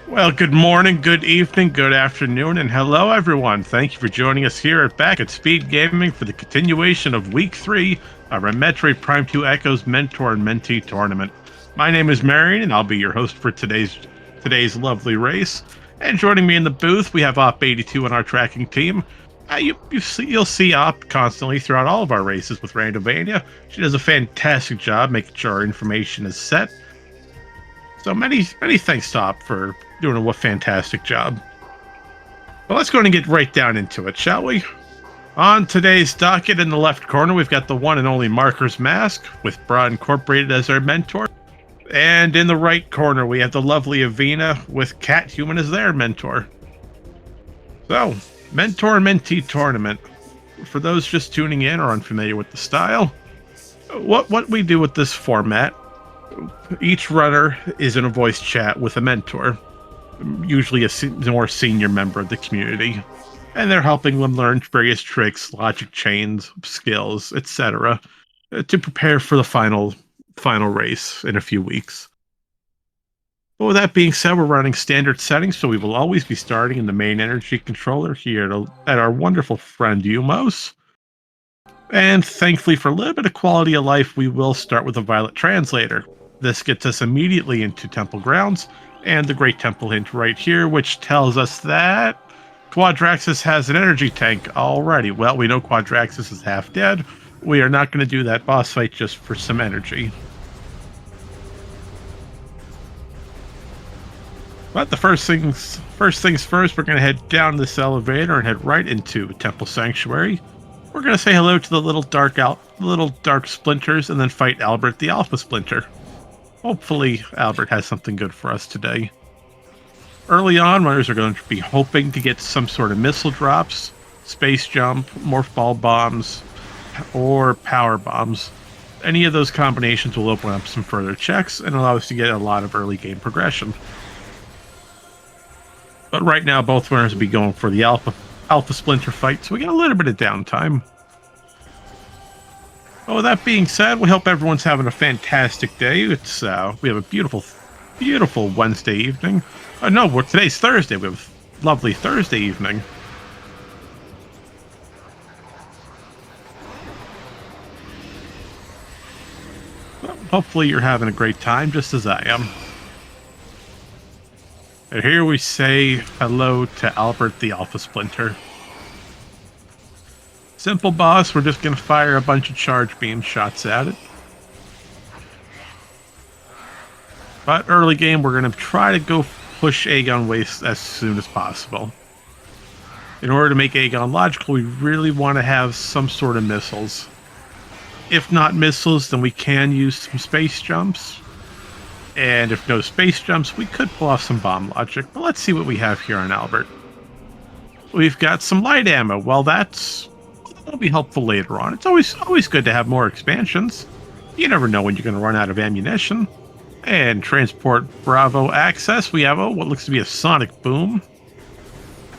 Well, good morning, good evening, good afternoon, and hello, everyone. Thank you for joining us here back at Speed Gaming for the continuation of Week 3 of our Metroid Prime 2 Echoes Mentor and Mentee Tournament. My name is Marion, and I'll be your host for today's lovely race. And joining me in the booth, we have Op82 on our tracking team. You'll see Op constantly throughout all of our races with Randomizer. She does a fantastic job making sure our information is set. So many thanks to Op for doing a fantastic job. Well, let's go and get right down into it, shall we? On today's docket in the left corner, we've got the one and only m4RKERSM4SK, with Bra Incorporated as our mentor. And in the right corner, we have the lovely Avvina, with catHuman as their mentor. So, Mentor and Mentee Tournament. For those just tuning in or unfamiliar with the style, what we do with this format, each runner is in a voice chat with a mentor, usually a more senior member of the community, and they're helping them learn various tricks, logic chains, skills, etc., to prepare for the final race in a few weeks. But with that being said, we're running standard settings, so we will always be starting in the main energy controller here at our wonderful friend Umos. And thankfully, for a little bit of quality of life, we will start with a Violet Translator. This gets us immediately into Temple Grounds, and the Great Temple hint right here, which tells us that Quadraxis has an energy tank already. Well, we know Quadraxis is half dead. We are not going to do that boss fight just for some energy. But the first things first, we're going to head down this elevator and head right into Temple Sanctuary. We're going to say hello to the little dark splinters and then fight Albert the Alpha Splinter. Hopefully, Albert has something good for us today. Early on, runners are going to be hoping to get some sort of missile drops, space jump, morph ball bombs, or power bombs. Any of those combinations will open up some further checks and allow us to get a lot of early game progression. But right now, both runners will be going for the Alpha Splinter fight, so we got a little bit of downtime. Well, with that being said, we hope everyone's having a fantastic day. We have a beautiful Wednesday evening. Today's Thursday. We have a lovely Thursday evening. Well, hopefully you're having a great time, just as I am. And here we say hello to Albert the Alpha Splinter. Simple boss, we're just going to fire a bunch of charge beam shots at it. But early game, we're going to try to go push Aegon waste as soon as possible. In order to make Aegon logical, we really want to have some sort of missiles. If not missiles, then we can use some space jumps. And if no space jumps, we could pull off some bomb logic. But let's see what we have here on Albert. We've got some light ammo. Well, that'll be helpful later on. It's always good to have more expansions. You never know when you're going to run out of ammunition. And transport Bravo access. We have what looks to be a sonic boom.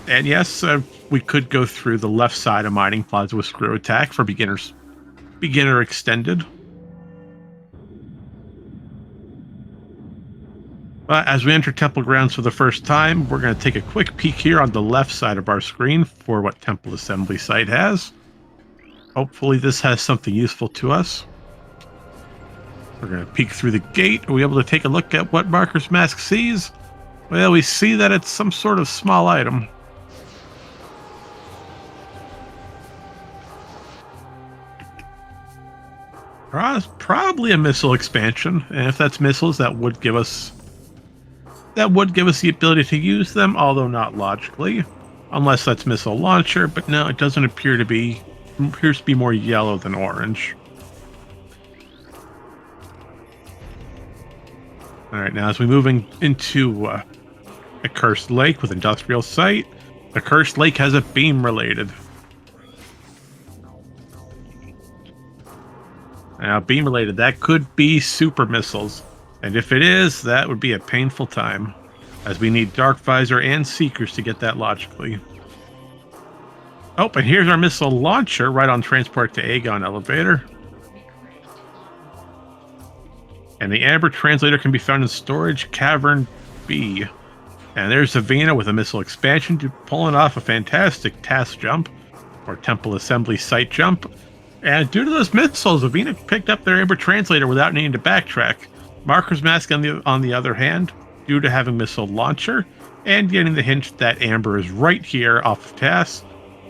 And yes, we could go through the left side of Mining Plaza with screw attack for beginner extended. As we enter Temple Grounds for the first time, we're going to take a quick peek here on the left side of our screen for what Temple Assembly Site has. Hopefully this has something useful to us. We're going to peek through the gate. Are we able to take a look at what m4RKERSM4SK sees? Well, we see that it's some sort of small item. Probably a missile expansion, and if that's missiles, that would give us the ability to use them, although not logically, unless that's missile launcher. But no, it doesn't appears to be more yellow than orange. All right, now as we move into a cursed lake with industrial site, the cursed lake has a beam related. Now, beam related, that could be super missiles. And if it is, that would be a painful time, as we need Dark Visor and Seekers to get that logically. Oh, and here's our missile launcher right on transport to Aegon elevator. And the Amber Translator can be found in Storage Cavern B. And there's Avvina with a missile expansion, pulling off a fantastic task jump, or temple assembly site jump. And due to those missiles, Avvina picked up their Amber Translator without needing to backtrack. M4RKERSM4SK, on the other hand, due to having missile launcher and getting the hint that Amber is right here off of task,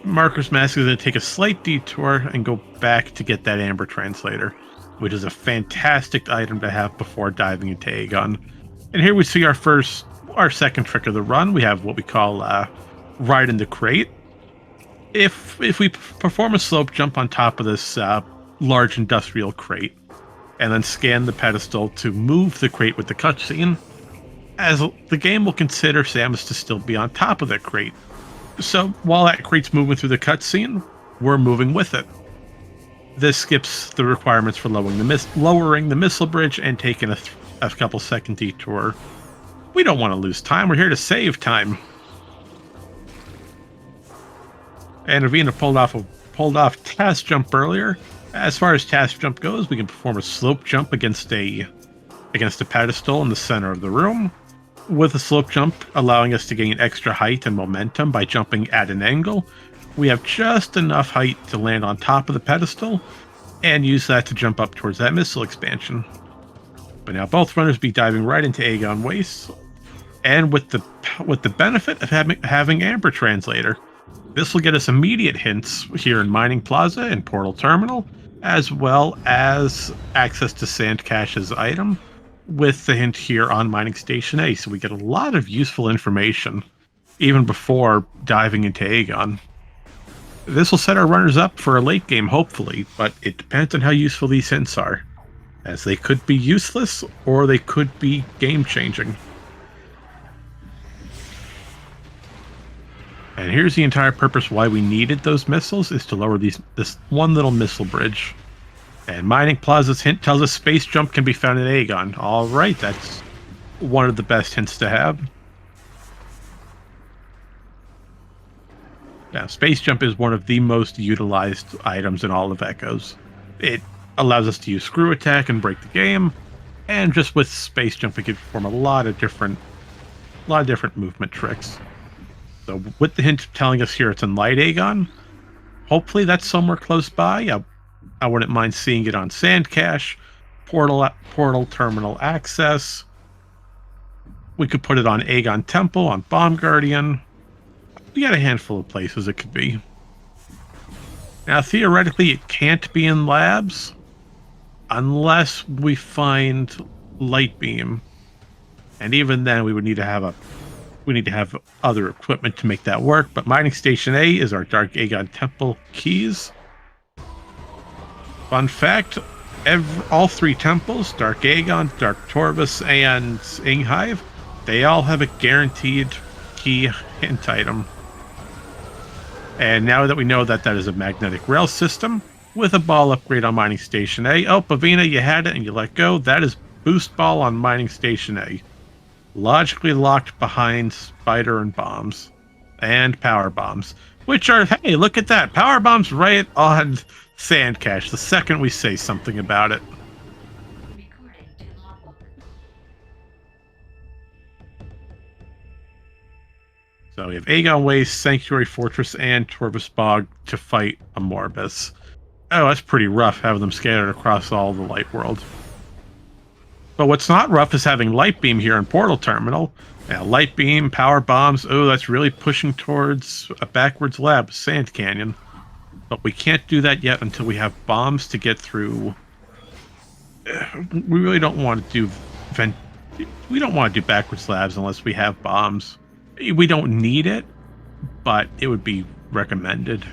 M4RKERSM4SK is going to take a slight detour and go back to get that Amber Translator, which is a fantastic item to have before diving into Aegon. And here we see our second trick of the run. We have what we call ride in the crate. If we perform a slope jump on top of this large industrial crate, and then scan the pedestal to move the crate with the cutscene, as the game will consider Samus to still be on top of that crate. So while that crate's moving through the cutscene, we're moving with it. This skips the requirements for lowering the missile bridge and taking a couple second detour. We don't want to lose time. We're here to save time. And Avvina pulled off task jump earlier. As far as task jump goes, we can perform a slope jump against a pedestal in the center of the room, with a slope jump allowing us to gain extra height and momentum by jumping at an angle. We have just enough height to land on top of the pedestal and use that to jump up towards that missile expansion. But now both runners be diving right into Aegon Waste, and with the benefit of having Amber Translator. This will get us immediate hints here in Mining Plaza and Portal Terminal, as well as access to Sand Cache's item, with the hint here on Mining Station A. So we get a lot of useful information, even before diving into Aegon. This will set our runners up for a late game, hopefully, but it depends on how useful these hints are, as they could be useless, or they could be game-changing. And here's the entire purpose why we needed those missiles, is to lower this one little missile bridge. And Mining Plaza's hint tells us space jump can be found in Aegon. Alright, that's one of the best hints to have. Now, space jump is one of the most utilized items in all of Echoes. It allows us to use screw attack and break the game, and just with space jump we can perform a lot of different movement tricks. So with the hint telling us here it's in Light Aegon, hopefully that's somewhere close by. I wouldn't mind seeing it on Sand Cache, Portal Terminal Access. We could put it on Aegon Temple, on Bomb Guardian. We got a handful of places it could be. Now theoretically it can't be in labs unless we find Light Beam. And even then we would need to have other equipment to make that work, but Mining Station A is our Dark Aegon Temple keys. Fun fact, all three temples, Dark Aegon, Dark Torvus, and Inghive, they all have a guaranteed key hint item. And now that we know that that is a magnetic rail system, with a ball upgrade on Mining Station A, oh, Avvina, you had it and you let go, that is Boost Ball on Mining Station A. Logically locked behind Spider and Bombs. And Power Bombs. Which are, hey, look at that. Power Bombs right on Sand Cache the second we say something about it. So we have Aegon Waste, Sanctuary Fortress, and Torvus Bog to fight a Morbus. Oh, that's pretty rough having them scattered across all the Light World. But what's not rough is having Light Beam here in Portal Terminal. Now, Light Beam, Power Bombs, oh, that's really pushing towards a backwards lab, Sand Canyon. But we can't do that yet until we have bombs to get through. We really don't want to do backwards labs unless we have bombs. We don't need it, but it would be recommended.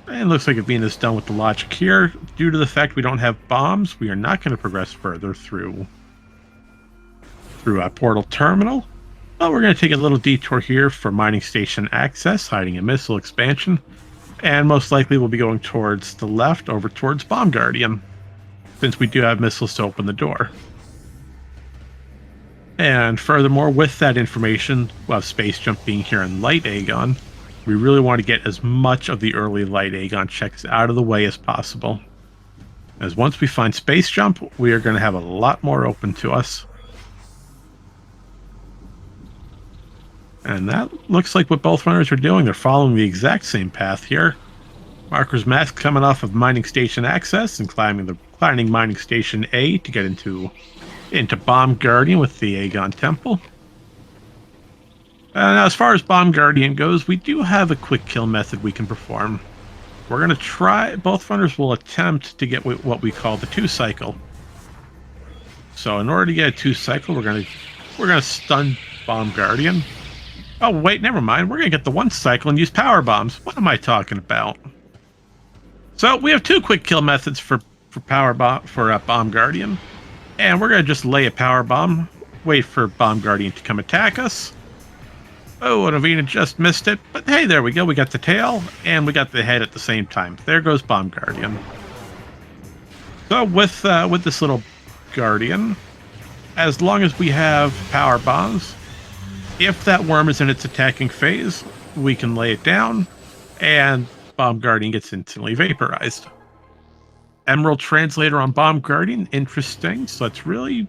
And it looks like Avvina's done with the logic here. Due to the fact we don't have bombs, we are not going to progress further through a Portal Terminal. But we're going to take a little detour here for Mining Station access, hiding a missile expansion. And most likely we'll be going towards the left, over towards Bomb Guardian, since we do have missiles to open the door. And furthermore, with that information, we'll have Space Jump being here in Light Aegon. We really want to get as much of the early Light Aegon checks out of the way as possible. As once we find Space Jump, we are going to have a lot more open to us. And that looks like what both runners are doing. They're following the exact same path here. M4RKERSM4SK coming off of mining station access and climbing mining station A to get into Bomb Guardian with the Aegon Temple. Now, as far as Bomb Guardian goes, we do have a quick kill method we can perform. We're going to try, both runners will attempt to get what we call the 2-cycle. So in order to get a 2-cycle, we're going to stun Bomb Guardian. Oh, wait, never mind. We're going to get the 1-cycle and use power bombs. What am I talking about? So we have 2 quick kill methods for Bomb Guardian. And we're going to just lay a power bomb, wait for Bomb Guardian to come attack us. Oh, and Avvina just missed it. But hey, there we go. We got the tail, and we got the head at the same time. There goes Bomb Guardian. So with this little Guardian, as long as we have power bombs, if that worm is in its attacking phase, we can lay it down, and Bomb Guardian gets instantly vaporized. Emerald Translator on Bomb Guardian, interesting. So it's really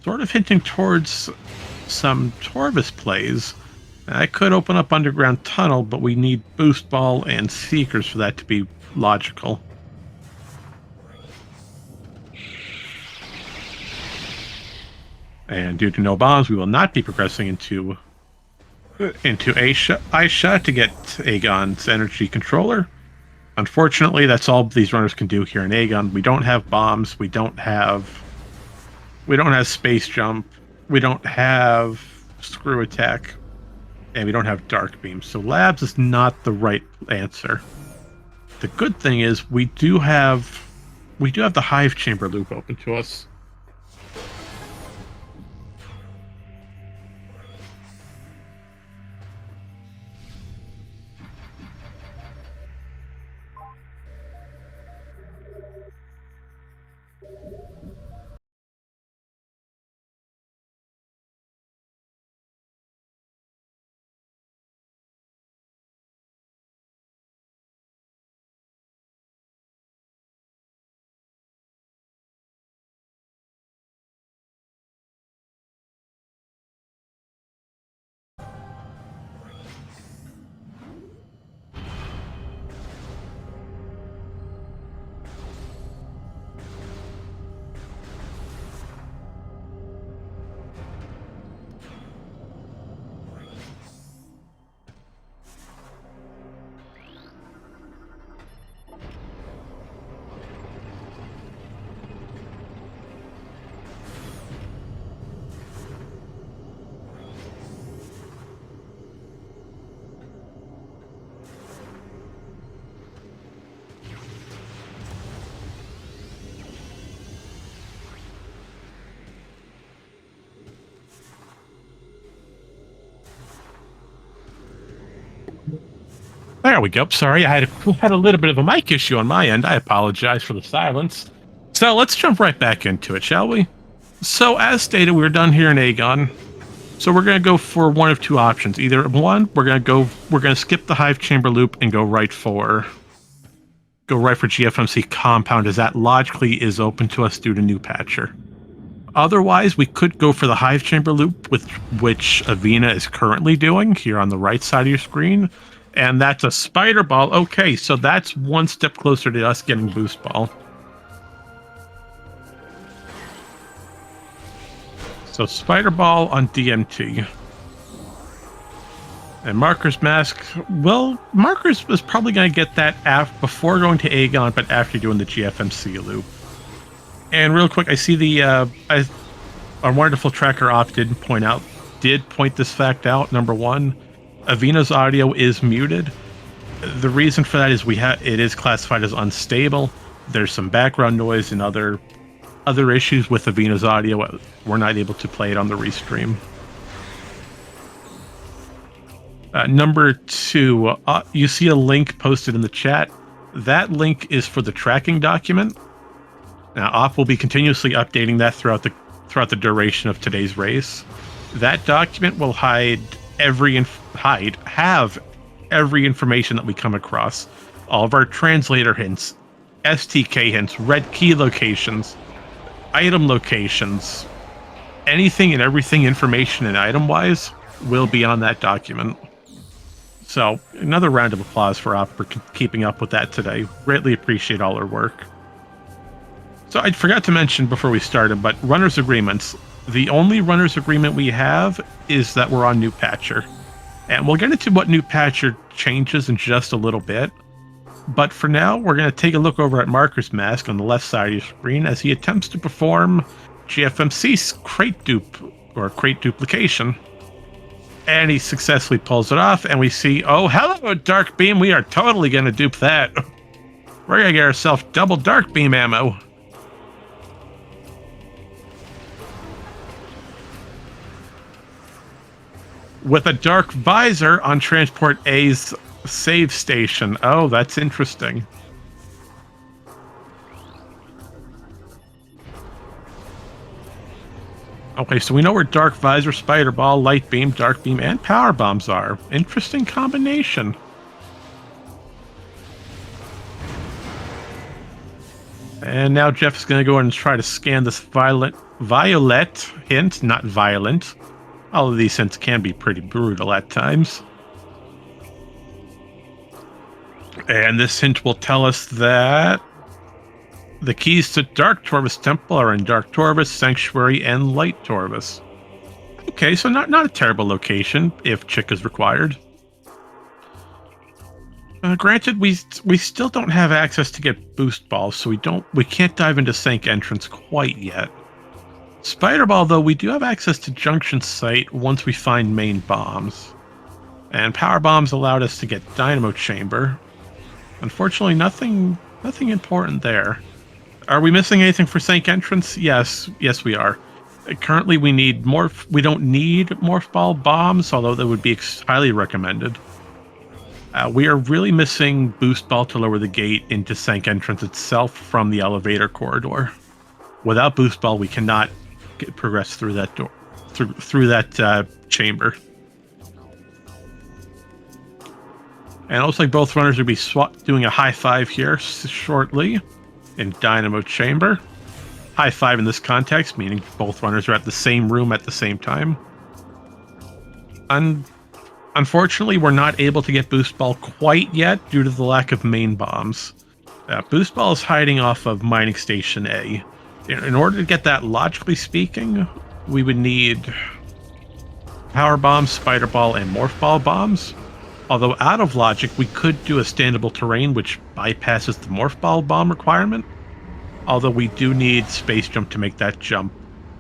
sort of hinting towards some Torvus plays. I could open up Underground Tunnel, but we need Boost Ball and Seekers for that to be logical. And due to no bombs, we will not be progressing into Aisha to get Aegon's energy controller. Unfortunately, that's all these runners can do here in Aegon. We don't have bombs. We don't have space jump. We don't have screw attack. And we don't have dark beam. So labs is not the right answer. The good thing is we do have the hive chamber loop open to us. There we go. Sorry, I had a little bit of a mic issue on my end. I apologize for the silence. So let's jump right back into it, shall we? So as stated, we're done here in Aegon. So we're going to go for one of 2 options. Either one, we're going to skip the hive chamber loop and go right for GFMC compound, as that logically is open to us due to new patcher. Otherwise, we could go for the hive chamber loop, which Avvina is currently doing here on the right side of your screen. And that's a spider ball. Okay, so that's one step closer to us getting boost ball. So spider ball on DMT. And M4RKERSM4SK, well, Markers was probably going to get that before going to Aegon, but after doing the GFMC loop. And real quick, I see our wonderful tracker off did point this fact out. Number 1, Avvina's audio is muted. The reason for that is it is classified as unstable. There's some background noise and other issues with Avvina's audio. We're not able to play it on the restream. Number 2, you see a link posted in the chat. That link is for the tracking document. Now, Off will be continuously updating that throughout the duration of today's race. That document will have every information that we come across. All of our translator hints, STK hints, red key locations, item locations, anything and everything information and item-wise will be on that document. So another round of applause for Op for keeping up with that today. Greatly appreciate all her work. So I forgot to mention before we started, but runner's agreements. The only runner's agreement we have is that we're on New Patcher. And we'll get into what New Patcher changes in just a little bit. But for now, we're going to take a look over at Marker's Mask on the left side of your screen as he attempts to perform GFMC's crate dupe, or crate duplication. And he successfully pulls it off, and we see, oh, hello, Dark Beam, we are totally going to dupe that. We're going to get ourselves double Dark Beam ammo. With a Dark Visor on Transport A's save station. Oh, that's interesting. Okay, so we know where Dark Visor, Spider Ball, Light Beam, Dark Beam, and Power Bombs are. Interesting combination. And now Jeff is going to go and try to scan this violet hint, not violent. All of these hints can be pretty brutal at times. And this hint will tell us that the keys to Dark Torvus Temple are in Dark Torvus, Sanctuary, and Light Torvus. Okay, so not a terrible location if Chick is required. Granted, we still don't have access to get boost balls, so we can't dive into Sank entrance quite yet. Spider Ball, though, we do have access to Junction Site once we find main bombs. And Power Bombs allowed us to get Dynamo Chamber. Unfortunately, nothing important there. Are we missing anything for Sank entrance? Yes, we are. Currently, we don't need Morph Ball bombs, although that would be highly recommended. We are really missing Boost Ball to lower the gate into Sank entrance itself from the elevator corridor. Without Boost Ball, we cannot progress through that door, through that chamber. And it looks like both runners will be doing a high five here shortly in Dynamo Chamber. High five in this context, meaning both runners are at the same room at the same time. Unfortunately, we're not able to get Boost Ball quite yet due to the lack of main bombs. Boost Ball is hiding off of Mining Station A. In order to get that, logically speaking, we would need Power Bomb, Spider Ball, and Morph Ball bombs. Although out of logic, we could do a standable terrain which bypasses the Morph Ball bomb requirement. Although we do need Space Jump to make that jump,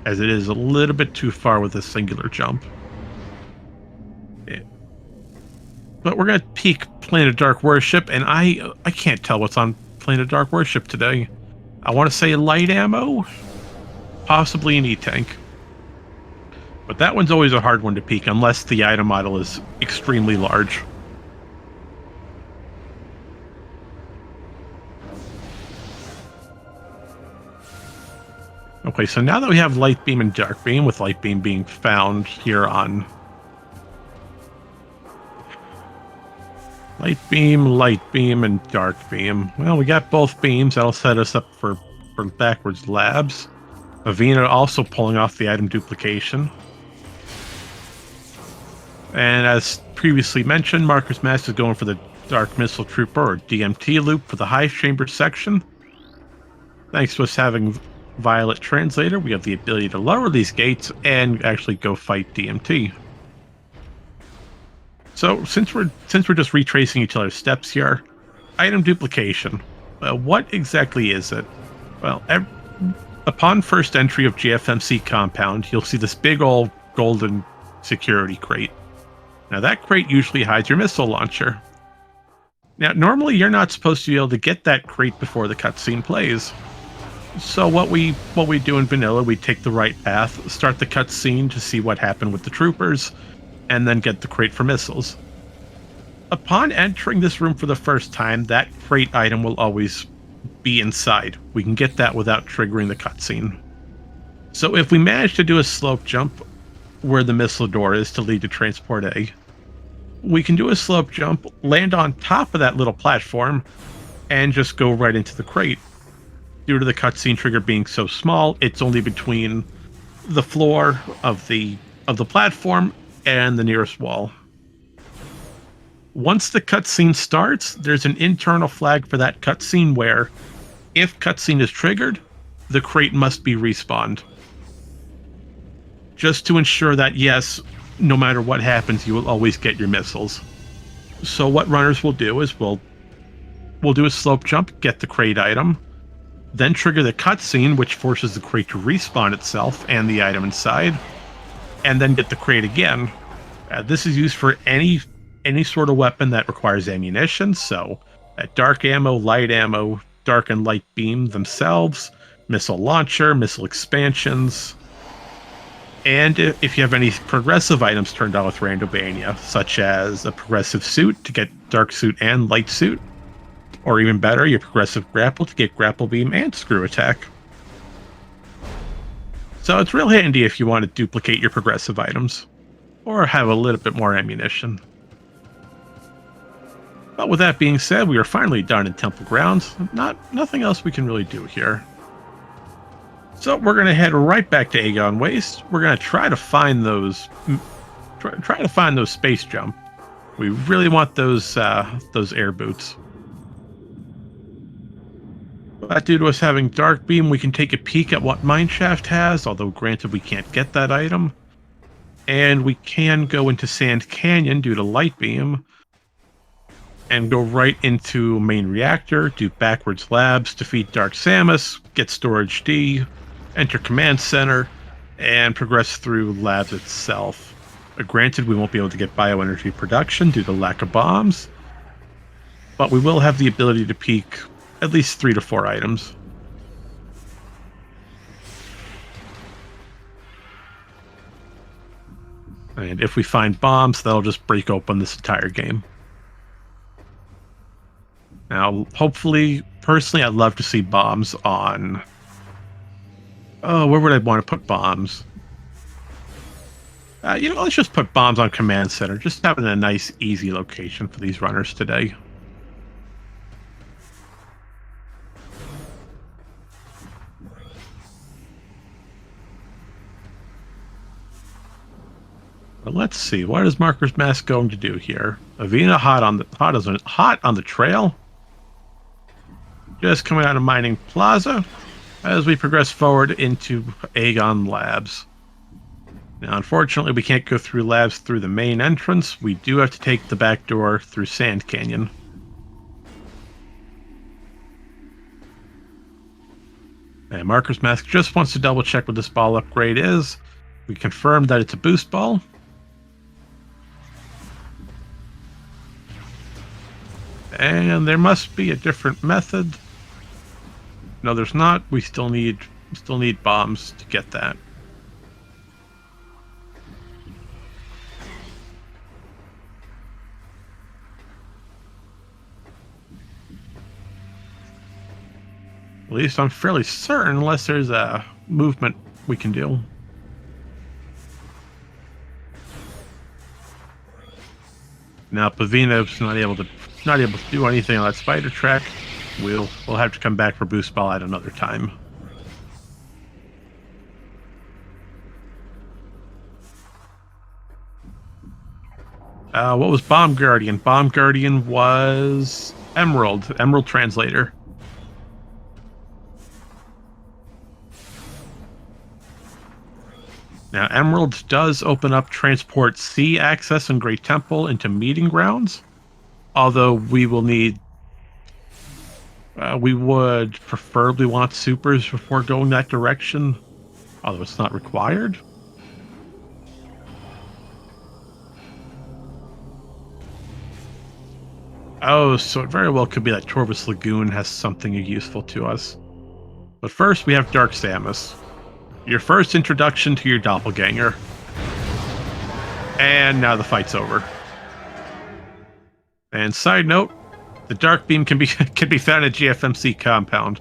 as it is a little bit too far with a singular jump. But we're going to peek Planet Dark Worship, and I can't tell what's on Planet Dark Worship today. I want to say light ammo, possibly an E-Tank. But that one's always a hard one to peek, unless the item model is extremely large. Okay, so now that we have Light Beam and Dark Beam, with Light Beam being found here on Light Beam, and Dark Beam. Well, we got both beams. That'll set us up for backwards labs. Avvina also pulling off the item duplication. And as previously mentioned, Marker's Mask is going for the Dark Missile Trooper, or DMT loop, for the Hive Chamber section. Thanks to us having Violet Translator, we have the ability to lower these gates and actually go fight DMT. So since we're just retracing each other's steps here, item duplication. What exactly is it? Well, upon first entry of GFMC compound, you'll see this big old golden security crate. Now that crate usually hides your missile launcher. Now normally you're not supposed to be able to get that crate before the cutscene plays. So what we do in vanilla, we take the right path, start the cutscene to see what happened with the troopers, and then get the crate for missiles. Upon entering this room for the first time, that crate item will always be inside. We can get that without triggering the cutscene. So if we manage to do a slope jump where the missile door is to lead to Transport A, we can do a slope jump, land on top of that little platform, and just go right into the crate. Due to the cutscene trigger being so small, it's only between the floor of the platform and the nearest wall. Once the cutscene starts, there's an internal flag for that cutscene where, if cutscene is triggered, the crate must be respawned. Just to ensure that, yes, no matter what happens, you will always get your missiles. So what runners will do is we'll do a slope jump, get the crate item, then trigger the cutscene, which forces the crate to respawn itself and the item inside, and then get the crate again. This is used for any sort of weapon that requires ammunition, so dark ammo, light ammo, dark and light beam themselves, missile launcher, missile expansions, and if you have any progressive items turned on with Randomizer, such as a progressive suit to get dark suit and light suit, or even better, your progressive grapple to get grapple beam and screw attack. So it's real handy if you want to duplicate your progressive items, or have a little bit more ammunition. But with that being said, we are finally done in Temple Grounds. Nothing else we can really do here. So we're going to head right back to Aegon Waste. We're going to try to find those space jump. We really want those air boots. But due to us having Dark Beam, we can take a peek at what Mineshaft has, although granted we can't get that item. And we can go into Sand Canyon due to Light Beam, and go right into Main Reactor, do backwards labs, defeat Dark Samus, get Storage D, enter Command Center, and progress through labs itself. Granted, we won't be able to get bioenergy production due to lack of bombs, but we will have the ability to peek at least 3 to 4 items. And if we find bombs, that'll just break open this entire game. Now, hopefully, personally, I'd love to see bombs on... Oh, where would I want to put bombs? Let's just put bombs on Command Center. Just having a nice, easy location for these runners today. But let's see, what is Marker's Mask going to do here? Avvina hot on the trail. Just coming out of Mining Plaza as we progress forward into Aegon Labs. Now, unfortunately, we can't go through labs through the main entrance. We do have to take the back door through Sand Canyon. And Marker's Mask just wants to double check what this ball upgrade is. We confirmed that it's a boost ball. And there must be a different method. No, there's not. We still need bombs to get that. At least I'm fairly certain, unless there's a movement we can do. Now, Avvina's not able to do anything on that spider track. We'll have to come back for boost ball at another time. What was Bomb Guardian? Bomb Guardian was Emerald Translator. Now, Emerald does open up Transport C access in Great Temple into meeting grounds, although we will need... we would preferably want supers before going that direction, although it's not required. Oh, so it very well could be that Torvus Lagoon has something useful to us. But first, we have Dark Samus. Your first introduction to your doppelganger. And now the fight's over. And side note, the Dark Beam can be found at GFMC compound.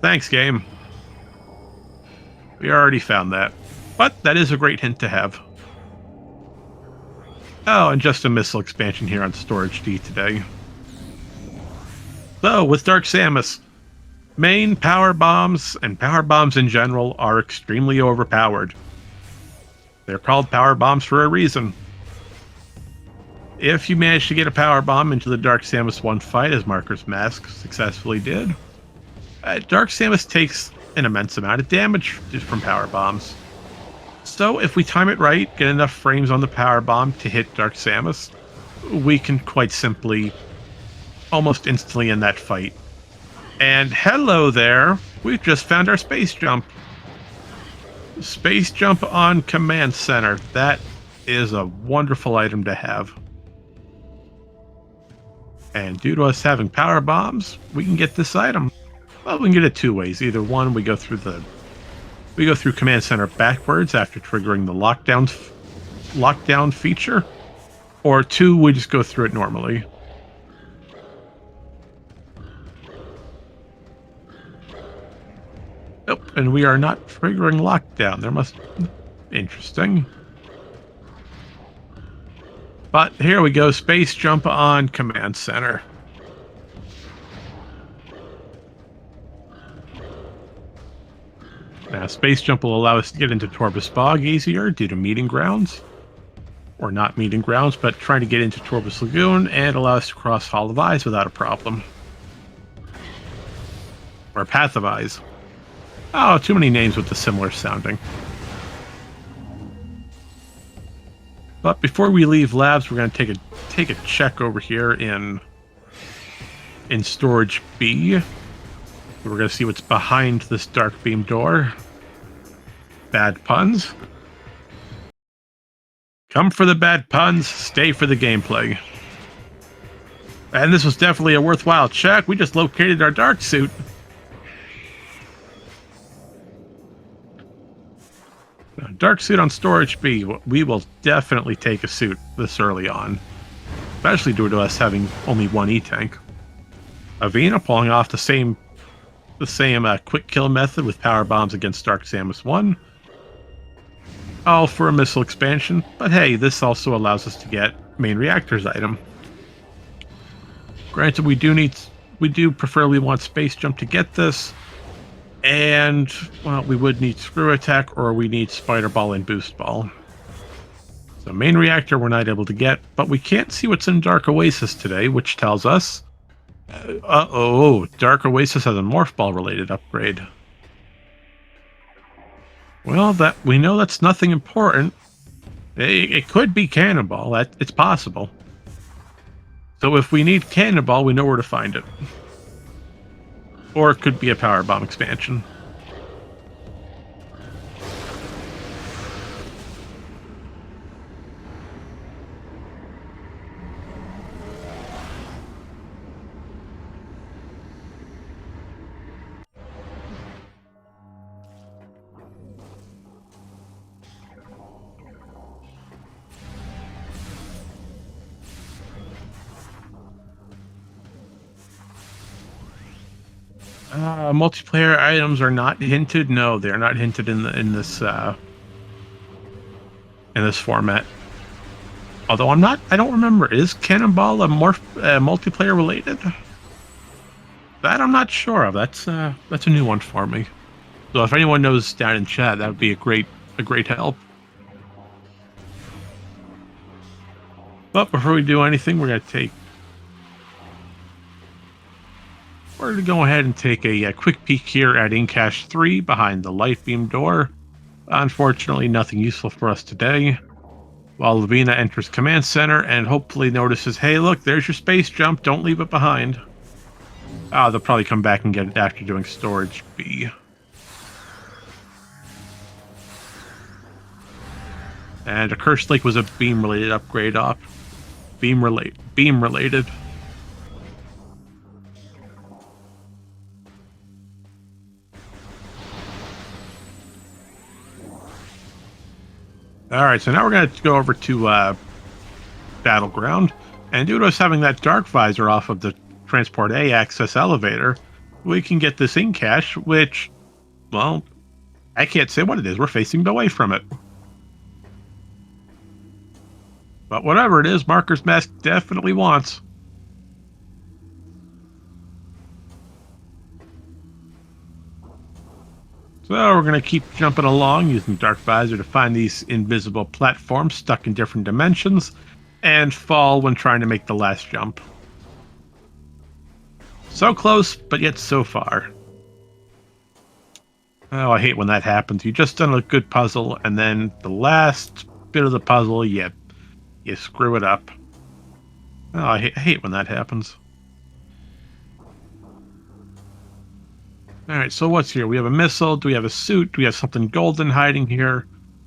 Thanks, game. We already found that. But that is a great hint to have. Oh, and just a missile expansion here on Storage D today. So, with Dark Samus, main power bombs and power bombs in general are extremely overpowered. They're called power bombs for a reason. If you manage to get a power bomb into the Dark Samus 1 fight, as Marker's Mask successfully did, Dark Samus takes an immense amount of damage from power bombs. So if we time it right, get enough frames on the power bomb to hit Dark Samus, we can quite simply almost instantly end that fight. And hello there, we've just found our space jump. Space jump on Command Center. That is a wonderful item to have. And due to us having power bombs, we can get this item. Well, we can get it two ways. Either one, we go through Command Center backwards after triggering the lockdown feature, or two, we just go through it normally. Nope, and we are not triggering lockdown. There must... Interesting. But here we go, space jump on Command Center. Now, space jump will allow us to get into Torbus Bog easier due to meeting grounds. Or not meeting grounds, but trying to get into Torbus Lagoon and allow us to cross Hall of Eyes without a problem. Or Path of Eyes. Oh, too many names with the similar sounding. But before we leave labs, we're going to take a check over here in storage B. We're going to see what's behind this dark beam door. Bad puns. Come for the bad puns, stay for the gameplay. And this was definitely a worthwhile check. We just located our dark suit. Dark suit on storage B. We will definitely take a suit this early on, especially due to us having only one E-tank. Avvina pulling off the same quick kill method with power bombs against Dark Samus 1. All for a missile expansion, but hey, this also allows us to get main reactors item. Granted, we do preferably want space jump to get this. And, well, we would need Screw Attack, or we need Spider Ball and Boost Ball. So main reactor we're not able to get, but we can't see what's in Dark Oasis today, which tells us... Dark Oasis has a Morph Ball related upgrade. Well, we know that's nothing important. It could be Cannonball, it's possible. So if we need Cannonball, we know where to find it. Or it could be a power bomb expansion. Multiplayer items are not hinted. No, they're not hinted in this format. Although I don't remember. Is Cannonball a multiplayer related? That I'm not sure of. That's a new one for me. So if anyone knows down in chat, that would be a great help. But before we do anything, we're going to go ahead and take a quick peek here at Incash 3 behind the light beam door. Unfortunately, nothing useful for us today. While Avvina enters Command Center and hopefully notices, hey, look, there's your space jump. Don't leave it behind. They'll probably come back and get it after doing storage B. And a Cursed Lake was a beam-related upgrade op. Beam-related. Alright, so now we're going to go over to Battleground. And due to us having that dark visor off of the Transport A access elevator, we can get this Incash, which, well, I can't say what it is. We're facing away from it. But whatever it is, Marker's Mask definitely wants. So we're going to keep jumping along using Dark Visor to find these invisible platforms stuck in different dimensions. and fall when trying to make the last jump. So close, but yet so far. Oh, I hate when that happens. You just done a good puzzle, and then the last bit of the puzzle, you screw it up. Oh, I hate when that happens. Alright, so what's here? We have a missile. Do we have a suit? Do we have something golden hiding here?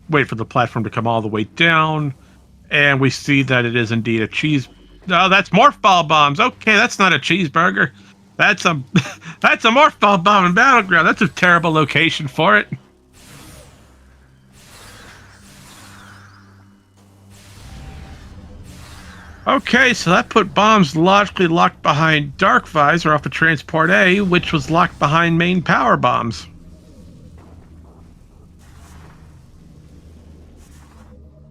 Wait for the platform to come all the way down. And we see that it is indeed a cheese... Oh, that's morph ball bombs. Okay, that's not a cheeseburger. That's a that's a morph ball bomb in Battleground. That's a terrible location for it. Okay, so that put bombs logically locked behind Dark Visor off of Transport A, which was locked behind main power bombs.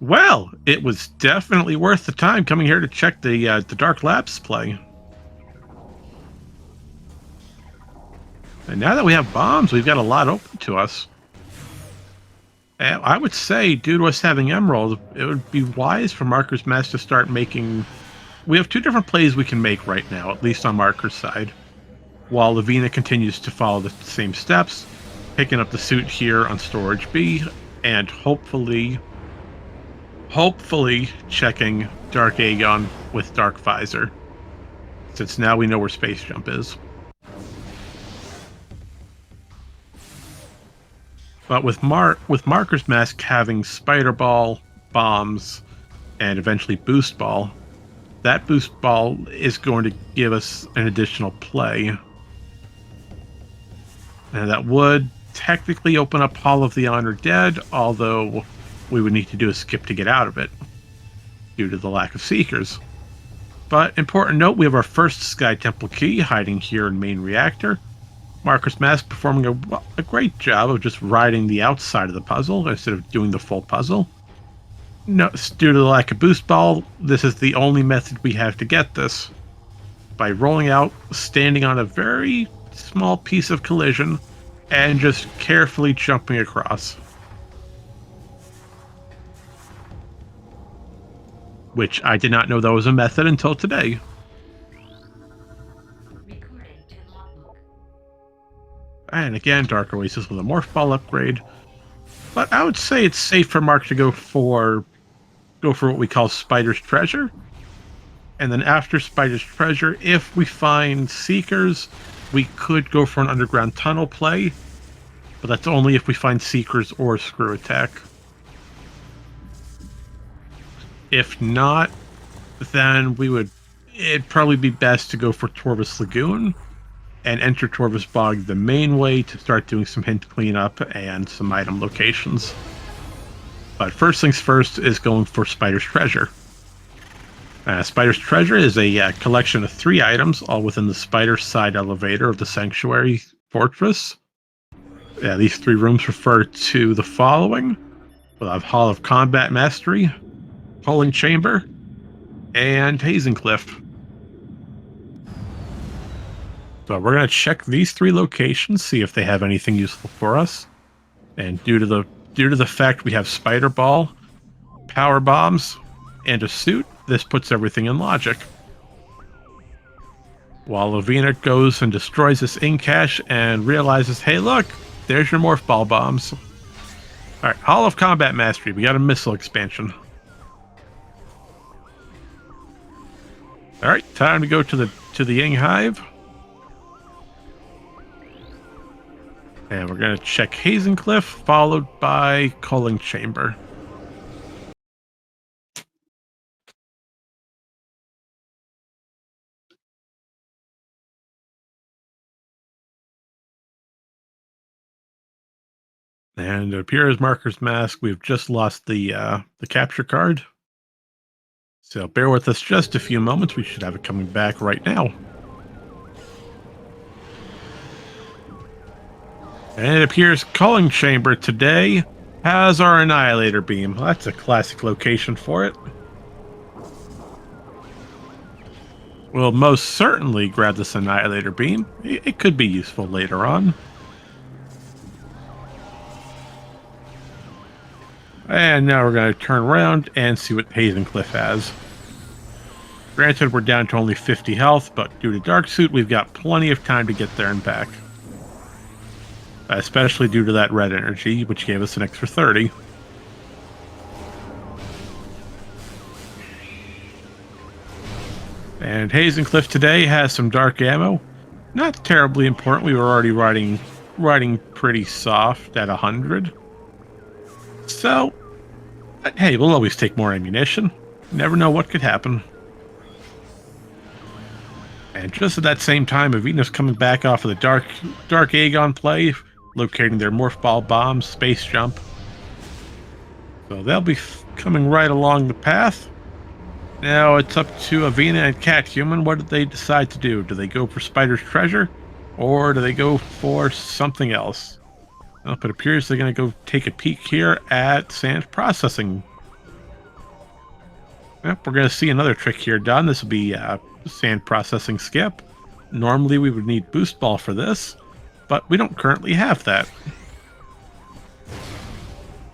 Well, it was definitely worth the time coming here to check the Dark Labs play. And now that we have bombs, we've got a lot open to us. And I would say, due to us having Emerald, it would be wise for Marker's Mask to start making... We have two different plays we can make right now, at least on Marker's side. While Avvina continues to follow the same steps, picking up the suit here on Storage B, and hopefully checking Dark Aegon with Dark Visor, since now we know where Space Jump is. But with Marker's Mask having Spider Ball, Bombs, and eventually Boost Ball, that Boost Ball is going to give us an additional play. And that would technically open up Hall of the Honored Dead, although we would need to do a skip to get out of it, due to the lack of Seekers. But important note, we have our first Sky Temple key hiding here in Main Reactor. Marker's Mask performing a great job of just riding the outside of the puzzle instead of doing the full puzzle. No, due to the lack of Boost Ball, this is the only method we have to get this. By rolling out, standing on a very small piece of collision, and just carefully jumping across. Which I did not know that was a method until today. And again, Dark Oasis with a Morph Ball upgrade. But I would say it's safe for Mark to go for what we call Spider's Treasure. And then after Spider's Treasure, if we find Seekers, we could go for an Underground Tunnel play. But that's only if we find Seekers or Screw Attack. If not, then it'd probably be best to go for Torvus Lagoon and enter Torvus Bog the main way to start doing some hint cleanup and some item locations. But first things first is going for Spider's Treasure. Spider's Treasure is a collection of 3 items, all within the Spider side elevator of the Sanctuary Fortress. These 3 rooms refer to the following. We'll have Hall of Combat Mastery, Polling Chamber, and Hazing Cliff. So we're going to check these 3 locations, see if they have anything useful for us. And due to the fact we have Spider Ball, Power Bombs, and a suit, this puts everything in logic. While Avvina goes and destroys this ink cache and realizes, hey look, there's your Morph Ball bombs. Alright, Hall of Combat Mastery, we got a missile expansion. Alright, time to go to the Ying Hive. And we're going to check Hazing Cliff, followed by Culling Chamber. And it appears Marker's Mask, we've just lost the capture card. So bear with us just a few moments. We should have it coming back right now. And it appears Culling Chamber today has our Annihilator Beam. Well, that's a classic location for it. We'll most certainly grab this Annihilator Beam. It could be useful later on. And now we're going to turn around and see what Hazing Cliff has. Granted, we're down to only 50 health, but due to Dark Suit, we've got plenty of time to get there and back. Especially due to that red energy, which gave us an extra 30. And Hazencliff today has some dark ammo. Not terribly important. We were already riding pretty soft at 100. So, hey, we'll always take more ammunition. Never know what could happen. And just at that same time, Avvina's coming back off of the Dark Aegon play, locating their Morph Ball bombs, space jump. So they'll be coming right along the path. Now it's up to Avvina and catHuman. What did they decide to do? Do they go for Spider's Treasure? Or do they go for something else? Well, it appears they're going to go take a peek here at sand processing. Yep, we're going to see another trick here done. This will be sand processing skip. Normally we would need boost ball for this, but we don't currently have that.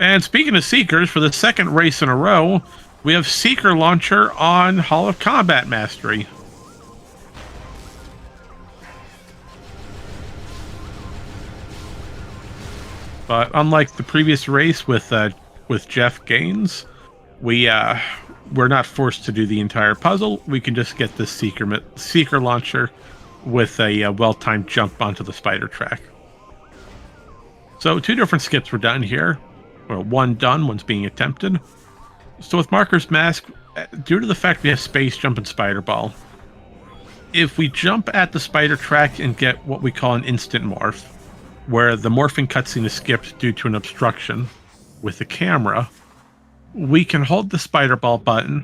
And speaking of Seekers, for the second race in a row, we have Seeker Launcher on Hall of Combat Mastery. But unlike the previous race with Jeff Gaines, we're not forced to do the entire puzzle. We can just get this Seeker Launcher with a well-timed jump onto the spider track. So 2 different skips were done here. Well, one done, one's being attempted. So with Marker's Mask, due to the fact we have space jump and spider ball, if we jump at the spider track and get what we call an instant morph, where the morphing cutscene is skipped due to an obstruction with the camera, we can hold the spider ball button,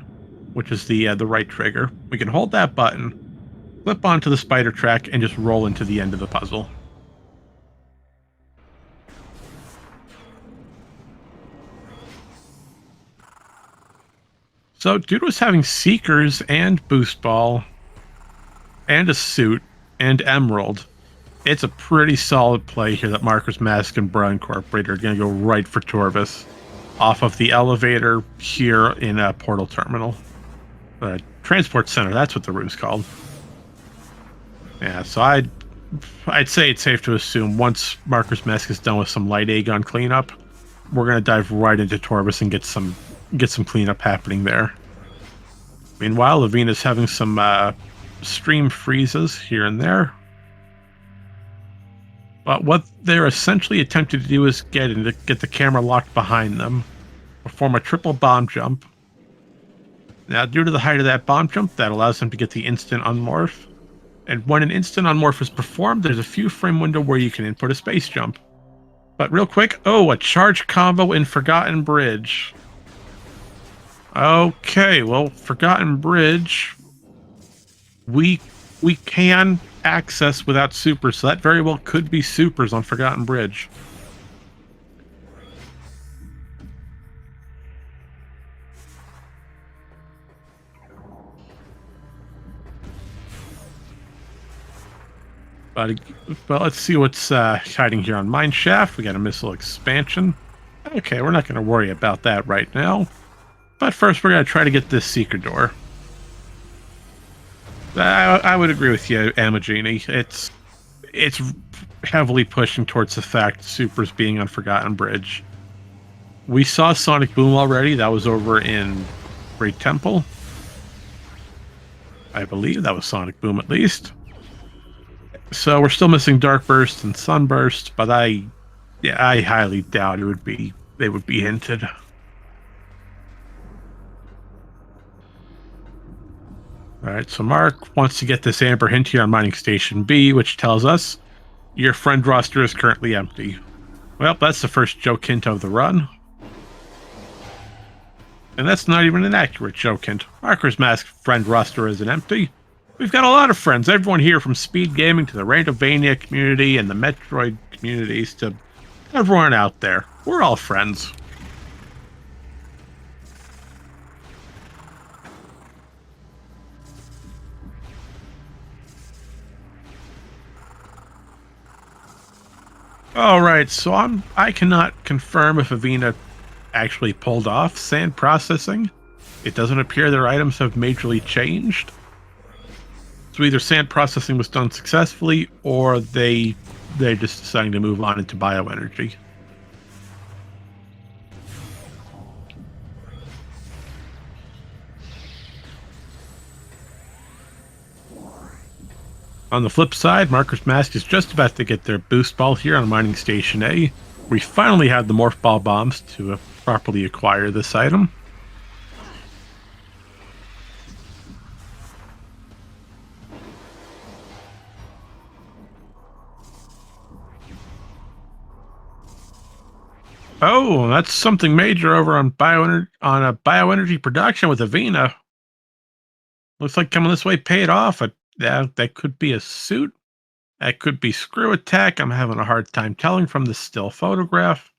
which is the right trigger. We can hold that button, flip onto the spider track, and just roll into the end of the puzzle. So due to us having Seekers and Boost Ball, and a suit, and Emerald, it's a pretty solid play here that Marker's Mask and Bra Incorporated are going to go right for Torvis off of the elevator here in a portal terminal. Transport center, that's what the room's called. Yeah, so I'd say it's safe to assume once Marker's Mask is done with some light Aegon cleanup, we're going to dive right into Torvis and get some cleanup happening there. Meanwhile, Avvina's having some stream freezes here and there. But what they're essentially attempting to do is get the camera locked behind them, perform a triple bomb jump. Now, due to the height of that bomb jump, that allows them to get the instant unmorph. And when an instant unmorph is performed, there's a few frame window where you can input a space jump. But real quick, a charge combo in Forgotten Bridge. Okay, well, Forgotten Bridge, we can access without supers, so that very well could be supers on Forgotten Bridge. But let's see what's hiding here on Mineshaft. We got a missile expansion. Okay, we're not going to worry about that right now. But first, we're going to try to get this Seeker door. I would agree with you, Amagini. It's heavily pushing towards the fact Super's being on Forgotten Bridge. We saw Sonic Boom already. That was over in Great Temple. I believe that was Sonic Boom at least. So we're still missing Dark Burst and Sunburst, but I highly doubt they would be hinted. Alright, so Mark wants to get this Amber Hint here on Mining Station B, which tells us your friend roster is currently empty. Well, that's the first joke hint of the run. And that's not even an accurate joke hint. Marker's Mask friend roster isn't empty. We've got a lot of friends, everyone here from SpeedGaming to the Randomizer community and the Metroid communities to everyone out there. We're all friends. Alright, so I cannot confirm if Avvina actually pulled off sand processing. It doesn't appear their items have majorly changed. So either sand processing was done successfully, or they're just deciding to move on into bioenergy. On the flip side, Marker's Mask is just about to get their boost ball here on Mining Station A. We finally have the Morph Ball bombs to properly acquire this item. Oh, that's something major over on bioenergy production with Avvina. Looks like coming this way paid off. That could be a suit. That could be screw attack. I'm having a hard time telling from the still photograph.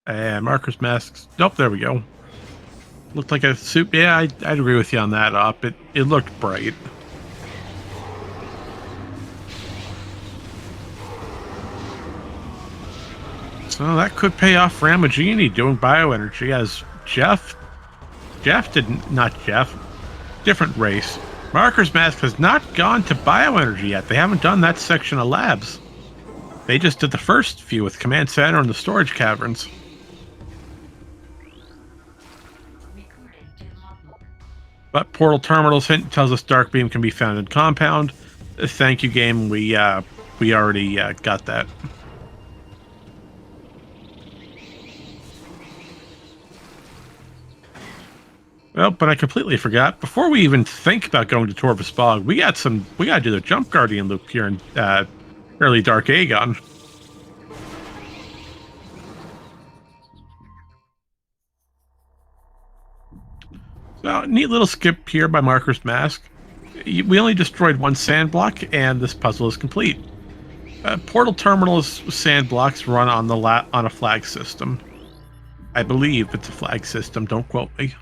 And Marker's Masks. Nope, there we go. Looked like a suit. Yeah, I'd agree with you on that up. It looked bright. So that could pay off for Amagini doing bioenergy as different race. Marker's Mask has not gone to bioenergy yet. They haven't done that section of labs. They just did the first few with Command Center and the storage caverns. But Portal Terminal's hint tells us Dark Beam can be found in Compound. Thank you, game. We already got that. Well, but I completely forgot. Before we even think about going to Torvus Bog, we gotta do the Jump Guardian loop here in early Dark Aegon. So, neat little skip here by Marker's Mask. We only destroyed one sand block, and this puzzle is complete. Portal Terminal's sand blocks run on on a flag system. I believe it's a flag system. Don't quote me.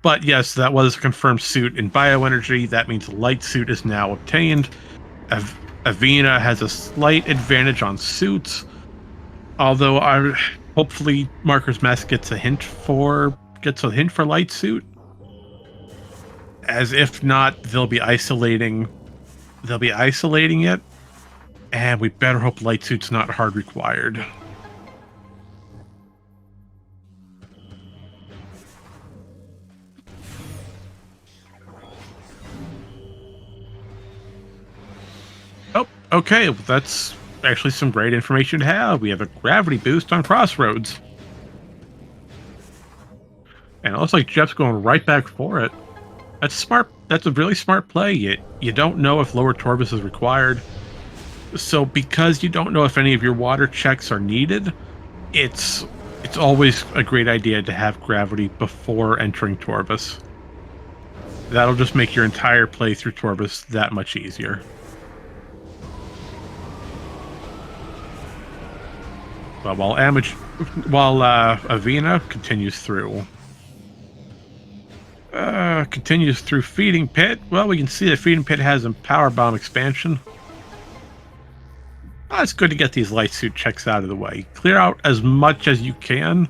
But yes, that was a confirmed suit in bioenergy. That means a light suit is now obtained. Avvina has a slight advantage on suits, although hopefully Marker's Mask gets a hint for light suit. As if not, they'll be isolating it, and we better hope light suit's not hard required. Oh, okay, well, that's actually some great information to have. We have a gravity boost on Crossroads. And it looks like Jeff's going right back for it. That's smart. That's a really smart play. You don't know if lower Torvus is required. So because you don't know if any of your water checks are needed, it's always a great idea to have gravity before entering Torvus. That'll just make your entire play through Torvus that much easier. But while Avvina continues through Feeding Pit, well, we can see that Feeding Pit has a power bomb expansion. Well, it's good to get these light suit checks out of the way. Clear out as much as you can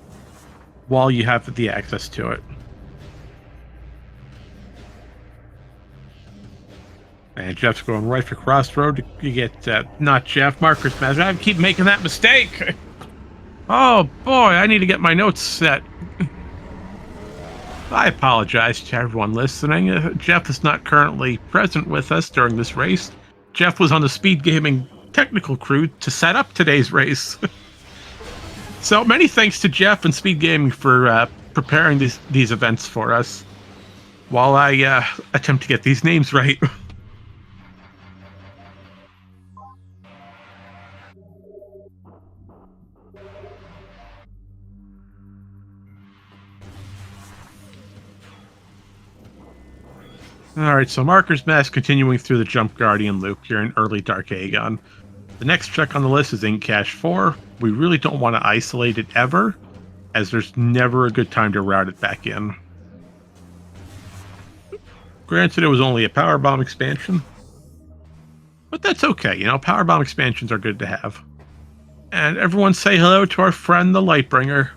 while you have the access to it. And Jeff's going right for Crossroad to get, not Jeff, Marker's Mask. I keep making that mistake. Oh boy, I need to get my notes set. I apologize to everyone listening. Jeff is not currently present with us during this race. Jeff was on the SpeedGaming technical crew to set up today's race. So many thanks to Jeff and SpeedGaming for preparing these events for us, while I attempt to get these names right. Alright, so Marker's Mask continuing through the Jump Guardian loop here in early Dark Aegon. The next check on the list is Ink Cache 4. We really don't want to isolate it ever, as there's never a good time to route it back in. Granted, it was only a power bomb expansion, but that's okay. You know, power bomb expansions are good to have. And everyone say hello to our friend, the Lightbringer.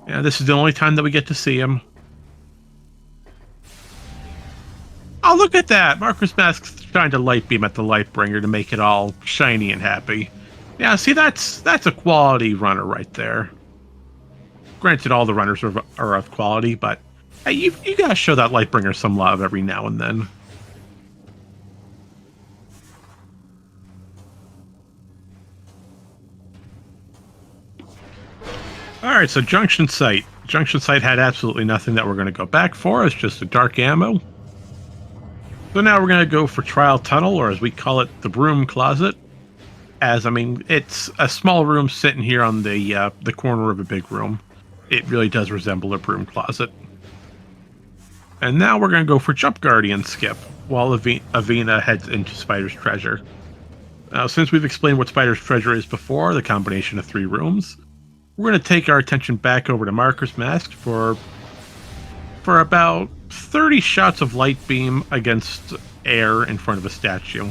Yeah, this is the only time that we get to see him. Oh, look at that! Marker's Mask's trying to light beam at the Lightbringer to make it all shiny and happy. Yeah, see, that's a quality runner right there. Granted, all the runners are of quality, but hey, you gotta show that Lightbringer some love every now and then. Alright, so Junction Site. Junction Site had absolutely nothing that we're going to go back for. It's just a dark ammo. So now we're going to go for Trial Tunnel, or as we call it, the Broom Closet. As, I mean, it's a small room sitting here on the corner of a big room. It really does resemble a broom closet. And now we're going to go for Jump Guardian Skip, while Avvina heads into Spider's Treasure. Now, since we've explained what Spider's Treasure is before, the combination of 3 rooms, we're going to take our attention back over to Marker's Mask for about 30 shots of light beam against air in front of a statue.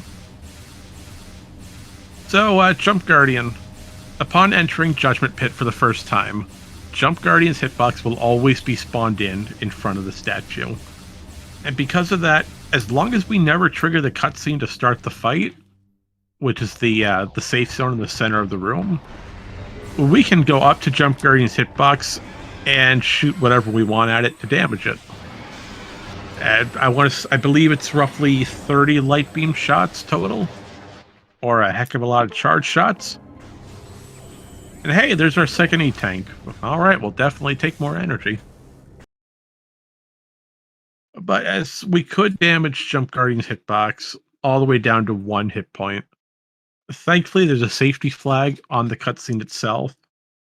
So, Jump Guardian. Upon entering Judgment Pit for the first time, Jump Guardian's hitbox will always be spawned in front of the statue. And because of that, as long as we never trigger the cutscene to start the fight, which is the safe zone in the center of the room, we can go up to Jump Guardian's hitbox and shoot whatever we want at it to damage it. And I believe it's roughly 30 light beam shots total, or a heck of a lot of charge shots. And hey, there's our second E-Tank. Alright, we'll definitely take more energy. But as we could damage Jump Guardian's hitbox all the way down to 1 hit point. Thankfully, there's a safety flag on the cutscene itself,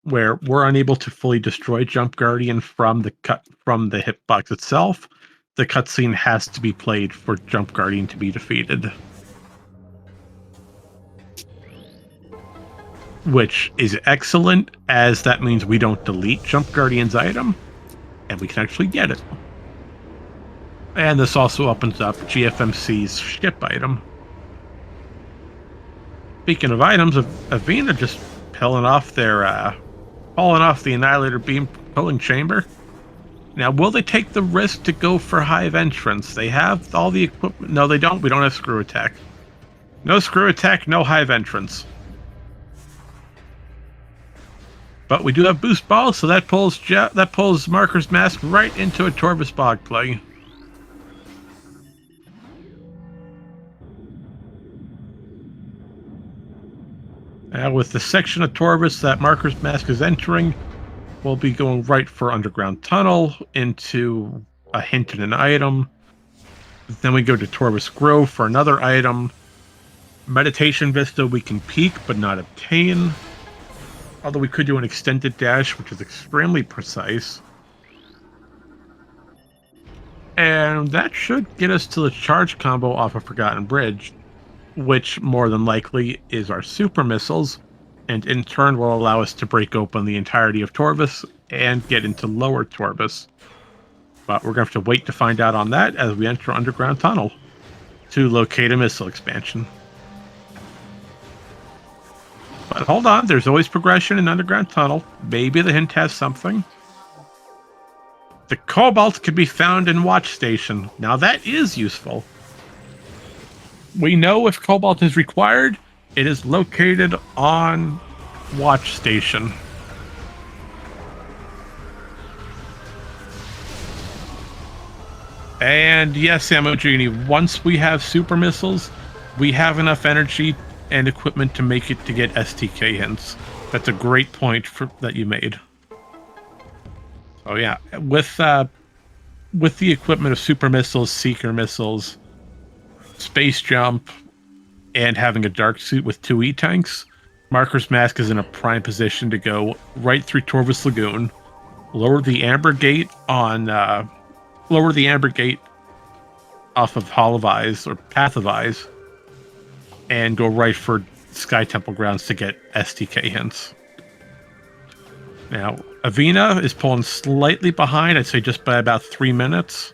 where we're unable to fully destroy Jump Guardian from the hitbox itself. The cutscene has to be played for Jump Guardian to be defeated. Which is excellent, as that means we don't delete Jump Guardian's item, and we can actually get it. And this also opens up GFMC's ship item. Speaking of items, Avvina just falling off the Annihilator beam pulling chamber. Now, will they take the risk to go for Hive entrance? They have all the equipment. No, they don't. We don't have screw attack. No screw attack, no Hive entrance. But we do have boost balls, so that pulls Marker's Mask right into a Torvus Bog play. With the section of Torvus that Marker's Mask is entering, we'll be going right for Underground Tunnel into a hint and an item. Then we go to Torvus Grove for another item. Meditation Vista we can peek but not obtain. Although we could do an extended dash, which is extremely precise. And that should get us to the charge combo off of Forgotten Bridge, which more than likely is our super missiles, and in turn will allow us to break open the entirety of Torvus and get into lower Torvus. But we're going to have to wait to find out on that as we enter Underground Tunnel to locate a missile expansion. But hold on, there's always progression in Underground Tunnel. Maybe the hint has something. The Cobalt can be found in Watch Station. Now that is useful. We know if Cobalt is required, it is located on Watch Station. And yes, Ammo Genie, once we have super missiles, we have enough energy and equipment to make it to get STK hints. That's a great point that you made. Oh yeah, with the equipment of super missiles, seeker missiles, space jump, and having a dark suit with 2 E-Tanks, Marker's Mask is in a prime position to go right through Torvus Lagoon, lower the Amber Gate off of Hall of Eyes, or Path of Eyes, and go right for Sky Temple grounds to get STK hints. Now, Avvina is pulling slightly behind, I'd say just by about 3 minutes.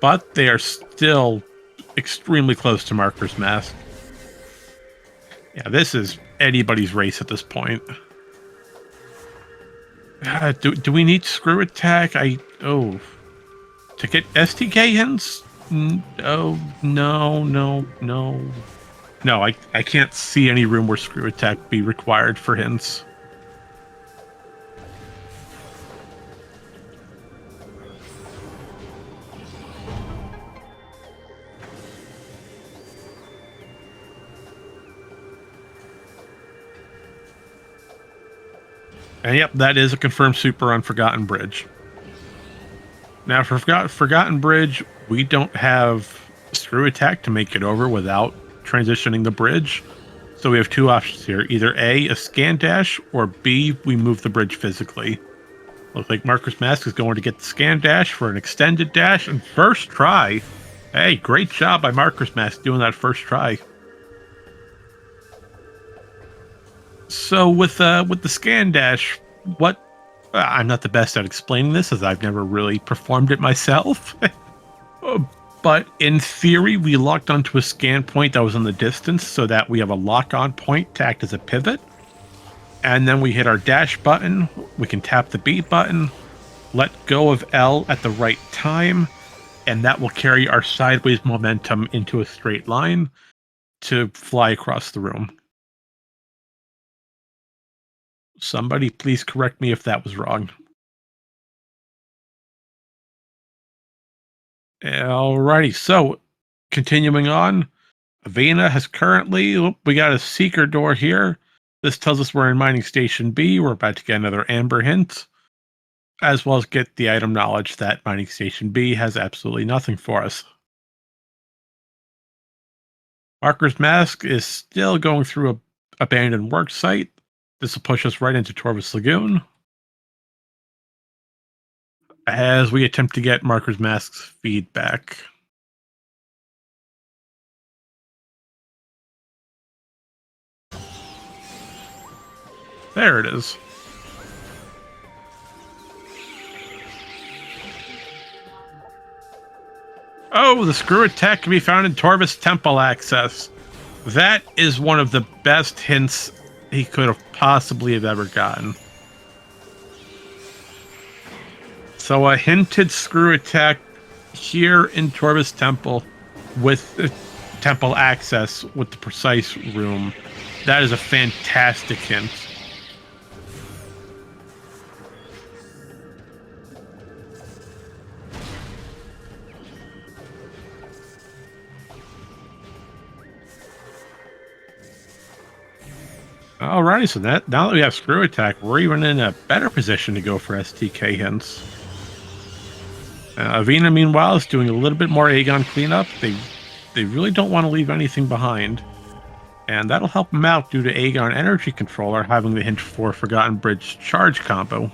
But they are still extremely close to Marker's Mask. Yeah, this is anybody's race at this point. Do we need screw attack? To get STK hints? Oh, no. No, I can't see any room where screw attack be required for hints. And yep, that is a confirmed super on Forgotten Bridge. Now, for Forgotten Bridge, we don't have screw attack to make it over without transitioning the bridge. So we have two options here. Either A, a scan dash, or B, we move the bridge physically. Looks like Marker's Mask is going to get the scan dash for an extended dash and first try. Hey, great job by Marker's Mask doing that first try. So with the scan dash, what I'm not the best at explaining this as I've never really performed it myself. But in theory, we locked onto a scan point that was in the distance so that we have a lock-on point to act as a pivot. And then we hit our dash button. We can tap the B button, let go of L at the right time, and that will carry our sideways momentum into a straight line to fly across the room. Somebody please correct me if that was wrong. Alrighty, so continuing on, Avvina has currently, we got a seeker door here. This tells us we're in mining station B. We're about to get another amber hint, as well as get the item knowledge that mining station B has absolutely nothing for us. Marker's Mask is still going through a abandoned work site. This will push us right into Torvus Lagoon as we attempt to get Marker's Mask's feedback. There it is. Oh, the screw attack can be found in Torvus Temple access. That is one of the best hints he could have possibly have ever gotten. So a hinted screw attack here in Torvus Temple with the temple access with the precise room. That is a fantastic hint. Alrighty, so now that we have screw attack, we're even in a better position to go for STK hints. Avvina, meanwhile, is doing a little bit more Aegon cleanup. They really don't want to leave anything behind. And that'll help them out due to Aegon Energy Controller having the hint for Forgotten Bridge charge combo.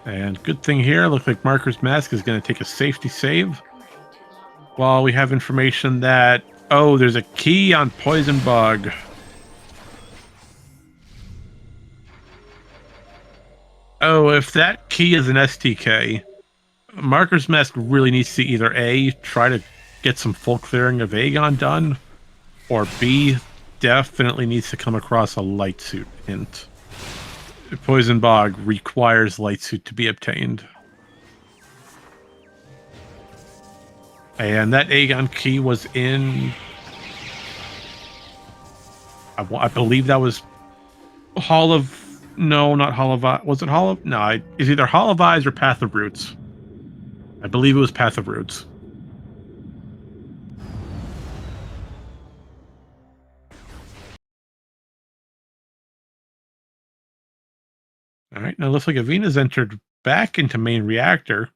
And good thing here, looks like Marker's Mask is going to take a safety save. While we have information that, oh, there's a key on Poison Bug. Oh, if that key is an STK, Marker's Mask really needs to either A, try to get some full clearing of Aegon done, or B, definitely needs to come across a light suit hint. Poison Bog requires light suit to be obtained. And that Aegon key was in... I believe that was Hall of... No, not Hall of Eyes. Was it Hall of... No, it's either Hall of Eyes or Path of Roots. I believe it was Path of Roots. Alright, now it looks like Avvina's entered back into main reactor.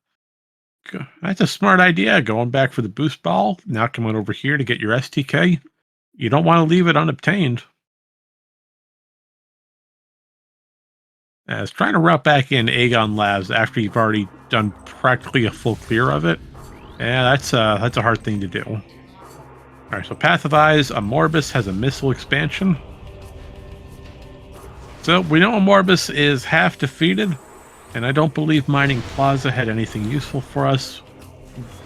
That's a smart idea, going back for the boost ball. Now come on over here to get your STK. You don't want to leave it unobtained. As trying to route back in Aegon Labs after you've already done practically a full clear of it. Yeah, that's a hard thing to do. Alright, so Path of Eyes, Amorbus has a missile expansion. So we know Amorbus is half defeated. And I don't believe Mining Plaza had anything useful for us.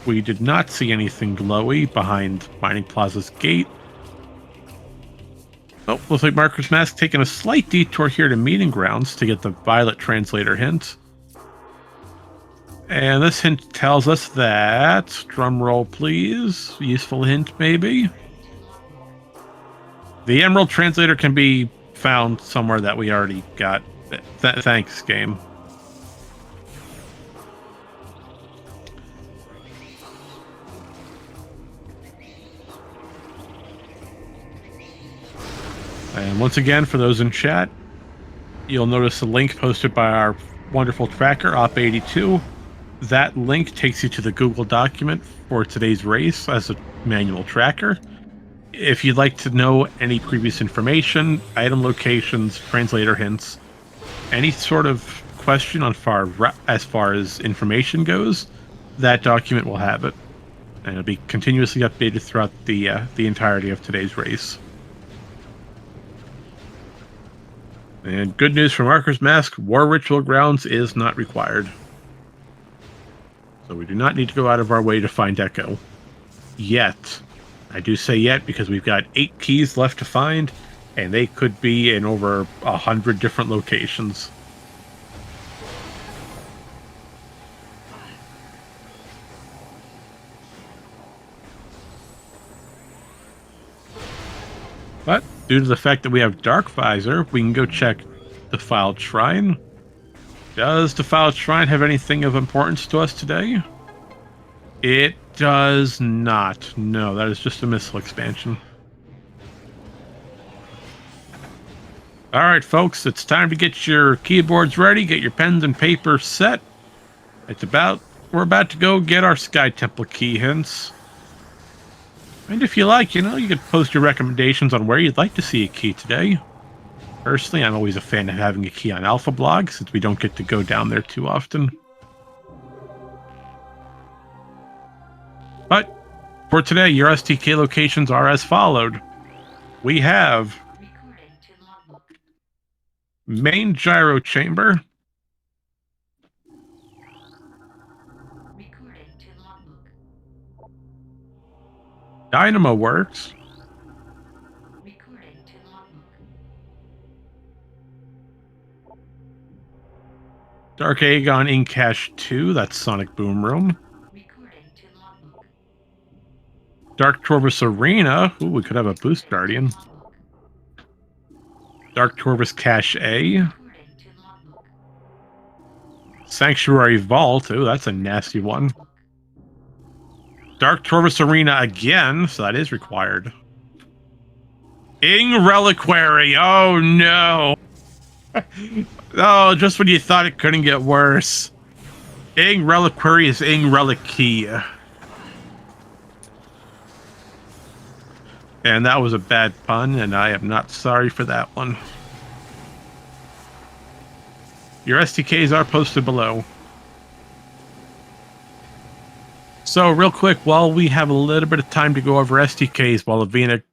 We did not see anything glowy behind Mining Plaza's gate. Oh, looks like Marker's Mask taking a slight detour here to Meeting Grounds to get the Violet Translator hint. And this hint tells us that, drum roll please, useful hint maybe. The Emerald Translator can be found somewhere that we already got. Thanks, game. And once again, for those in chat, you'll notice a link posted by our wonderful tracker, Op82. That link takes you to the Google document for today's race as a manual tracker. If you'd like to know any previous information, item locations, translator hints, any sort of question on as far as information goes, that document will have it. And it'll be continuously updated throughout the entirety of today's race. And good news for Marker's Mask, War Ritual Grounds is not required. So we do not need to go out of our way to find Echo. Yet. I do say yet because we've got 8 keys left to find, and they could be in over 100 different locations. But due to the fact that we have Dark Visor, we can go check Defiled Shrine. Does Defiled Shrine have anything of importance to us today? It does not. No, that is just a missile expansion. Alright, folks, it's time to get your keyboards ready, get your pens and paper set. We're about to go get our Sky Temple key hints. And if you like, you could post your recommendations on where you'd like to see a key today. Personally, I'm always a fan of having a key on Alpha Blog, since we don't get to go down there too often. But for today, your STK locations are as followed. We have Main Gyro Chamber, Dynamo Works, Dark Aegon in Cache 2, that's Sonic Boom Room. Dark Torvus Arena, ooh, we could have a Boost Guardian. Dark Torvus Cache A. Sanctuary Vault, ooh, that's a nasty one. Dark Torvus Arena again, so that is required. Ing Reliquary, oh no! Oh, just when you thought it couldn't get worse. Ing Reliquary is Ing Reliquy. And that was a bad pun, and I am not sorry for that one. Your STKs are posted below. So, real quick, while we have a little bit of time to go over STKs while Avvina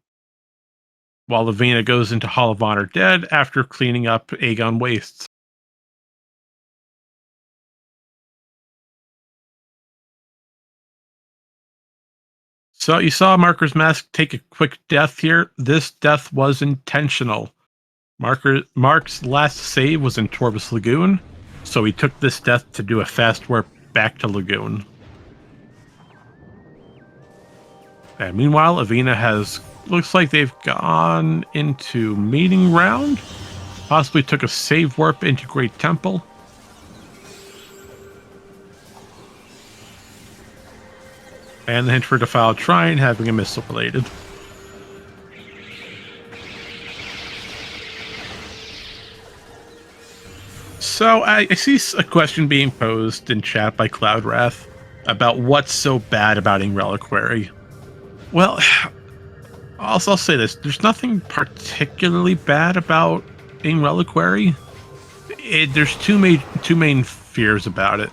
goes into Hall of Honor Dead after cleaning up Aegon Wastes. So you saw Marker's Mask take a quick death here. This death was intentional. Mark's last save was in Torvus Lagoon, so he took this death to do a fast warp back to Lagoon. And meanwhile, Avvina looks like they've gone into Meeting Round, possibly took a save warp into Great Temple. And the hint for Defiled Shrine having a missile related. So I see a question being posed in chat by Cloudwrath about what's so bad about Ing Reliquary. Well, I'll say this. There's nothing particularly bad about Ing Reliquary. There's two main fears about it.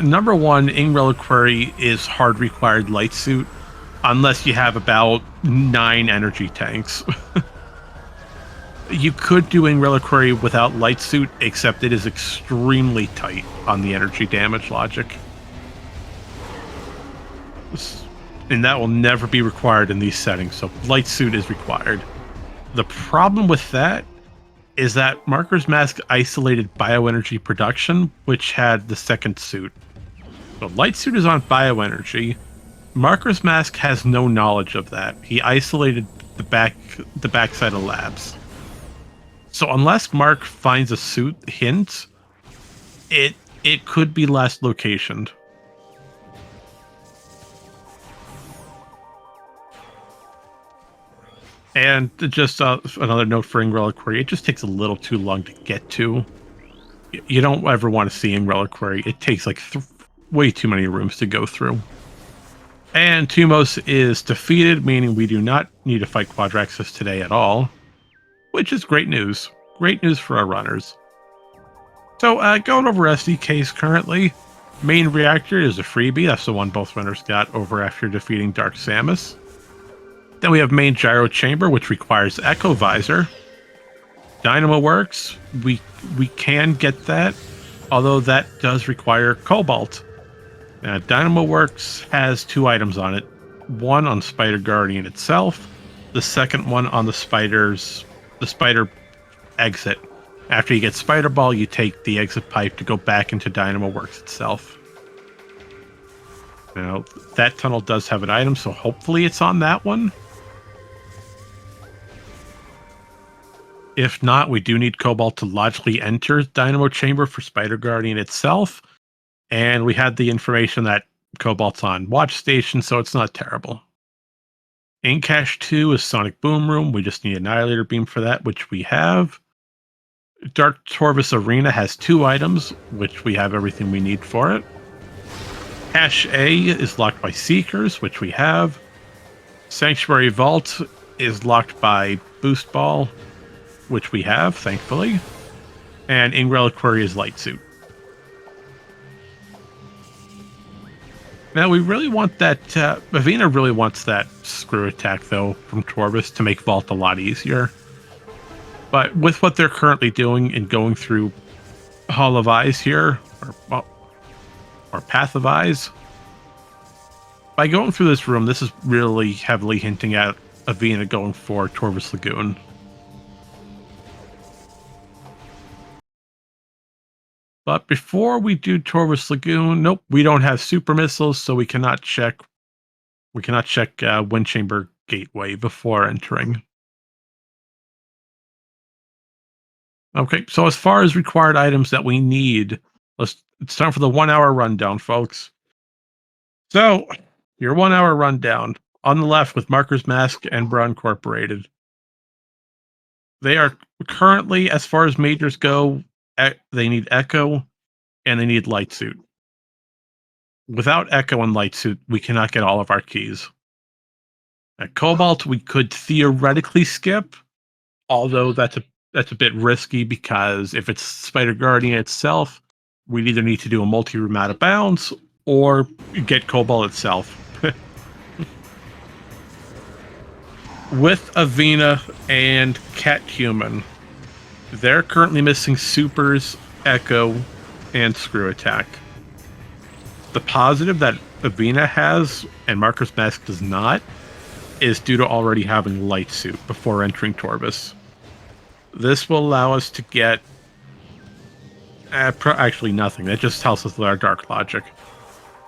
Number one, Ing Reliquary is hard required light suit, unless you have about 9 energy tanks. You could do Ing Reliquary without light suit, except it is extremely tight on the energy damage logic. And that will never be required in these settings. So light suit is required. The problem with that is that Marker's Mask isolated bioenergy production, which had the second suit. So light suit is on bioenergy. Marker's Mask has no knowledge of that. He isolated the backside of labs. So unless Mark finds a suit hint, it could be last locationed. And just another note for Ing Reliquary, it just takes a little too long to get to. You don't ever want to see Ing Reliquary. It takes like way too many rooms to go through. And Tumos is defeated, meaning we do not need to fight Quadraxis today at all, which is great news. Great news for our runners. So going over SDKs currently, main reactor is a freebie. That's the one both runners got over after defeating Dark Samus. Then we have main gyro chamber, which requires Echo Visor. Dynamo Works, we can get that, although that does require Cobalt. Dynamo Works has 2 items on it. One on Spider Guardian itself, the second one on the spider exit. After you get Spider Ball, you take the exit pipe to go back into Dynamo Works itself. Now, that tunnel does have an item, so hopefully it's on that one. If not, we do need Cobalt to logically enter Dynamo Chamber for Spider Guardian itself. And we had the information that Cobalt's on Watch Station, so it's not terrible. In Cache 2 is Sonic Boom Room. We just need Annihilator Beam for that, which we have. Dark Torvus Arena has 2 items, which we have everything we need for it. Cache A is locked by Seekers, which we have. Sanctuary Vault is locked by Boost Ball, which we have, thankfully. And Ing Reliquary is Light Suit. Now, we really want that... Avvina really wants that Screw Attack, though, from Torvus to make Vault a lot easier. But with what they're currently doing and going through Hall of Eyes here, or Path of Eyes, by going through this room, this is really heavily hinting at Avvina going for Torvus Lagoon. But before we do Torvus Lagoon, nope, we don't have super missiles, so we cannot check. We cannot check Wind Chamber Gateway before entering. Okay, so as far as required items that we need, it's time for the 1 hour rundown, folks. So, your 1 hour rundown on the left with Marker's Mask and Bra Incorporated. They are currently, as far as majors go, they need Echo and they need Light Suit. Without Echo and Light Suit, we cannot get all of our keys. At Cobalt, we could theoretically skip, although that's a bit risky because if it's Spider Guardian itself, we'd either need to do a multi-room out of bounds or get Cobalt itself. With Avvina and catHuman, they're currently missing Supers, Echo, and Screw Attack. The positive that Avvina has and Marker's Mask does not is due to already having Light Suit before entering Torvus. This will allow us to get actually nothing. That just tells us with our Dark Logic.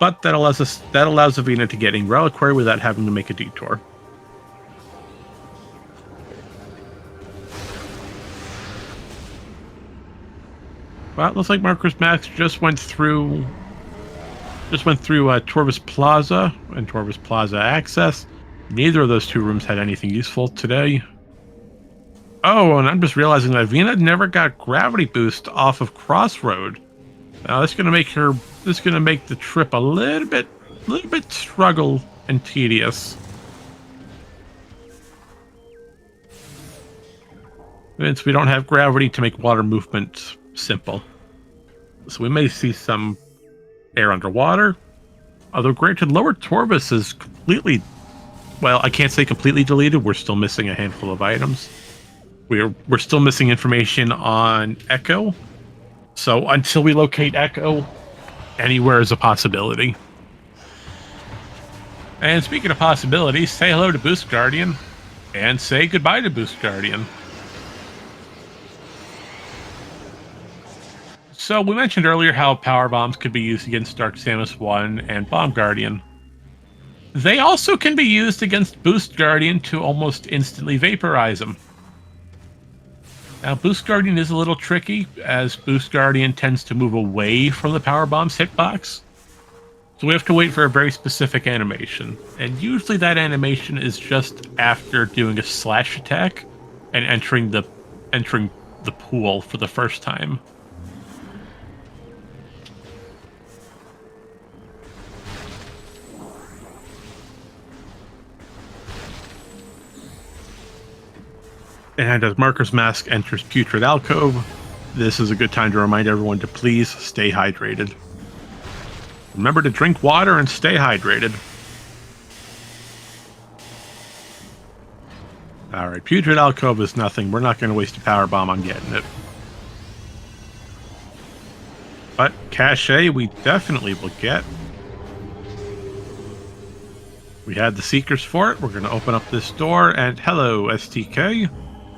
But that allows Avvina to get Ing Reliquary without having to make a detour. Well, it looks like Marker's Mask just went through Torvus Plaza and Torvus Plaza Access. Neither of those 2 rooms had anything useful today. Oh, and I'm just realizing that Avvina never got gravity boost off of Crossroad. Now this is gonna make the trip a little bit struggle and tedious. Since we don't have gravity to make water movement simple. So we may see some air underwater. Although granted, Lower Torvus is completely, well, I can't say completely deleted. We're still missing a handful of items. We're still missing information on Echo. So until we locate Echo, anywhere is a possibility. And speaking of possibilities, say hello to Boost Guardian, and say goodbye to Boost Guardian. So we mentioned earlier how power bombs could be used against Dark Samus 1 and Bomb Guardian. They also can be used against Boost Guardian to almost instantly vaporize them. Now, Boost Guardian is a little tricky, as Boost Guardian tends to move away from the power bomb's hitbox. So we have to wait for a very specific animation. And usually that animation is just after doing a slash attack and entering the pool for the first time. And as Marker's Mask enters Putrid Alcove, this is a good time to remind everyone to please stay hydrated. Remember to drink water and stay hydrated. Alright, Putrid Alcove is nothing. We're not going to waste a power bomb on getting it. But Cache we definitely will get. We had the Seekers for it. We're going to open up this door and hello, STK.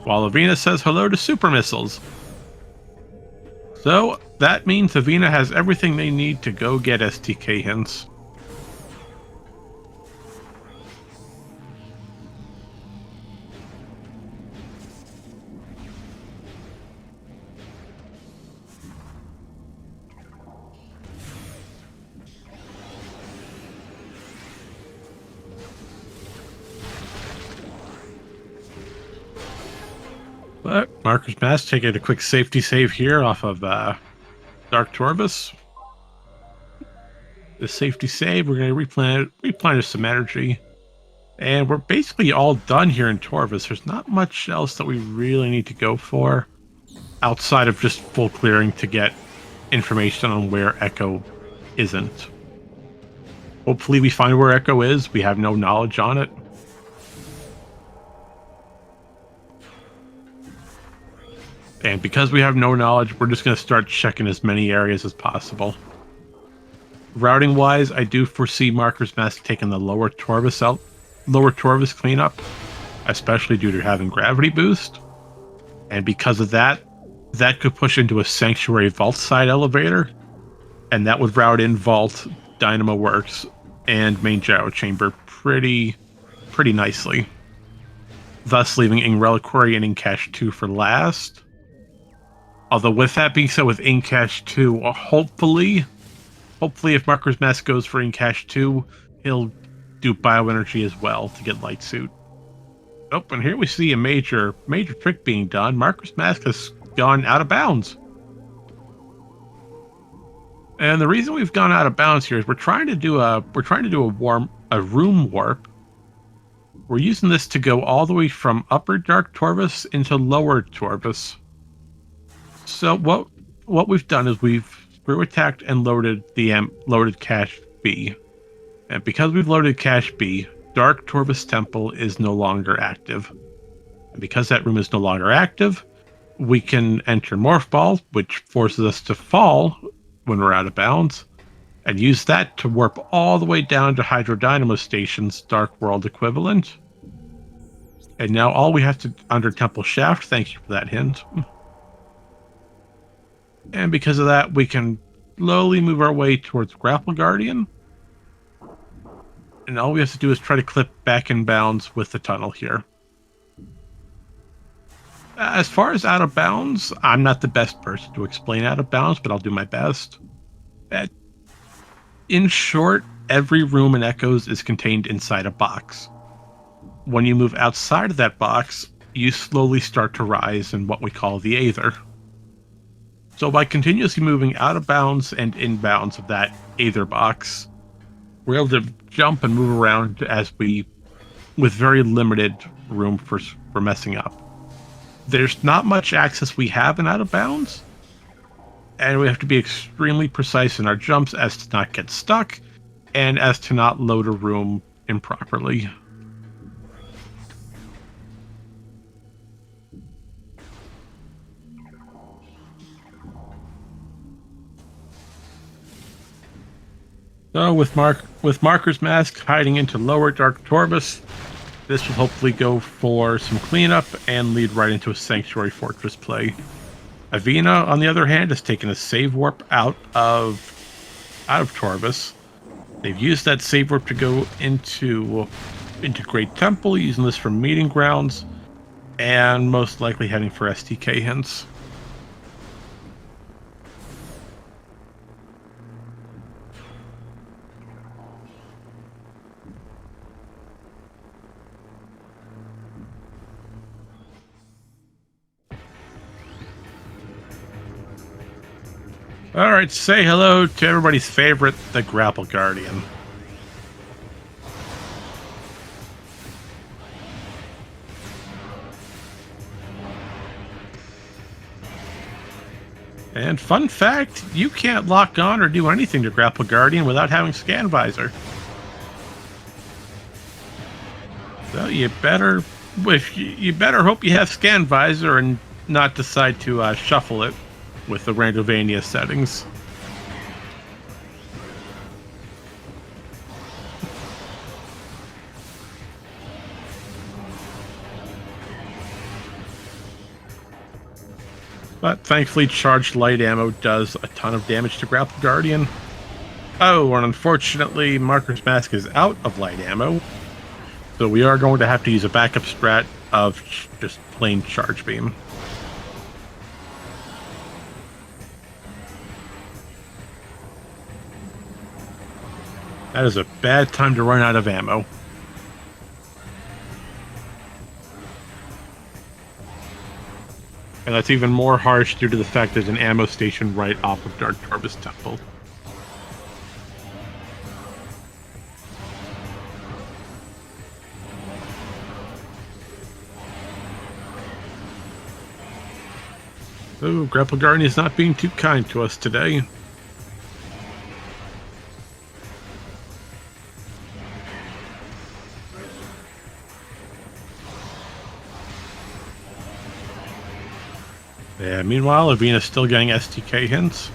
While Avvina says hello to Super Missiles. So, that means Avvina has everything they need to go get STK hints. But Marker's Mask taking a quick safety save here off of Dark Torvus. The safety save, we're going to replenish some energy. And we're basically all done here in Torvus. There's not much else that we really need to go for outside of just full clearing to get information on where Echo isn't. Hopefully we find where Echo is. We have no knowledge on it. And because we have no knowledge, we're just going to start checking as many areas as possible. Routing-wise, I do foresee Marker's Mask taking the lower Torvus cleanup, especially due to having gravity boost. And because of that, that could push into a Sanctuary Vault side elevator, and that would route in Vault, Dynamo Works, and Main Gyro Chamber pretty nicely. Thus leaving Ing Reliquary and Ing Cache 2 for last. Although with that being said, with Ing Cache 2, hopefully if Marker's Mask goes for Ing Cache 2, he'll do Bioenergy as well to get Light Suit. Oh, and here we see a major trick being done. Marker's Mask has gone out of bounds. And the reason we've gone out of bounds here is we're trying to do a room warp. We're using this to go all the way from Upper Dark Torvus into Lower Torvus. So what we've done is we've screw attacked and loaded Cache B. And because we've loaded Cache B, Dark Torvus Temple is no longer active. And because that room is no longer active, we can enter Morph Ball, which forces us to fall when we're out of bounds, and use that to warp all the way down to Hydro Dynamo Station's Dark World equivalent. And now all we have to under Temple Shaft, thank you for that hint. And because of that, we can slowly move our way towards Grapple Guardian. And all we have to do is try to clip back in bounds with the tunnel here. As far as out of bounds, I'm not the best person to explain out of bounds, but I'll do my best. In short, every room in Echoes is contained inside a box. When you move outside of that box, you slowly start to rise in what we call the Aether. So by continuously moving out of bounds and in bounds of that Aether box, we're able to jump and move around with very limited room for messing up. There's not much access we have in out of bounds, and we have to be extremely precise in our jumps as to not get stuck and as to not load a room improperly. So with Marker's Mask hiding into lower Dark Torbus, this will hopefully go for some cleanup and lead right into a Sanctuary Fortress play. Avvina, on the other hand, has taken a save warp out of Torbus. They've used that save warp to go into Great Temple, using this for meeting grounds, and most likely heading for STK hints. All right, say hello to everybody's favorite, the Grapple Guardian. And fun fact, you can't lock on or do anything to Grapple Guardian without having Scan Visor. So you better hope you have Scan Visor and not decide to shuffle it with the Randomizer settings. But thankfully, charged light ammo does a ton of damage to Grapple Guardian. Oh, and unfortunately, Marker's Mask is out of light ammo, so we are going to have to use a backup strat of just plain Charge Beam. That is a bad time to run out of ammo. And that's even more harsh due to the fact there's an ammo station right off of Dark Torbus Temple. Oh, Grapple Guardian is not being too kind to us today. Yeah, meanwhile, Avvina's still getting STK hints.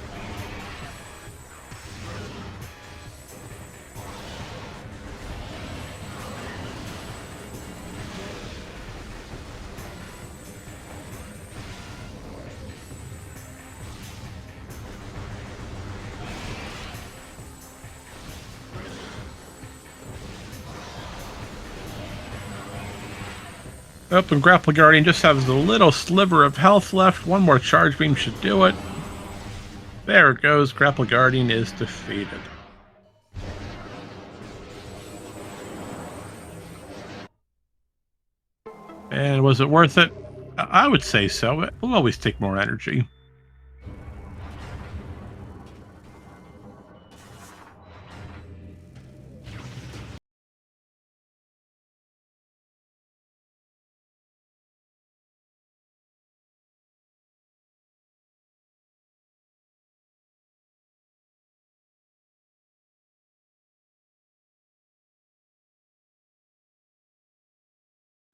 Up, and Grapple Guardian just has a little sliver of health left. One more Charge Beam should do it. There it goes. Grapple Guardian is defeated. And was it worth it? I would say so. It will always take more energy.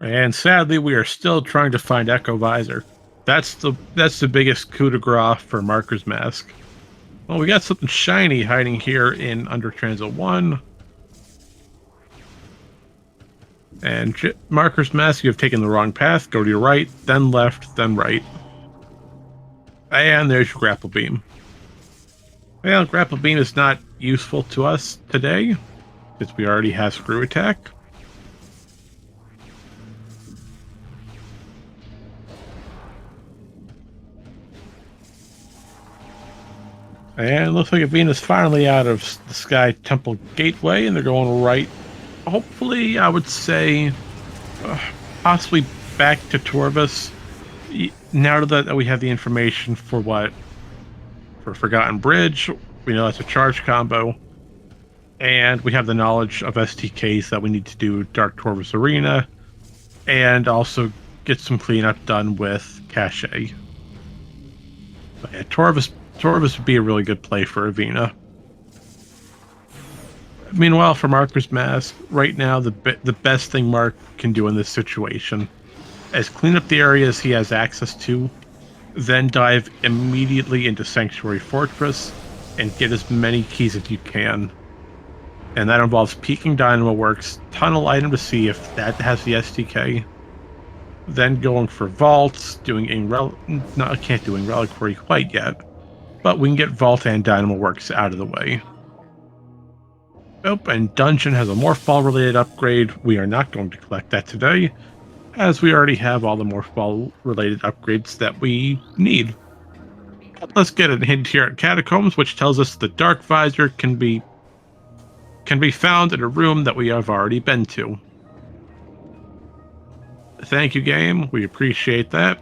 And sadly, we are still trying to find Echo Visor. That's the biggest coup de grace for Marker's Mask. Well, we got something shiny hiding here in Under Transit 1. And Marker's Mask, you have taken the wrong path. Go to your right, then left, then right. And there's your Grapple Beam. Well, Grapple Beam is not useful to us today, since we already have Screw Attack. And it looks like Avvina's finally out of the Sky Temple Gateway, and they're going right. Hopefully, I would say, possibly back to Torbus. Now that we have the information for Forgotten Bridge, we know that's a charge combo, and we have the knowledge of STKs that we need to do Dark Torbus Arena, and also get some cleanup done with Cache. But yeah, Torbus would be a really good play for Avvina. Meanwhile, for Marker's Mask, right now the best thing Mark can do in this situation is clean up the areas he has access to, then dive immediately into Sanctuary Fortress and get as many keys as you can. And that involves peeking Dynamo Works tunnel item to see if that has the SDK. Then going for vaults, doing no, I can't do Reliquary quite yet, but we can get Vault and Dynamo Works out of the way. Oh, and Dungeon has a Morphball related upgrade. We are not going to collect that today, as we already have all the Morphball related upgrades that we need. But let's get a hint here at Catacombs, which tells us the Dark Visor can be found in a room that we have already been to. Thank you, game. We appreciate that.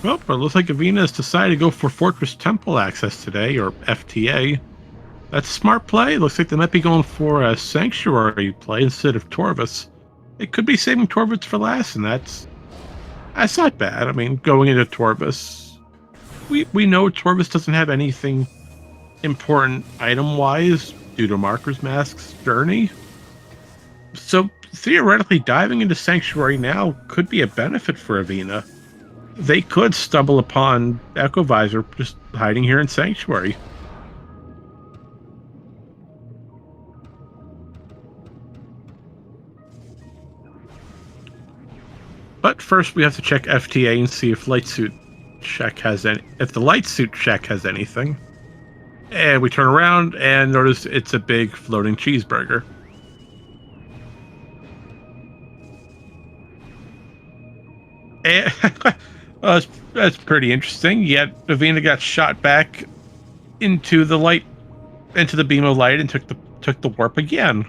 Well, but it looks like Avvina has decided to go for Fortress Temple access today, or FTA. That's a smart play. Looks like they might be going for a Sanctuary play instead of Torvus. It could be saving Torvus for last, and that's not bad. I mean, going into Torvus, we know Torvus doesn't have anything important item-wise due to Marker's Mask's journey. So theoretically, diving into Sanctuary now could be a benefit for Avvina. They could stumble upon Echo Visor just hiding here in Sanctuary. But first, we have to check FTA and see if Light Suit check has any. If the Light Suit check has anything, and we turn around and notice it's a big floating cheeseburger. And well, that's pretty interesting. Yet Avvina got shot back into the beam of light, and took the warp again.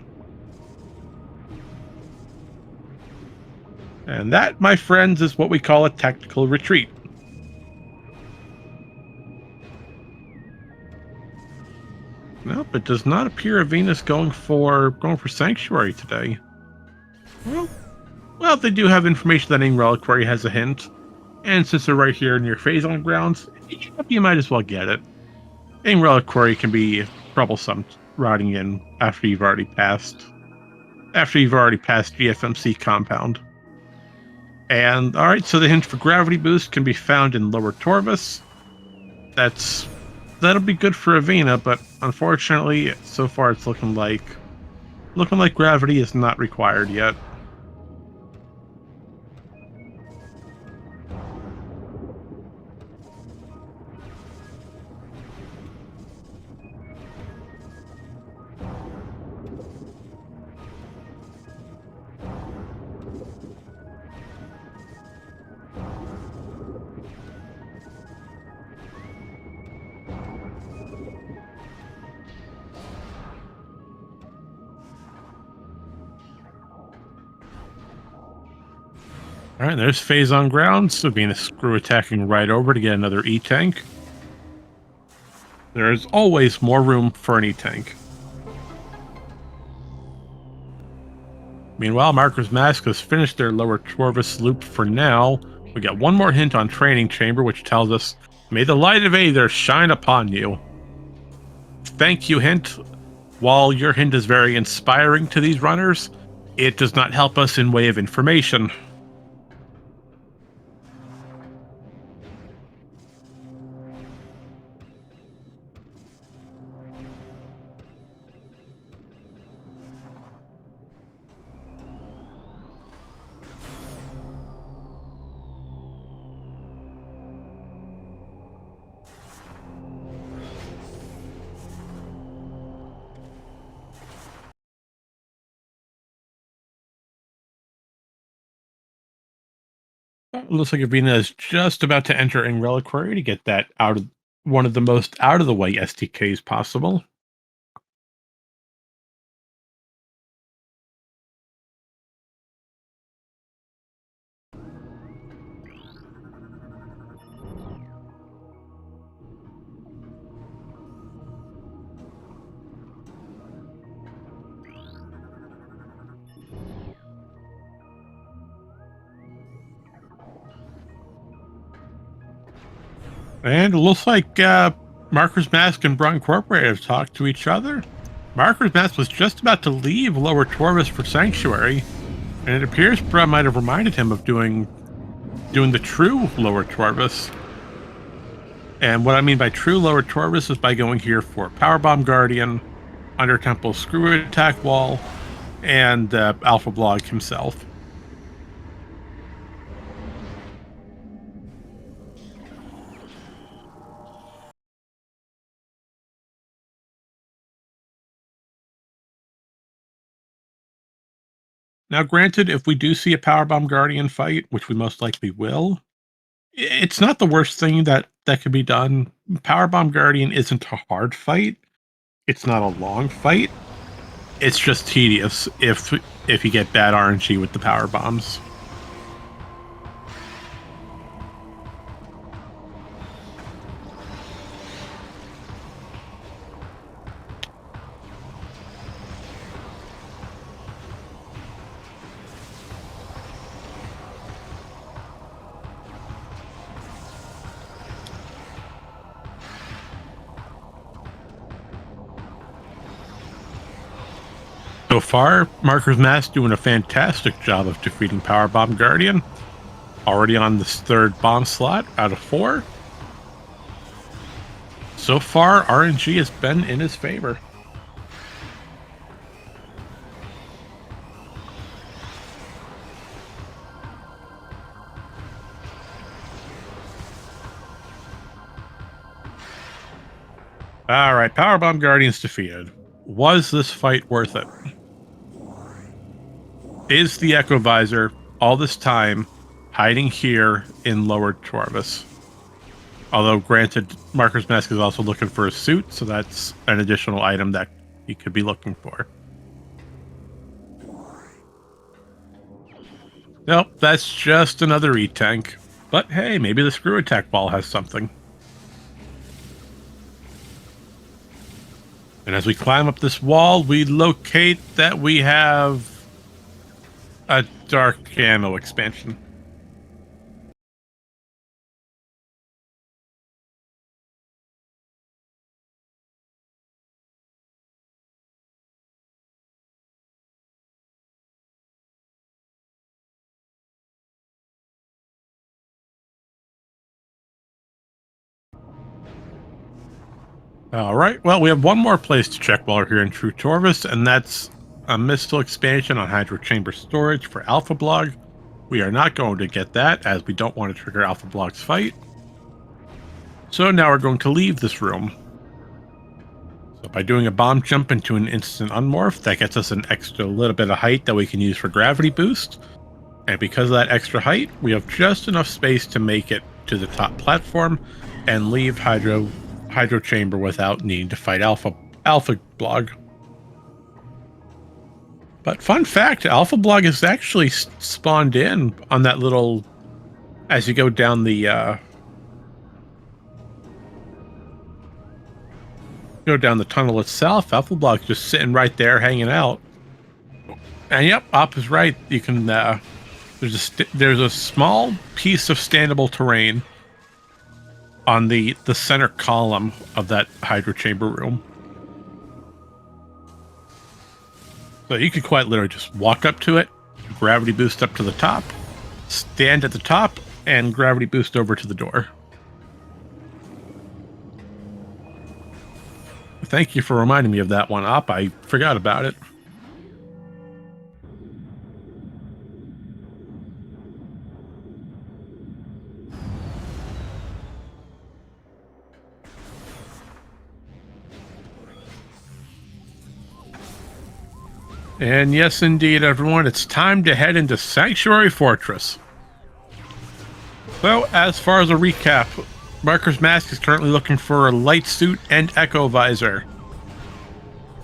And that, my friends, is what we call a tactical retreat. Nope, it does not appear Avvina's going for Sanctuary today. Well, they do have information that Reliquary has a hint. And since they're right here near Phazon grounds, you might as well get it. Reliquary can be troublesome riding in after you've already passed GFMC compound. And alright, so the hint for gravity boost can be found in Lower Torvus. That'll be good for Avvina, but unfortunately, so far it's looking like gravity is not required yet. Alright, there's Phazon grounds, so being a screw attacking right over to get another E-tank. There's always more room for an E-tank. Meanwhile, Marker's Mask has finished their Lower Torvus loop for now. We got one more hint on Training Chamber, which tells us, "May the light of Aether shine upon you." Thank you, hint. While your hint is very inspiring to these runners, it does not help us in way of information. It looks like Avvina is just about to enter in Reliquary to get that out of one of the most out of the way SDKs possible. And it looks like Marker's Mask and Braun Incorporated have talked to each other. Marker's Mask was just about to leave Lower Torvus for Sanctuary, and it appears Braun might have reminded him of doing doing the true lower Torvis. And what I mean by true lower Torvis is by going here for Powerbomb Guardian, Under Temple Screw Attack Wall, and Alpha Blog himself. Now, granted, if we do see a Powerbomb Guardian fight, which we most likely will, it's not the worst thing that could be done. Powerbomb Guardian isn't a hard fight. It's not a long fight. It's just tedious if you get bad RNG with the power bombs. So far, Marker's Mask doing a fantastic job of defeating Powerbomb Guardian. Already on this third bomb slot out of 4. So far, RNG has been in his favor. Alright, Powerbomb Guardian's defeated. Was this fight worth it? Is the Echo Visor all this time hiding here in lower Torvis? Although, granted, Marker's Mask is also looking for a suit, so that's an additional item that he could be looking for. Nope, that's just another E-Tank. But hey, maybe the Screw Attack Ball has something. And as we climb up this wall, we locate that we have a dark ammo expansion. All right, well, we have one more place to check while we're here in True Torvis, and that's a missile expansion on Hydro Chamber storage for Alpha Blog. We are not going to get that, as we don't want to trigger Alpha Blog's fight. So now we're going to leave this room. So by doing a bomb jump into an instant unmorph, that gets us an extra little bit of height that we can use for gravity boost. And because of that extra height, we have just enough space to make it to the top platform and leave Hydro Chamber without needing to fight Alpha Blog. But fun fact, Alpha Blog is actually spawned in on that little, as you go down the tunnel itself. Alpha Blog's just sitting right there hanging out. And yep, Op is right. You can there's a small piece of standable terrain on the center column of that Hydro Chamber room. So you could quite literally just walk up to it, gravity boost up to the top, stand at the top, and gravity boost over to the door. Thank you for reminding me of that one, Op. I forgot about it. And yes, indeed, everyone, it's time to head into Sanctuary Fortress. So, as far as a recap, Marker's Mask is currently looking for a light suit and Echo Visor.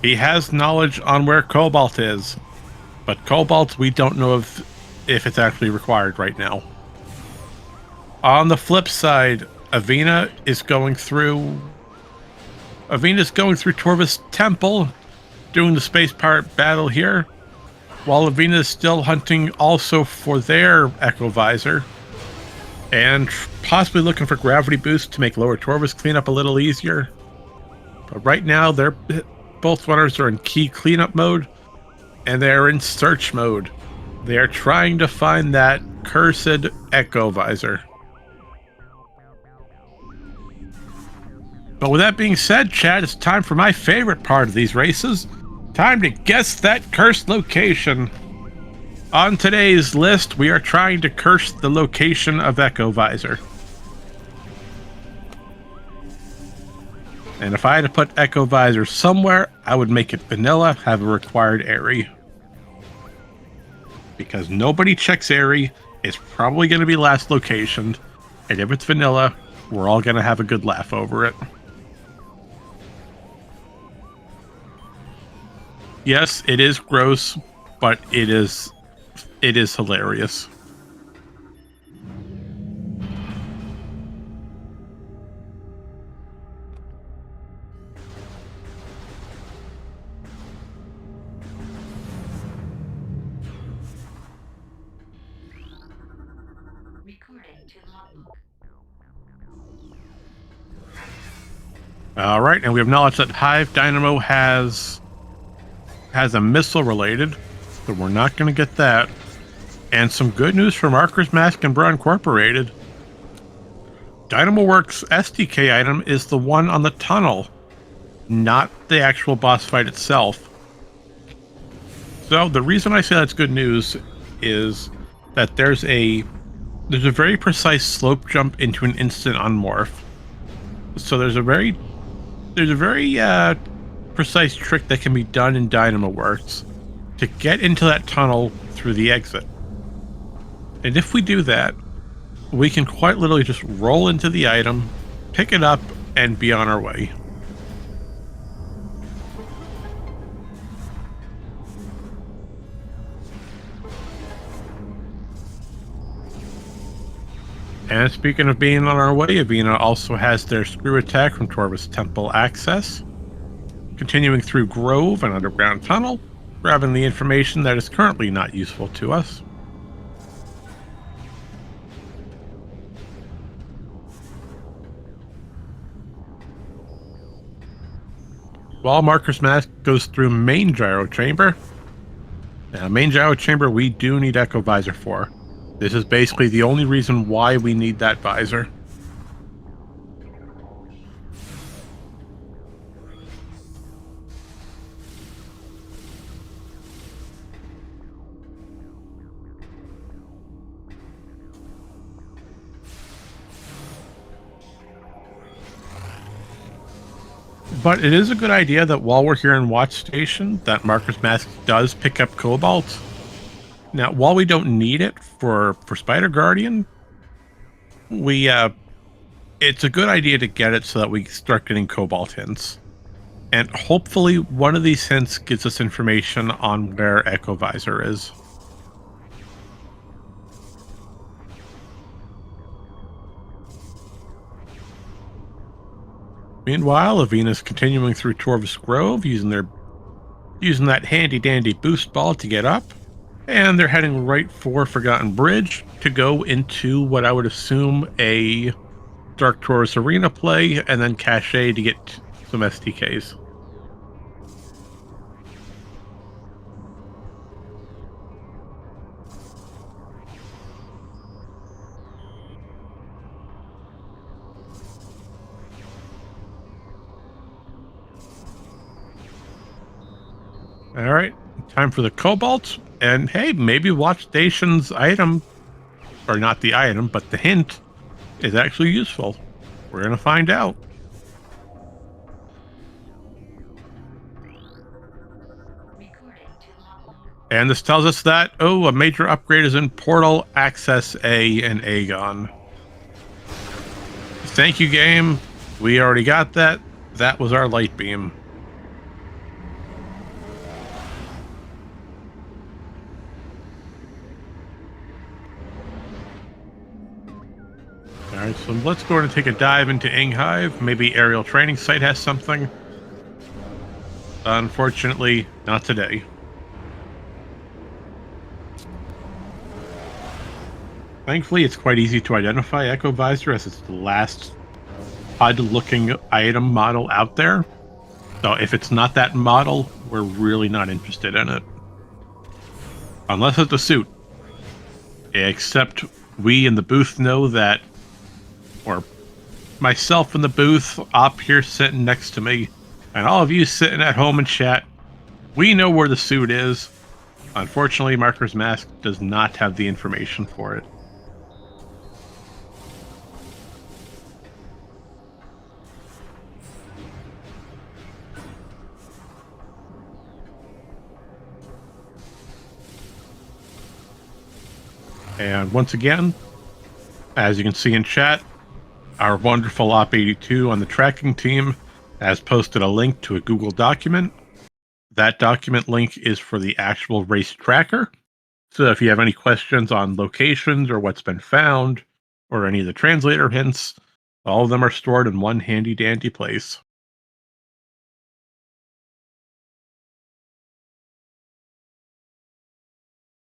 He has knowledge on where Cobalt is, but Cobalt, we don't know if it's actually required right now. On the flip side, Avvina is going through Torvis Temple, doing the space pirate battle here, while Avvina is still hunting also for their Echo Visor, and possibly looking for gravity boost to make lower Torvis cleanup a little easier. But right now, both runners are in key cleanup mode, and they're in search mode. They are trying to find that cursed Echo Visor. But with that being said, Chad, it's time for my favorite part of these races. Time to guess that cursed location. On today's list, we are trying to curse the location of Echo Visor. And if I had to put Echo Visor somewhere, I would make it vanilla, have a required Airy. Because nobody checks Airy, it's probably going to be last locationed, and if it's vanilla, we're all going to have a good laugh over it. Yes, it is gross, but it is hilarious. All right, and we have knowledge that Hive Dynamo has a missile related, so we're not going to get that. And some good news from M4RKERSM4SK and Bra Incorporated. DynamoWorks SDK item is the one on the tunnel, not the actual boss fight itself. So the reason I say that's good news is that there's a very precise slope jump into an instant unmorph. So there's a very precise trick that can be done in DynamoWorks to get into that tunnel through the exit. And if we do that, we can quite literally just roll into the item, pick it up, and be on our way. And speaking of being on our way, Avvina also has their screw attack from Torva's Temple access. Continuing through Grove and underground tunnel, grabbing the information that is currently not useful to us. While M4RKERSM4SK goes through main gyro chamber. Now, main gyro chamber we do need Echo Visor for. This is basically the only reason why we need that visor. But it is a good idea that while we're here in Watch Station, that M4RKERSM4SK does pick up Cobalt. Now, while we don't need it for Spider Guardian, it's a good idea to get it so that we start getting Cobalt hints. And hopefully one of these hints gives us information on where Echo Visor is. Meanwhile, Avvina's continuing through Torva's Grove, using that handy-dandy boost ball to get up. And they're heading right for Forgotten Bridge to go into what I would assume a Dark Taurus Arena play, and then Cache to get some STKs. All right, time for the Cobalt. And hey, maybe Watch Station's item, or not the item, but the hint, is actually useful. We're going to find out. And this tells us that, oh, a major upgrade is in Portal, Access A, and Aegon. Thank you, game. We already got that. That was our light beam. Alright, so let's go ahead and take a dive into Inghive. Maybe Aerial Training Site has something. Unfortunately, not today. Thankfully, it's quite easy to identify Echo Visor as it's the last odd-looking item model out there. So if it's not that model, we're really not interested in it. Unless it's a suit. Except we in the booth know that, or myself in the booth, up here sitting next to me, and all of you sitting at home in chat, we know where the suit is. Unfortunately, Marker's Mask does not have the information for it. And once again, as you can see in chat, our wonderful Op82 on the tracking team has posted a link to a Google document. That document link is for the actual race tracker. So if you have any questions on locations or what's been found, or any of the translator hints, all of them are stored in one handy dandy place.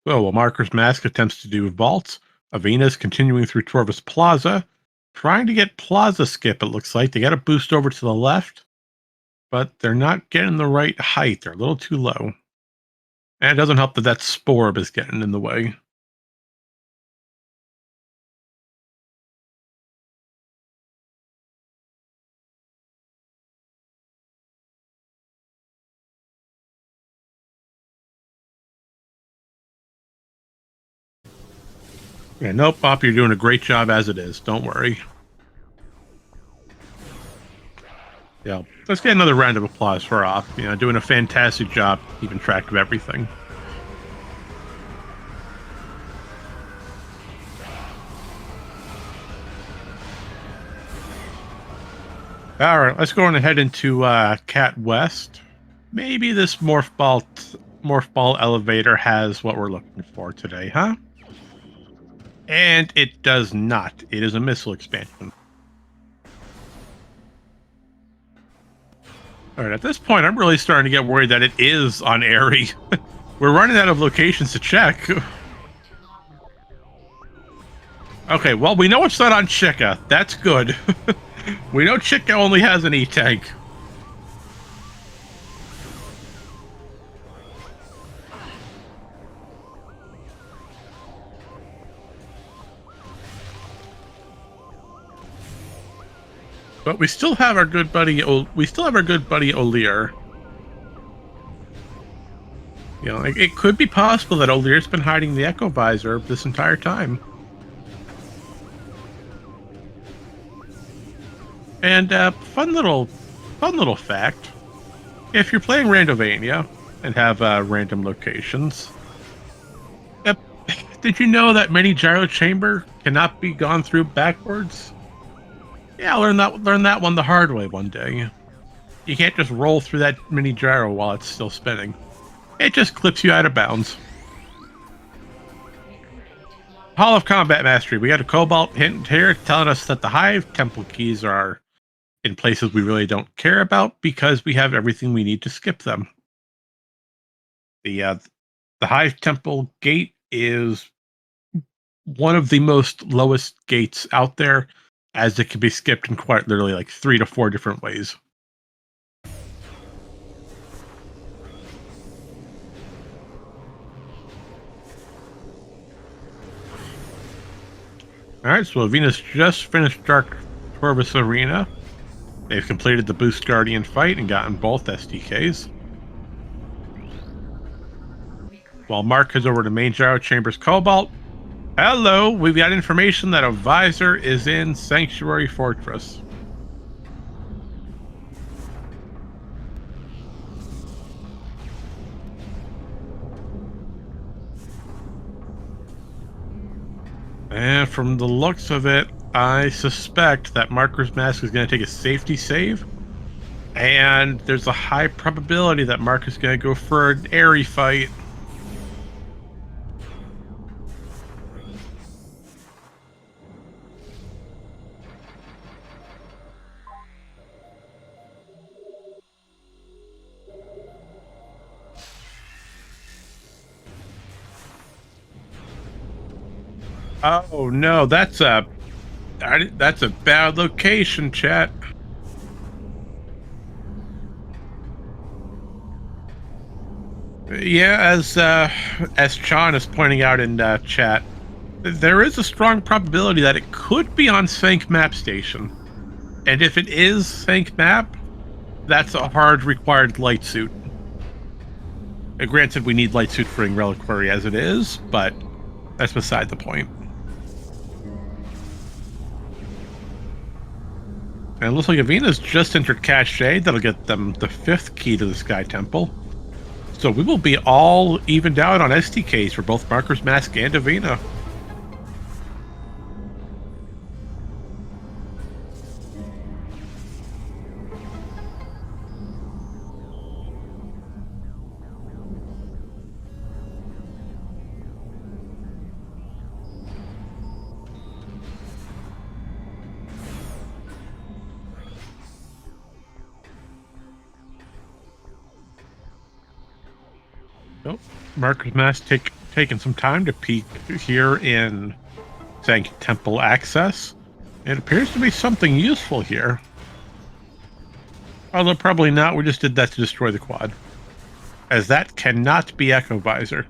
So while Marker's Mask attempts to do vaults, Avvina is continuing through Torvis Plaza, trying to get Plaza Skip, it looks like. They got a boost over to the left, but they're not getting the right height. They're a little too low. And it doesn't help that that Sporb is getting in the way. Yeah, nope, Pop, you're doing a great job as it is. Don't worry. Yeah, let's get another round of applause for Op. You know, doing a fantastic job keeping track of everything. All right, let's go on ahead into Cat West. Maybe this morph ball elevator has what we're looking for today, huh? And it does not. It is a missile expansion. All right, at this point, I'm really starting to get worried that it is on Airy. We're running out of locations to check. Okay, well, we know it's not on Chica. That's good. We know Chica only has an E-tank. But we still have our good buddy. O'Lear. You know, it could be possible that O'Lear's been hiding the Echo Visor this entire time. And fun little fact: if you're playing Randomizer and have random locations, did you know that mini gyro chamber cannot be gone through backwards? Yeah, learn that one the hard way one day. You can't just roll through that mini gyro while it's still spinning. It just clips you out of bounds. Hall of Combat Mastery. We got a Cobalt hint here telling us that the Hive Temple keys are in places we really don't care about because we have everything we need to skip them. The Hive Temple gate is one of the most lowest gates out there, as it can be skipped in quite literally like 3 to 4 different ways. Alright, so Avvina's just finished Dark Torvis Arena. They've completed the Boost Guardian fight and gotten both SDKs. While Mark is over to Main Gyro Chambers Cobalt. Hello, we've got information that a visor is in Sanctuary Fortress. And from the looks of it, I suspect that Marker's Mask is going to take a safety save. And there's a high probability that Mark is going to go for an airy fight. Oh no, that's a bad location, chat. Yeah, as Sean is pointing out in chat, There is a strong probability that it could be on Sank Map Station. And if it is Sank Map, that's a hard required light suit. Granted, we need light suit for Reliquary as it is, but that's beside the point. And it looks like Avvina's just entered Cache. That'll get them the 5th key to the Sky Temple. So we will be all evened out on STKs for both Marker's Mask and Avvina. Oh, Marker's Mask taking some time to peek here in Sank Temple access. It appears to be something useful here. Although probably not, we just did that to destroy the quad. As that cannot be Echo Visor.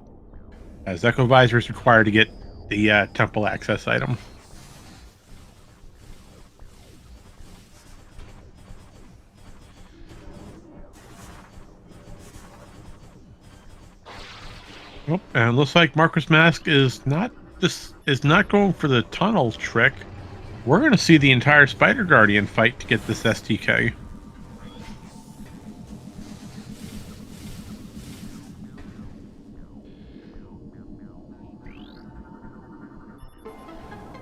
As Echo Visor is required to get the temple access item. Oh, and it looks like Marker's Mask is not going for the tunnel trick. We're going to see the entire Spider Guardian fight to get this STK.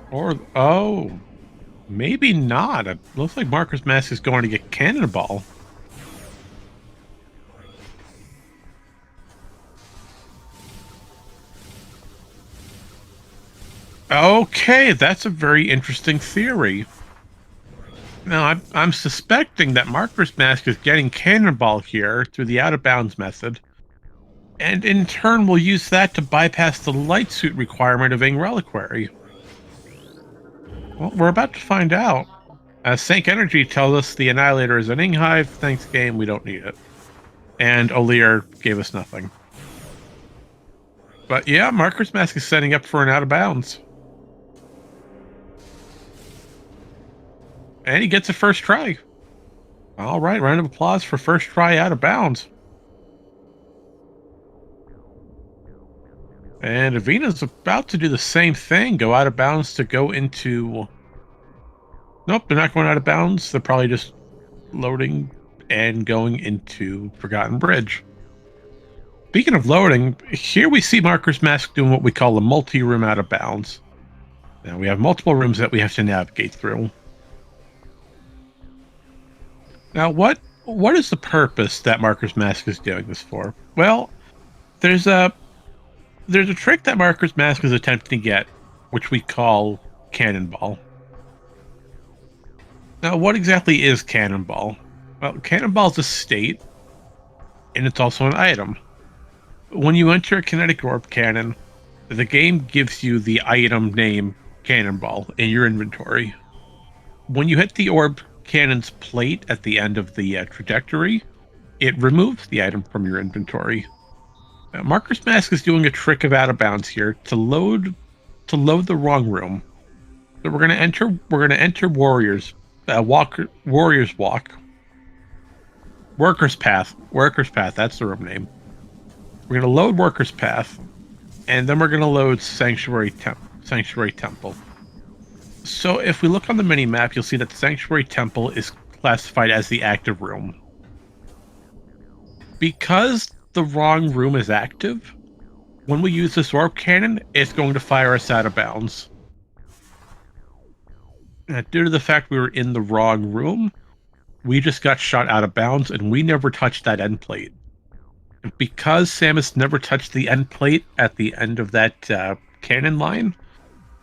Or, oh, maybe not. It looks like Marker's Mask is going to get Cannonball. Okay, that's a very interesting theory. Now, I'm suspecting that Marker's Mask is getting Cannonball here through the out-of-bounds method, and in turn will use that to bypass the light suit requirement of Reliquary. Well, we're about to find out. Sank Energy tells us the Annihilator is an Hive. Thanks, game, we don't need it. And O'Lear gave us nothing. But yeah, Marker's Mask is setting up for an out-of-bounds. And he gets a first try. All right, round of applause for first try out of bounds. And Avvina's about to do the same thing, go out of bounds to go into... Nope, they're not going out of bounds. They're probably just loading and going into Forgotten Bridge. Speaking of loading, here we see Marker's Mask doing what we call a multi-room out of bounds. Now we have multiple rooms that we have to navigate through. Now, what is the purpose that Marker's Mask is doing this for? Well, there's a trick that Marker's Mask is attempting to get, which we call Cannonball. Now, what exactly is Cannonball? Well, Cannonball is a state, and it's also an item. When you enter a kinetic orb cannon, the game gives you the item name Cannonball in your inventory. When you hit the orb cannon's plate at the end of the trajectory, it removes the item from your inventory. Now, Marker's Mask is doing a trick of out of bounds here to load the wrong room. So we're going to enter Warriors Walk. Worker's Path. Worker's Path, that's the room name. We're going to load Worker's Path, and then we're going to load Sanctuary Temple. So if we look on the mini-map, you'll see that the Sanctuary Temple is classified as the active room. Because the wrong room is active, when we use this orb cannon, it's going to fire us out of bounds. Now, due to the fact we were in the wrong room, we just got shot out of bounds, and we never touched that end plate. And because Samus never touched the end plate at the end of that cannon line,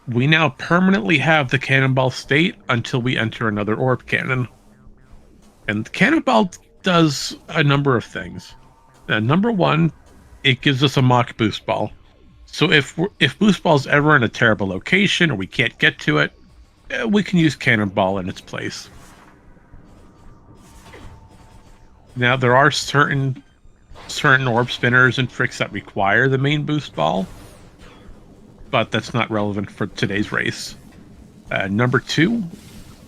we now permanently have the Cannonball state until we enter another orb cannon. And Cannonball does a number of things. Number one, it gives us a mock boost ball. So if boost ball's ever in a terrible location or we can't get to it, we can use Cannonball in its place. Now there are certain orb spinners and tricks that require the main boost ball. but that's not relevant for today's race. Number 2,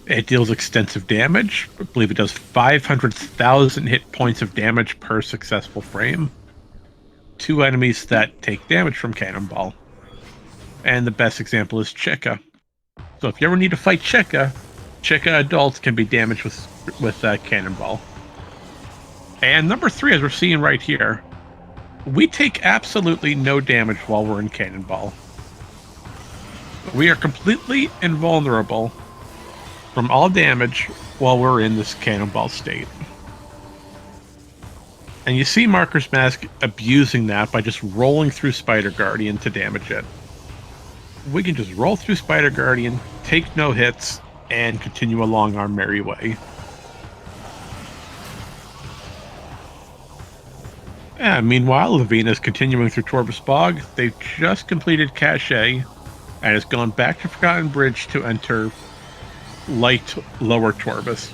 it deals extensive damage. I believe it does 500,000 hit points of damage per successful frame. 2 enemies that take damage from Cannonball. And the best example is Chica. So if you ever need to fight Chica adults can be damaged with Cannonball. And number 3, as we're seeing right here, we take absolutely no damage while we're in Cannonball. We are completely invulnerable from all damage while we're in this Cannonball state. And you see Marker's Mask abusing that by just rolling through Spider Guardian to damage it. We can just roll through Spider Guardian, take no hits, and continue along our merry way. Meanwhile, Avvina is continuing through Torbus Bog. They've just completed Cache, and has gone back to Forgotten Bridge to enter light lower Torbus.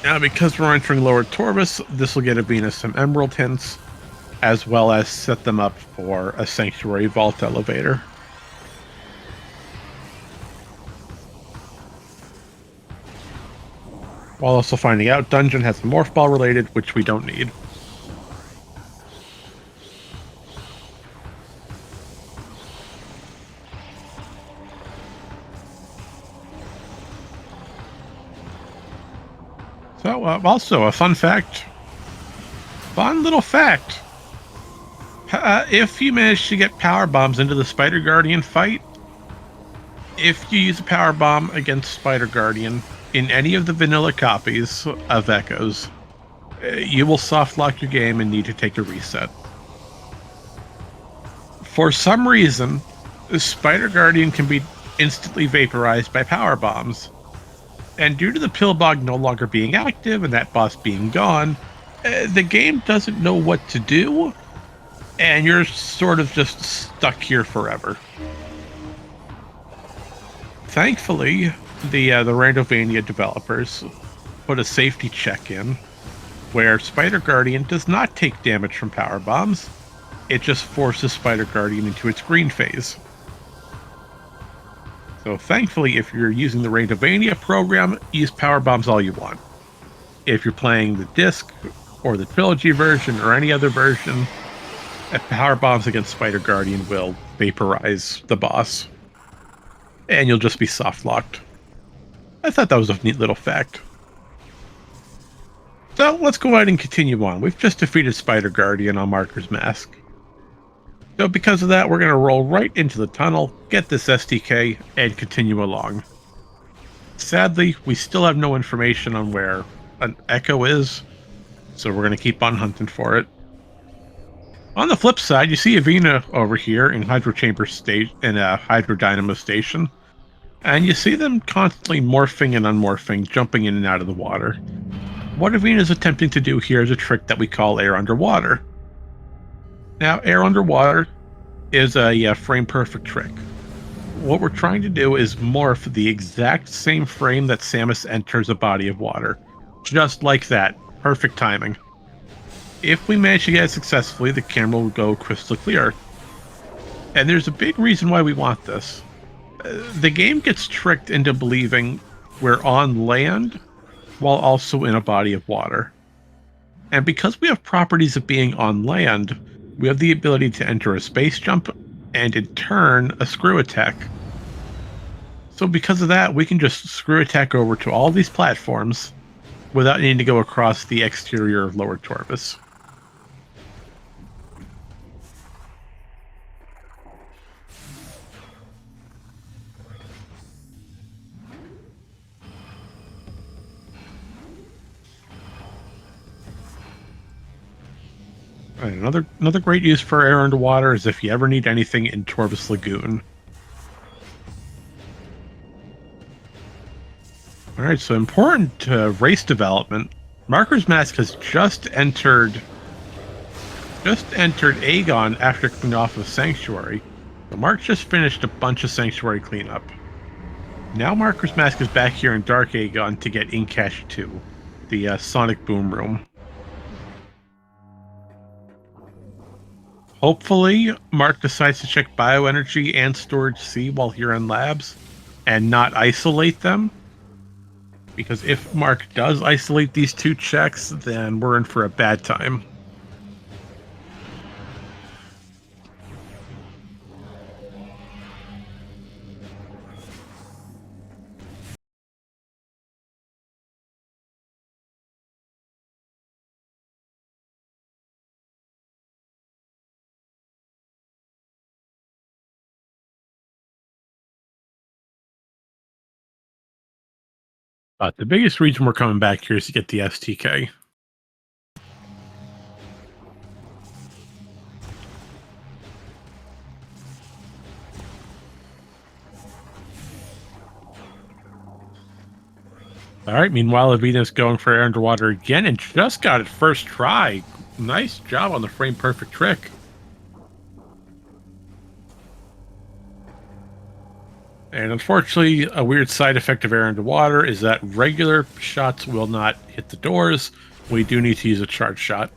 Now, because we're entering lower Torbus, this will get Avvina some emerald hints, as well as set them up for a Sanctuary Vault elevator. While also finding out Dungeon has a Morph Ball related, which we don't need. So, also a fun fact. Fun little fact. If you manage to get power bombs into the Spider Guardian fight, if you use a power bomb against Spider Guardian in any of the vanilla copies of Echoes, you will soft lock your game and need to take a reset. For some reason, Spider Guardian can be instantly vaporized by power bombs. And due to the pill bog no longer being active and that boss being gone, the game doesn't know what to do, and you're sort of just stuck here forever. Thankfully, the Randomizer developers put a safety check in where Spider Guardian does not take damage from power bombs. It just forces Spider Guardian into its green phase. So thankfully, if you're using the Randomizer program, use power bombs all you want. If you're playing the disc or the trilogy version or any other version, power bombs against Spider Guardian will vaporize the boss, and you'll just be soft locked. I thought that was a neat little fact. So let's go ahead and continue on. We've just defeated Spider Guardian on Marker's Mask. So because of that, we're going to roll right into the tunnel, get this STK, and continue along. Sadly, we still have no information on where an Echo is, so we're going to keep on hunting for it. On the flip side, you see Avvina over here in Hydrodynamo Station, and you see them constantly morphing and unmorphing, jumping in and out of the water. What Avvina is attempting to do here is a trick that we call air underwater. Now, air underwater is a frame-perfect trick. What we're trying to do is morph the exact same frame that Samus enters a body of water. Just like that. Perfect timing. If we manage to get it successfully, the camera will go crystal clear. And there's a big reason why we want this. The game gets tricked into believing we're on land while also in a body of water. And because we have properties of being on land, we have the ability to enter a space jump and in turn a screw attack. So because of that, we can just screw attack over to all these platforms without needing to go across the exterior of lower Torbus. Another great use for air underwater is if you ever need anything in Torbus Lagoon. Alright, so important to race development. Marker's Mask has just entered Aegon after coming off of Sanctuary. So Mark just finished a bunch of Sanctuary cleanup. Now Marker's Mask is back here in Dark Aegon to get Ink Cache 2. the Sonic Boom Room. Hopefully, Mark decides to check bioenergy and storage C while here in labs and not isolate them. Because if Mark does isolate these two checks, then we're in for a bad time. The biggest reason we're coming back here is to get the STK. All right, meanwhile, Avvina's going for air underwater again and just got it first try. Nice job on the frame perfect trick. And unfortunately, a weird side effect of air underwater is that regular shots will not hit the doors. We do need to use a charge shot.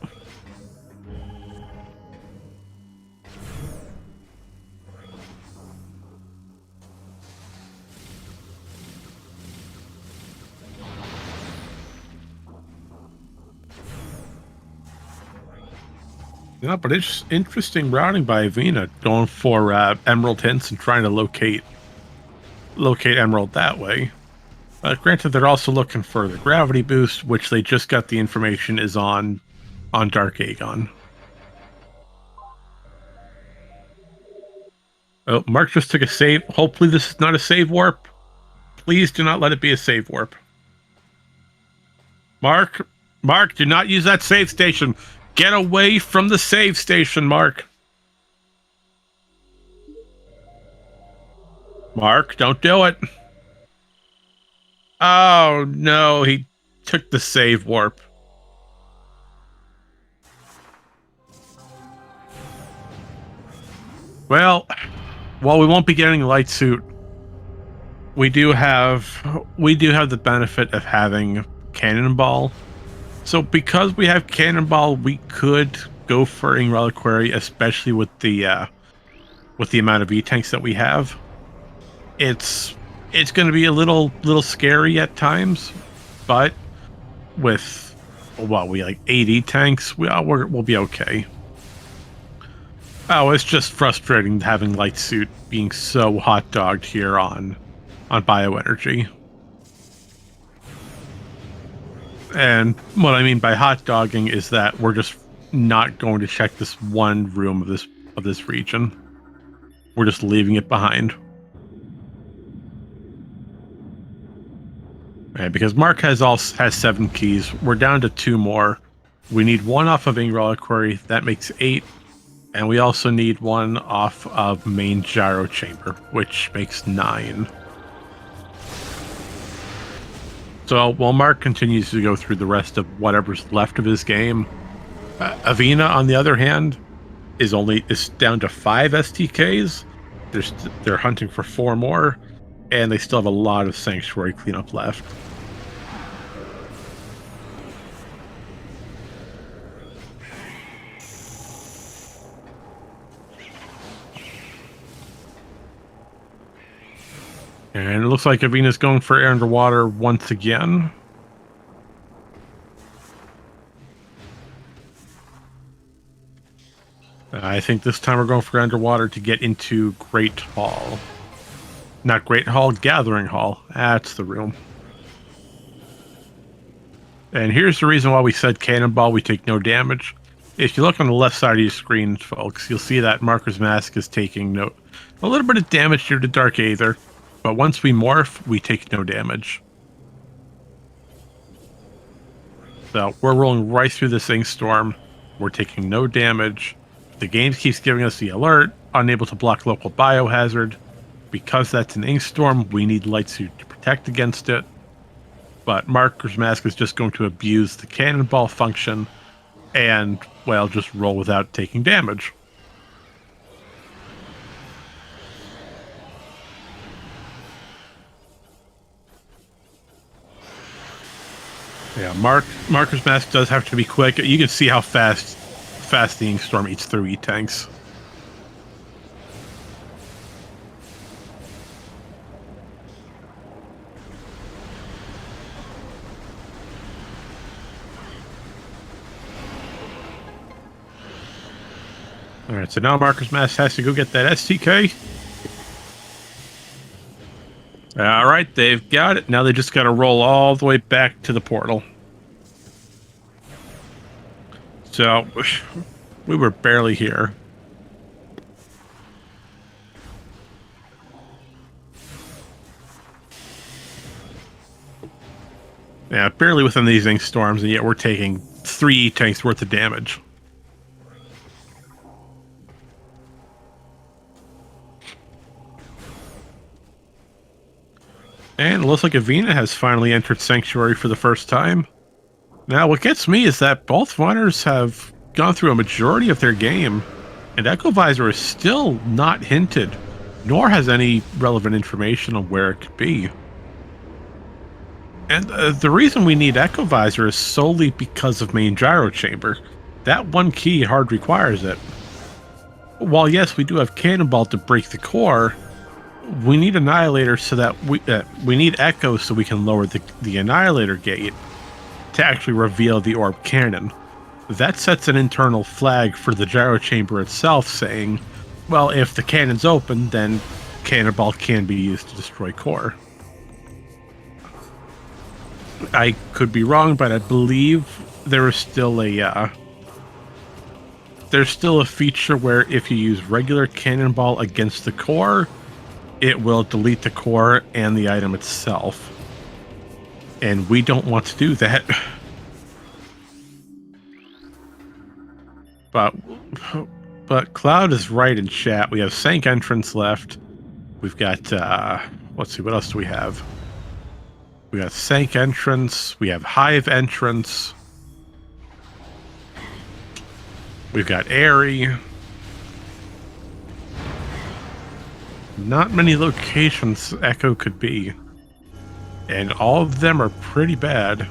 Yeah, but it's interesting routing by Avvina, going for emerald hints and trying to locate emerald that way. Granted, they're also looking for the gravity boost, which they just got the information is on Dark Aegon. Oh, Mark just took a save. Hopefully this is not a save warp. Please do not let it be a save warp. Mark, do not use that save station. Get away from the save station, Mark. Mark, don't do it. Oh, no, he took the save warp. Well, while we won't be getting light suit, we do have the benefit of having cannonball. So because we have cannonball, we could go for Ing Reliquary, especially with the amount of E-tanks that we have. It's going to be a little scary at times, but with we like 8 E-tanks, we'll be okay. Oh, it's just frustrating having light suit being so hot dogged here on bioenergy. And what I mean by hot dogging is that we're just not going to check this one room of this region. We're just leaving it behind. And because Mark has 7 keys, we're down to 2 more. We need 1 off of Ing Reliquary, that makes 8. And we also need 1 off of main gyro chamber, which makes 9. So while Mark continues to go through the rest of whatever's left of his game, Avvina, on the other hand, is down to 5 STKs. They're hunting for 4 more, and they still have a lot of sanctuary cleanup left. And it looks like Avvina's going for air underwater once again. I think this time we're going for underwater to get into Great Hall. Not Great Hall, Gathering Hall. That's the room. And here's the reason why we said Cannonball, we take no damage. If you look on the left side of your screen, folks, you'll see that Marker's Mask is taking a little bit of damage due to Dark Aether. But once we morph, we take no damage. So we're rolling right through this Ink Storm. We're taking no damage. The game keeps giving us the alert, unable to block local biohazard. Because that's an Ink Storm, we need Light Suit to protect against it. But Marker's Mask is just going to abuse the Cannonball function and, well, just roll without taking damage. Yeah, Marker's Mask does have to be quick. You can see how fast the Ink Storm eats through E-Tanks. Alright, so now Marker's Mask has to go get that STK. Alright, they've got it. Now they just got to roll all the way back to the portal. So, we were barely here. Yeah, barely within these Ink Storms, and yet we're taking 3 E-Tanks worth of damage. And it looks like Avvina has finally entered Sanctuary for the first time. Now, what gets me is that both runners have gone through a majority of their game, and Echo Visor is still not hinted, nor has any relevant information on where it could be. And the reason we need Echo Visor is solely because of main gyro chamber. That one key hard requires it. While yes, we do have Cannonball to break the core, we need Annihilator so that we need Echo so we can lower the Annihilator gate to actually reveal the orb cannon. That sets an internal flag for the gyro chamber itself saying, well, if the cannon's open, then Cannonball can be used to destroy core. I could be wrong, but I believe there is still a there's still a feature where if you use regular Cannonball against the core, it will delete the core and the item itself. And we don't want to do that. But Cloud is right in chat. We have Sank Entrance left. We've got, let's see, what else do we have? We got Sank Entrance. We have Hive Entrance. We've got Airy. Not many locations Echo could be. And all of them are pretty bad.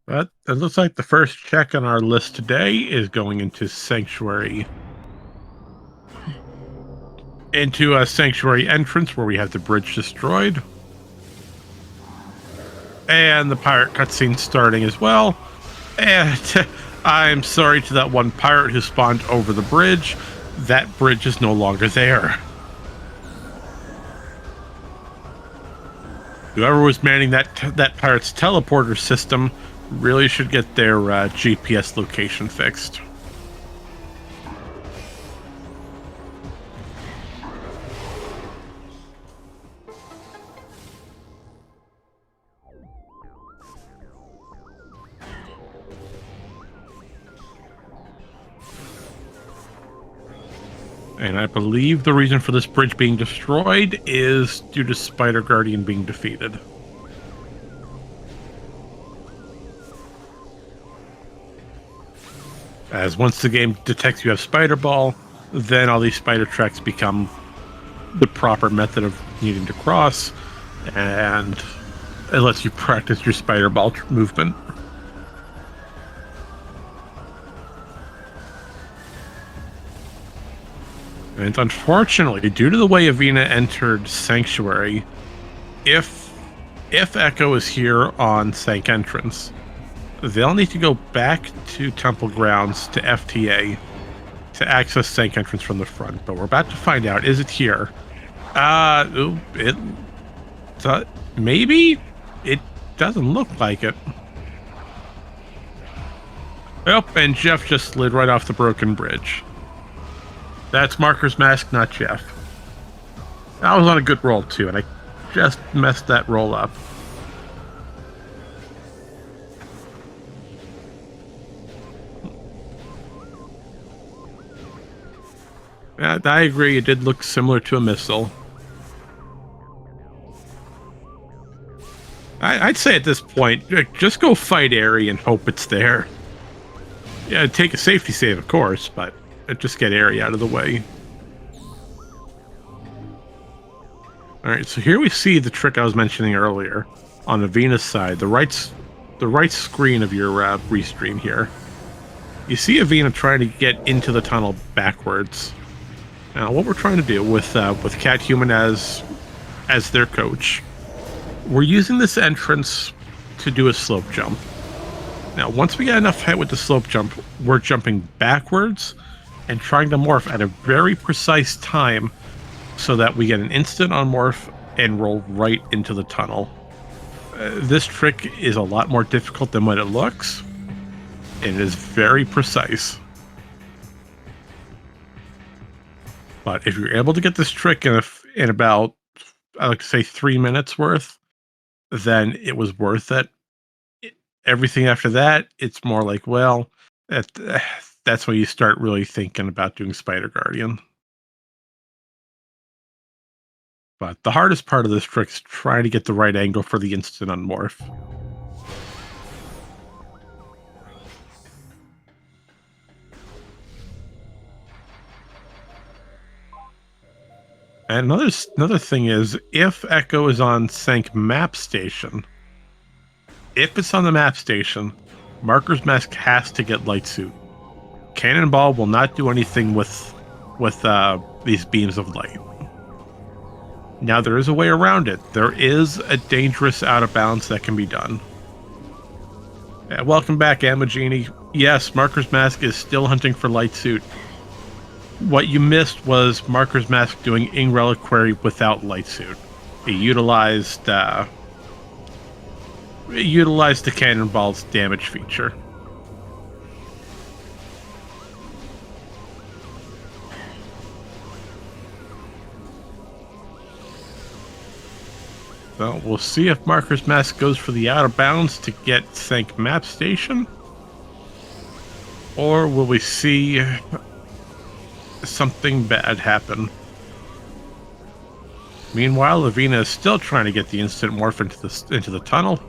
But it looks like the first check on our list today is going into Sanctuary. Into a Sanctuary entrance where we have the bridge destroyed. And the pirate cutscene starting as well. And I'm sorry to that one pirate who spawned over the bridge. That bridge is no longer there. Whoever was manning that pirate's teleporter system really should get their GPS location fixed. And I believe the reason for this bridge being destroyed is due to Spider Guardian being defeated. As once the game detects you have Spider Ball, then all these spider tracks become the proper method of needing to cross, and it lets you practice your Spider Ball movement. And unfortunately, due to the way Avvina entered Sanctuary, if Echo is here on Sank Entrance, they'll need to go back to Temple Grounds to FTA to access Sank Entrance from the front. But we're about to find out. Is it here? Maybe? It doesn't look like it. Yep, and Jeff just slid right off the broken bridge. That's Marker's Mask, not Jeff. I was on a good roll too, and I just messed that roll up. I agree, it did look similar to a missile. I'd say at this point, just go fight Airy and hope it's there. Yeah, take a safety save, of course, but just get area out of the way. All right, so here we see the trick I was mentioning earlier on Avvina's side, the right screen of your restream here. You see Avvina trying to get into the tunnel backwards. Now, what we're trying to do with catHuman as their coach, we're using this entrance to do a slope jump. Now, once we get enough height with the slope jump, we're jumping backwards and trying to morph at a very precise time so that we get an instant on morph and roll right into the tunnel. This trick is a lot more difficult than what it looks, and it is very precise. But if you're able to get this trick in about, I like to say, 3 minutes worth, then it was worth it. Everything after that, it's more like, well, that's when you start really thinking about doing Spider Guardian. But the hardest part of this trick is trying to get the right angle for the instant unmorph. And another thing is, if Echo is on Sank Map Station, if it's on the map station, Marker's Mask has to get Light Suit. Cannonball will not do anything with these beams of light. Now, there is a way around it. There is a dangerous out of bounds that can be done. Welcome back, Amagini. Yes, Marker's Mask is still hunting for Light Suit. What you missed was Marker's Mask doing Ing Reliquary without Light Suit. He utilized the Cannonball's damage feature. So we'll see if Marker's Mask goes for the out of bounds to get Sank Map Station, or will we see something bad happen? Meanwhile, Avvina is still trying to get the instant morph into the tunnel.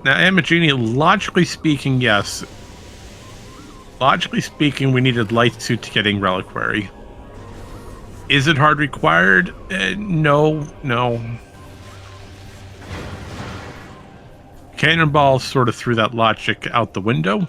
Now, Amagini, logically speaking, yes. Logically speaking, we needed Light Suit to get Ing Reliquary. Is it hard required? No. Cannonball sort of threw that logic out the window.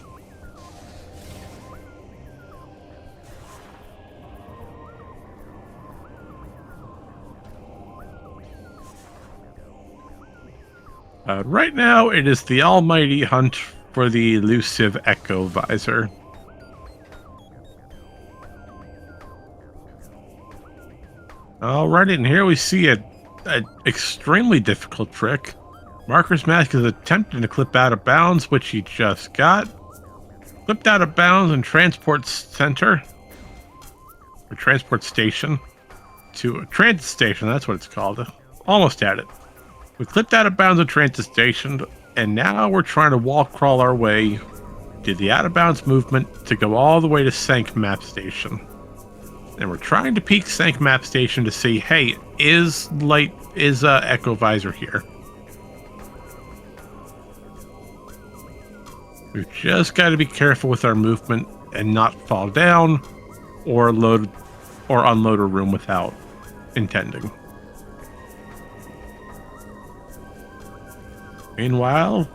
Right now, it is the almighty hunt for the elusive Echo Visor. Alright, and here we see an extremely difficult trick. Marker's Mask is attempting to clip out of bounds, which he just got. Clipped out of bounds in Transport Center. Or Transport Station. To a Transit Station, that's what it's called. Almost had it. We clipped out of bounds in Transit Station, and now we're trying to wall crawl our way to the out of bounds movement to go all the way to Sank Map Station. And we're trying to peek Sank Map Station to see, hey, is Echo Visor here? We've just got to be careful with our movement and not fall down or unload a room without intending. Meanwhile,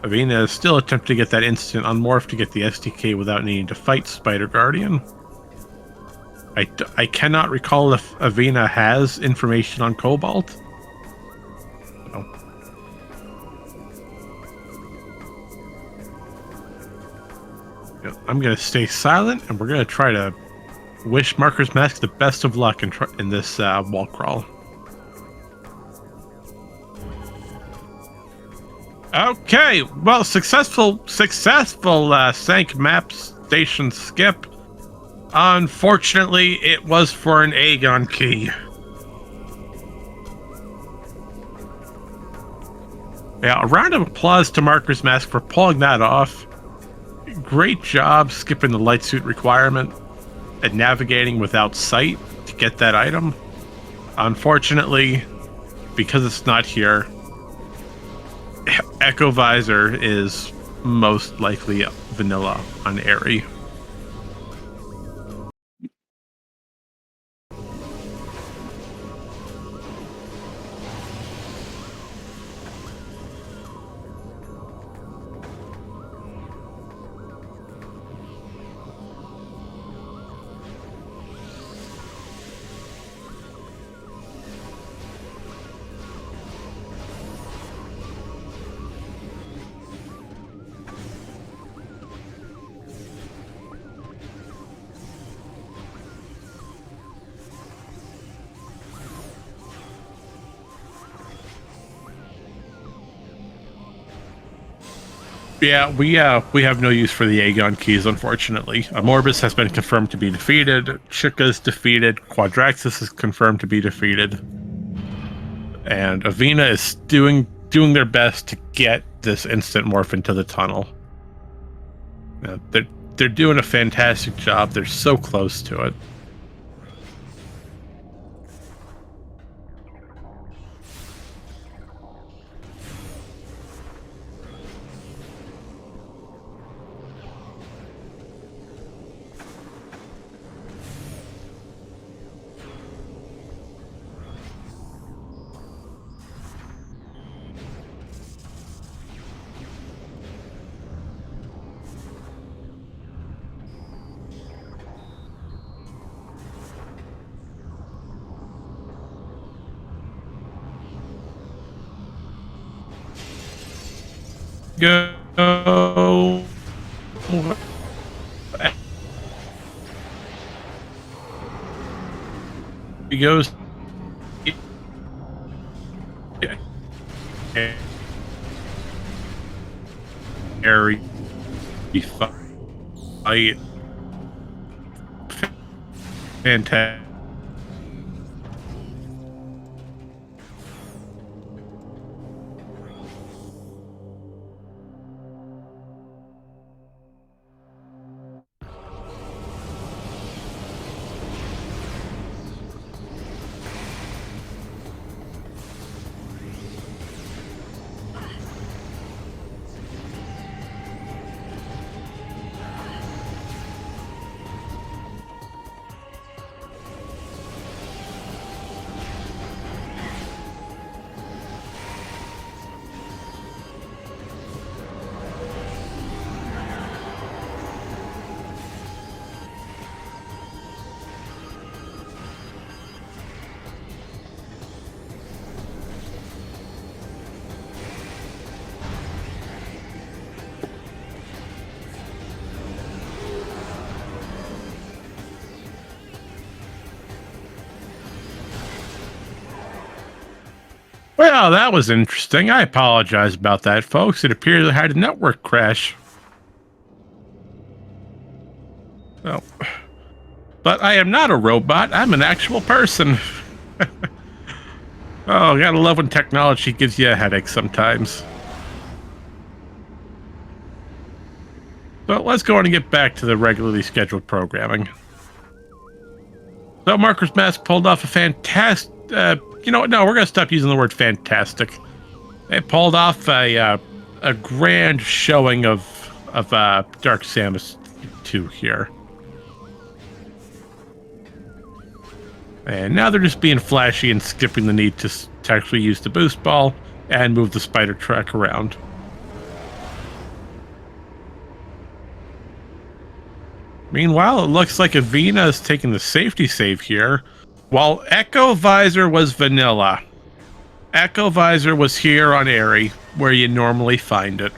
Avvina is still attempting to get that instant unmorph to get the SDK without needing to fight Spider Guardian. I cannot recall if Avvina has information on Cobalt. No. I'm going to stay silent, and we're going to try to wish Marker's Mask the best of luck in this wall crawl. Okay, well, successful Sank Map Station skip. Unfortunately, it was for an Aegon key. Yeah, a round of applause to Marker's Mask for pulling that off. Great job skipping the light suit requirement and navigating without sight to get that item. Unfortunately, because it's not here, Echo Visor is most likely vanilla on Airy. Yeah, we have no use for the Aegon keys, unfortunately. Morbus has been confirmed to be defeated. Chika's defeated. Quadraxis is confirmed to be defeated. And Avvina is doing their best to get this instant morph into the tunnel. They're doing a fantastic job. They're so close to it. Go. He goes. Airy. Fight. Fantastic. Well, that was interesting. I apologize about that, folks. It appears I had a network crash. Oh. But I am not a robot. I'm an actual person. Oh, gotta love when technology gives you a headache sometimes. But let's go on and get back to the regularly scheduled programming. So Marker's Mask pulled off a fantastic... you know what? No, we're going to stop using the word fantastic. It pulled off a grand showing of Dark Samus 2 here. And now they're just being flashy and skipping the need to actually use the boost ball and move the spider track around. Meanwhile, it looks like Avvina is taking the safety save here, while Echo Visor was vanilla. Echo Visor was here on Airy, where you normally find it.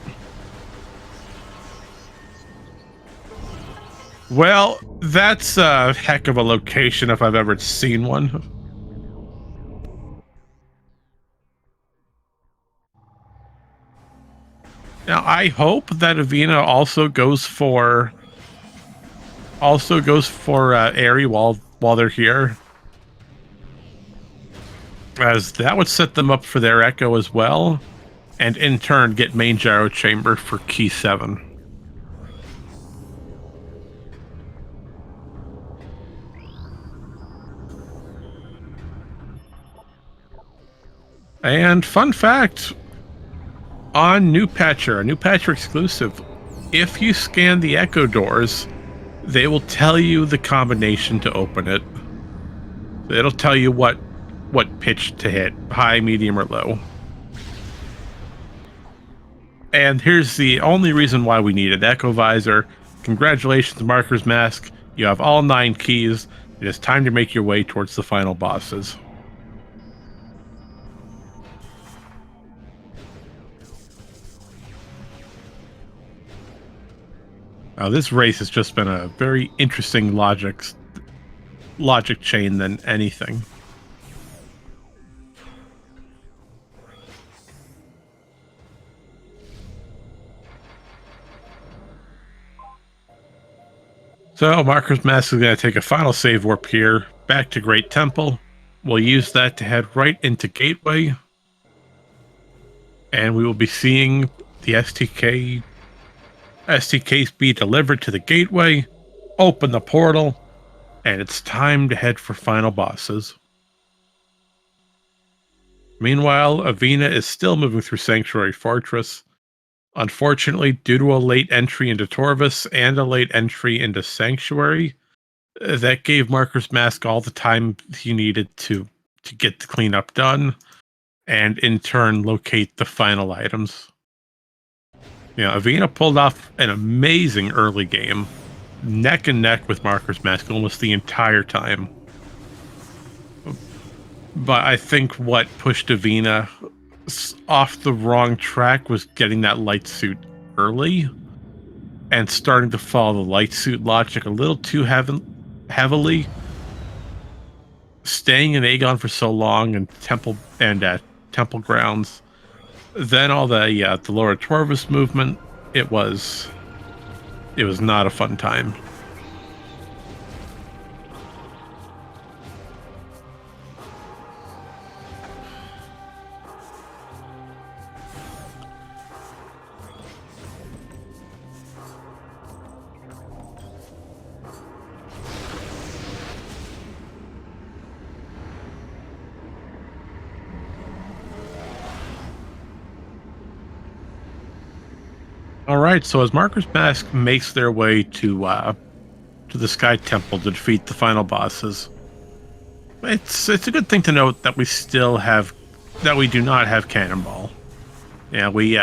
Well, that's a heck of a location if I've ever seen one. Now, I hope that Avvina also goes for Airy while they're here, as that would set them up for their Echo as well, and in turn get main gyro chamber for key 7. And fun fact, On New Patcher, a New Patcher exclusive, if you scan the Echo doors, they will tell you the combination to open it. It'll tell you what pitch to hit, high, medium, or low. And here's the only reason why we need an Echo Visor. Congratulations, Marker's Mask. You have all 9 keys. It is time to make your way towards the final bosses. Now, this race has just been a very interesting logic chain than anything. So, Marker's Mask is going to take a final save warp here, back to Great Temple. We'll use that to head right into Gateway. And we will be seeing the STKs be delivered to the Gateway, open the portal, and it's time to head for final bosses. Meanwhile, Avvina is still moving through Sanctuary Fortress. Unfortunately, due to a late entry into Torvus and a late entry into Sanctuary, that gave Marker's Mask all the time he needed to get the cleanup done, and in turn locate the final items. You know, Avvina pulled off an amazing early game, neck and neck with Marker's Mask almost the entire time. But I think what pushed Avvina off the wrong track was getting that light suit early and starting to follow the light suit logic a little too heavily. Staying in Aegon for so long and Temple Grounds. Then all the Lower Torvus movement, it was not a fun time. All right, so as Marker's Mask makes their way to the Sky Temple to defeat the final bosses, it's a good thing to note that we do not have Cannonball. Yeah, we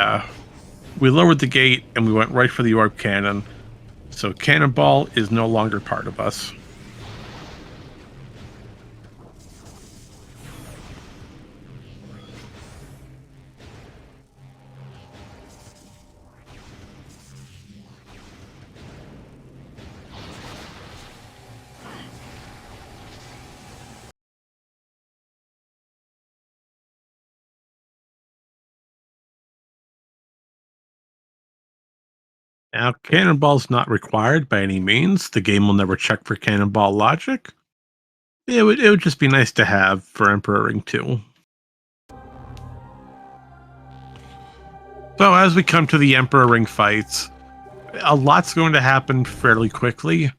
lowered the gate and we went right for the Orb Cannon, so Cannonball is no longer part of us. Now, Cannonball's not required by any means. The game will never check for Cannonball logic. It would just be nice to have for Emperor Ring 2. So as we come to the Emperor Ring fights, a lot's going to happen fairly quickly.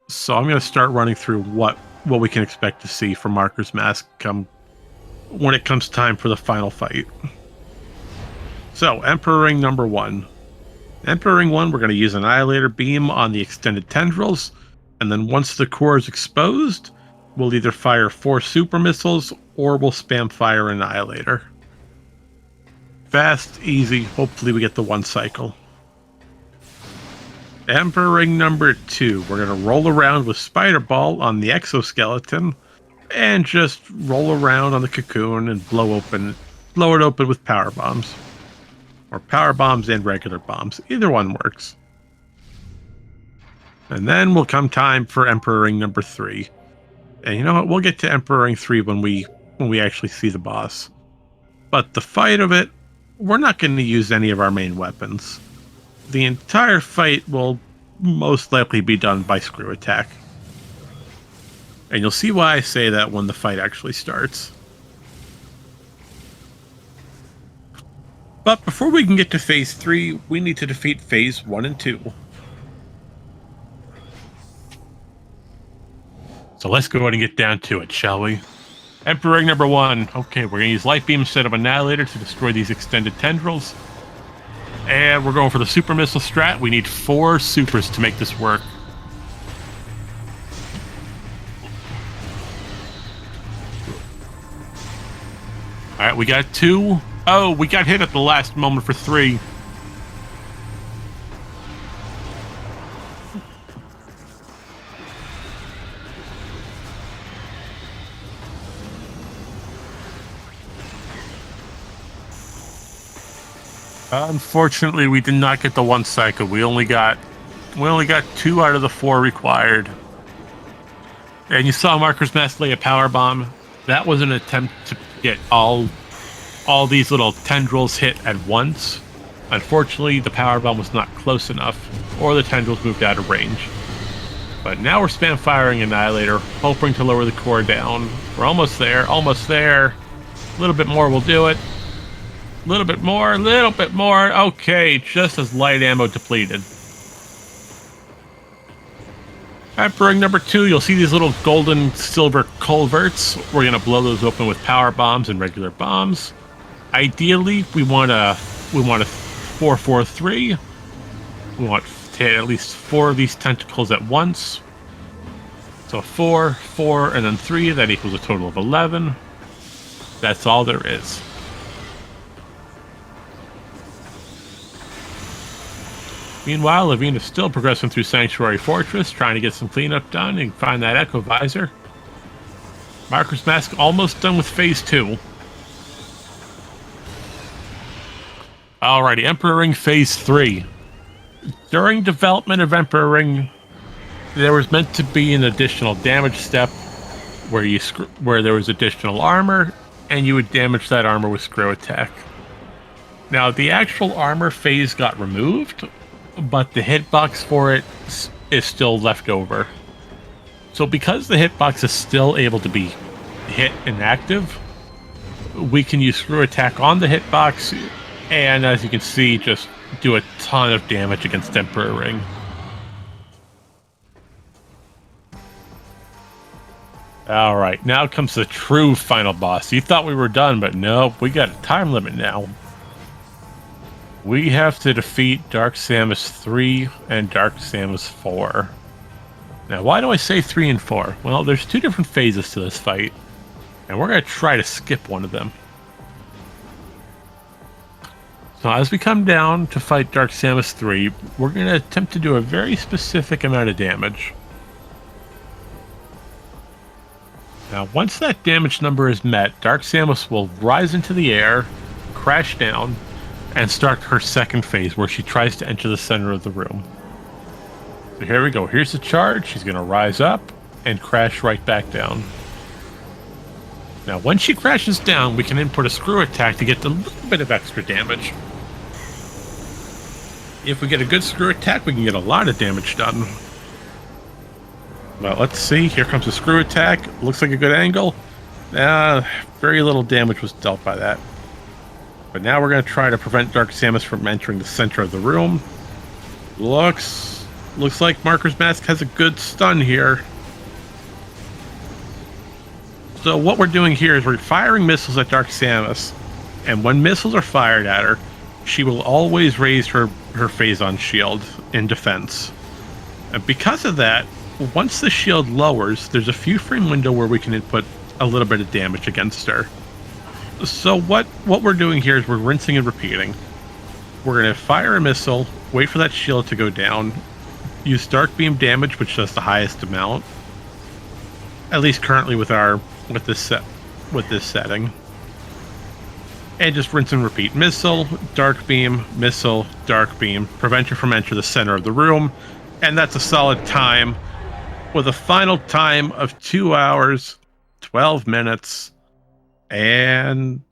So I'm going to start running through what we can expect to see from Marker's Mask when it comes time for the final fight. So, Emperor Ring number 1. Emperor Ring 1, we're going to use Annihilator Beam on the extended tendrils, and then once the core is exposed, we'll either fire 4 super missiles or we'll spam fire Annihilator. Fast, easy, hopefully we get the 1 cycle. Emperor Ring number 2, we're going to roll around with Spider Ball on the exoskeleton and just roll around on the cocoon and blow it open with power bombs. Or power bombs and regular bombs. Either one works. And then will come time for Emperor Ring number 3. And you know what? We'll get to Emperor Ring 3 when we actually see the boss. But the fight of it, we're not going to use any of our main weapons. The entire fight will most likely be done by Screw Attack. And you'll see why I say that when the fight actually starts. But before we can get to Phase 3, we need to defeat Phase 1 and 2. So let's go ahead and get down to it, shall we? Emperor Ring number 1. Okay, we're going to use Light Beam instead of Annihilator to destroy these extended tendrils. And we're going for the super missile strat. We need 4 supers to make this work. All right, we got 2. Oh, we got hit at the last moment for 3. Unfortunately, we did not get the 1 cycle. We only got 2 out of the 4 required. And you saw Marker's Mask lay a power bomb. That was an attempt to get all these little tendrils hit at once. Unfortunately, the power bomb was not close enough, or the tendrils moved out of range. But now we're spam firing Annihilator, hoping to lower the core down. We're almost there, almost there. A little bit more will do it. A little bit more, a little bit more. Okay, just as light ammo depleted. After ring number 2, you'll see these little golden silver culverts. We're going to blow those open with power bombs and regular bombs. Ideally, we want a 4-4-3. We want to hit at least 4 of these tentacles at once. So 4, 4, and then 3. That equals a total of 11. That's all there is. Meanwhile, Avvina is still progressing through Sanctuary Fortress, trying to get some cleanup done and find that Echo Visor. Marker's Mask almost done with Phase 2. Alrighty, Emperor Ring Phase 3. During development of Emperor Ring, there was meant to be an additional damage step where there was additional armor, and you would damage that armor with Screw Attack. Now, the actual armor phase got removed, but the hitbox for it is still left over. So because the hitbox is still able to be hit and active, we can use Screw Attack on the hitbox, and as you can see, just do a ton of damage against Emperor Ring. Alright, now comes the true final boss. You thought we were done, but no, we got a time limit now. We have to defeat Dark Samus 3 and Dark Samus 4. Now, why do I say 3 and 4? Well, there's 2 different phases to this fight, and we're going to try to skip one of them. So as we come down to fight Dark Samus 3, we're going to attempt to do a very specific amount of damage. Now, once that damage number is met, Dark Samus will rise into the air, crash down, and start her second phase, where she tries to enter the center of the room. So here we go. Here's the charge. She's going to rise up and crash right back down. Now, when she crashes down, we can input a Screw Attack to get a little bit of extra damage. If we get a good Screw Attack, we can get a lot of damage done. Well, let's see. Here comes a Screw Attack. Looks like a good angle. Very little damage was dealt by that. But now we're going to try to prevent Dark Samus from entering the center of the room. Looks like Marker's Mask has a good stun here. So what we're doing here is we're firing missiles at Dark Samus. And when missiles are fired at her, she will always raise her phazon shield in defense. And because of that, once the shield lowers, there's a few frame window where we can input a little bit of damage against her. So what we're doing here is we're rinsing and repeating. We're going to fire a missile, wait for that shield to go down, use Dark Beam damage, which does the highest amount, at least currently with this setting, and just rinse and repeat. Missile, Dark Beam, missile, Dark Beam, prevent her from entering the center of the room, and that's a solid time, with a final time of 2 hours, 12 minutes. And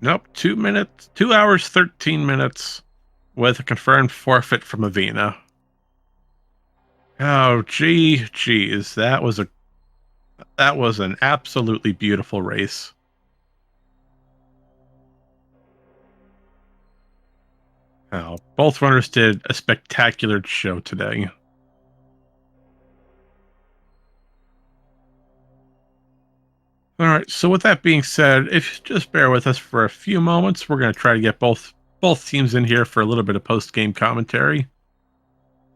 nope, 2 hours, 13 minutes with a confirmed forfeit from Avvina. Oh, geez, that was an absolutely beautiful race. Oh, both runners did a spectacular show today. All right, so with that being said, if you just bear with us for a few moments, we're going to try to get both both teams in here for a little bit of post-game commentary.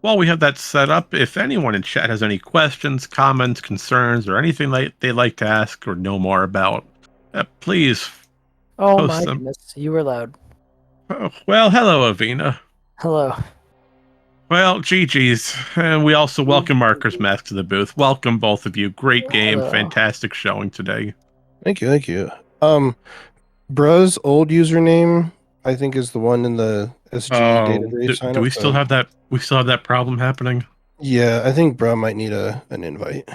While we have that set up, if anyone in chat has any questions, comments, concerns, or anything they'd like to ask or know more about, please Oh post my them. goodness, you were loud. Oh, well, hello, Avvina. Hello. Well, GG's. And we also welcome M4RKERSM4SK to the booth. Welcome, both of you. Great game. Hello. Fantastic showing today. Thank you. Bruh's old username, I think, is the one in the SG database sign do up. we still have that? We still have that problem happening? Yeah, I think Bruh might need an invite.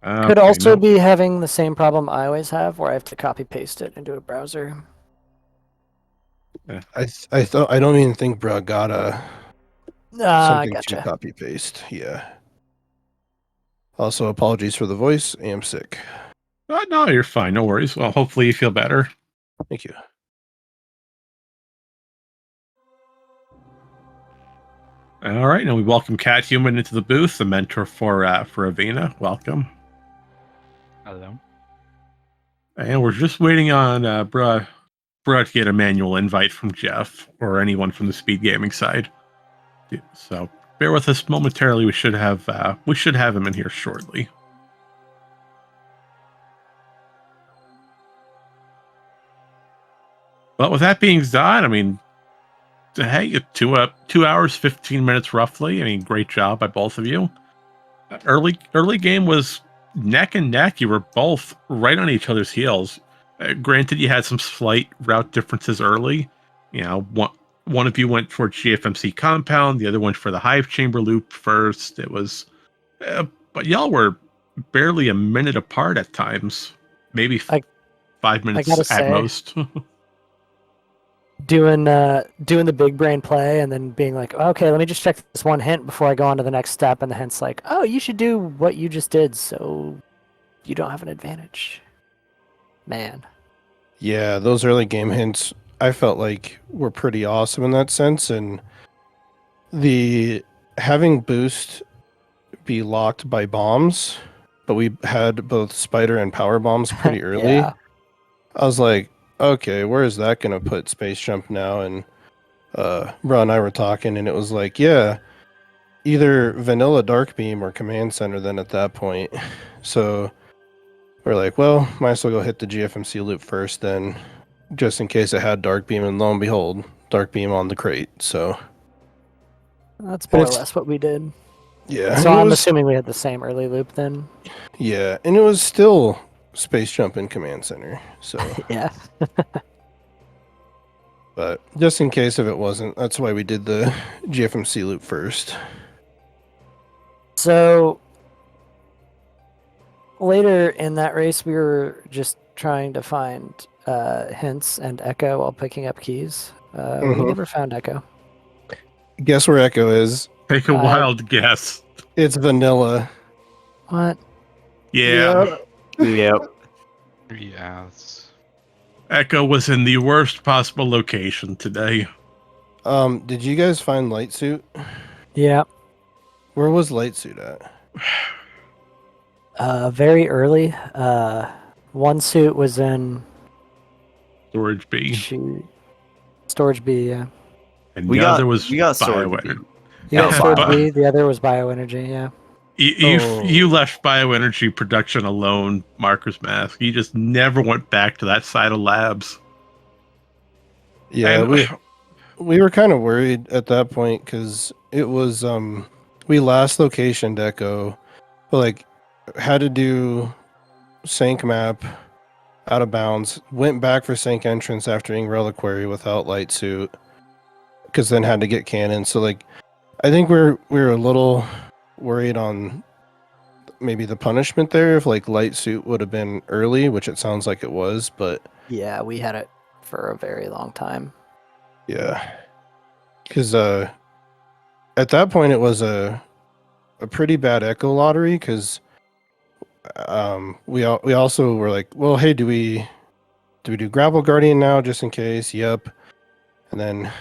Could also be having the same problem I always have, where I have to copy paste it into a browser. I don't even think Bruh got something Gotcha. to copy paste. Yeah. Also, apologies for the voice. I am sick. No, you're fine. No worries. Well, hopefully you feel better. Thank you. All right, and we welcome catHuman into the booth, the mentor for Avvina. Welcome. Hello. And we're just waiting on Bruh to get a manual invite from Jeff or anyone from the SpeedGaming side. So bear with us momentarily. We should have him in here shortly. But with that being said, I mean, hey, 2 hours 15 minutes roughly. I mean, great job by both of you. Early game was neck and neck. You were both right on each other's heels. Granted, you had some slight route differences early. You know, one of you went for GFMC compound, the other went for the hive chamber loop first. It was, but y'all were barely a minute apart at times, maybe 5 minutes at most. doing the big brain play and then being like, okay, let me just check this one hint before I go on to the next step, and the hint's like, oh, you should do what you just did so you don't have an advantage. Man. Yeah, those early game hints I felt like were pretty awesome in that sense, and the having boost be locked by bombs, but we had both spider and power bombs pretty early. Yeah. I was like, okay, where is that going to put Space Jump now? And Bro and I were talking, and it was like, yeah, either Vanilla Dark Beam or Command Center then at that point. So we're like, well, might as well go hit the GFMC loop first then, just in case it had Dark Beam, and lo and behold, Dark Beam on the crate. So that's more or less what we did. Yeah. So I'm assuming we had the same early loop then. Yeah, and it was still Space Jump in Command Center. So yeah. But just in case if it wasn't, that's why we did the GFMC loop first. So later in that race, we were just trying to find hints and Echo while picking up keys. We never found Echo. Guess where Echo is? Take a wild guess. It's Vanilla. What? Yeah. Yep. Yes. Echo was in the worst possible location today. Did you guys find Light Suit? Yeah. Where was Light Suit at? Very early. One suit was in Storage B. Storage B, yeah. And the other was bioenergy. You got Storage B, the other was bioenergy, yeah. You left bioenergy production alone, M4RKERSM4SK. You just never went back to that side of labs. Yeah, we were kind of worried at that point because it was we last locationed Echo, but like had to do Sank map out of bounds, went back for Sank entrance after Ing Reliquary without Light Suit, because then had to get cannon. So like I think we were a little worried on maybe the punishment there if like Light Suit would have been early, which it sounds like it was, but yeah, we had it for a very long time. Yeah, because at that point it was a pretty bad Echo lottery because we also were like, well, hey, do we do Grapple Guardian now just in case? Yep. And then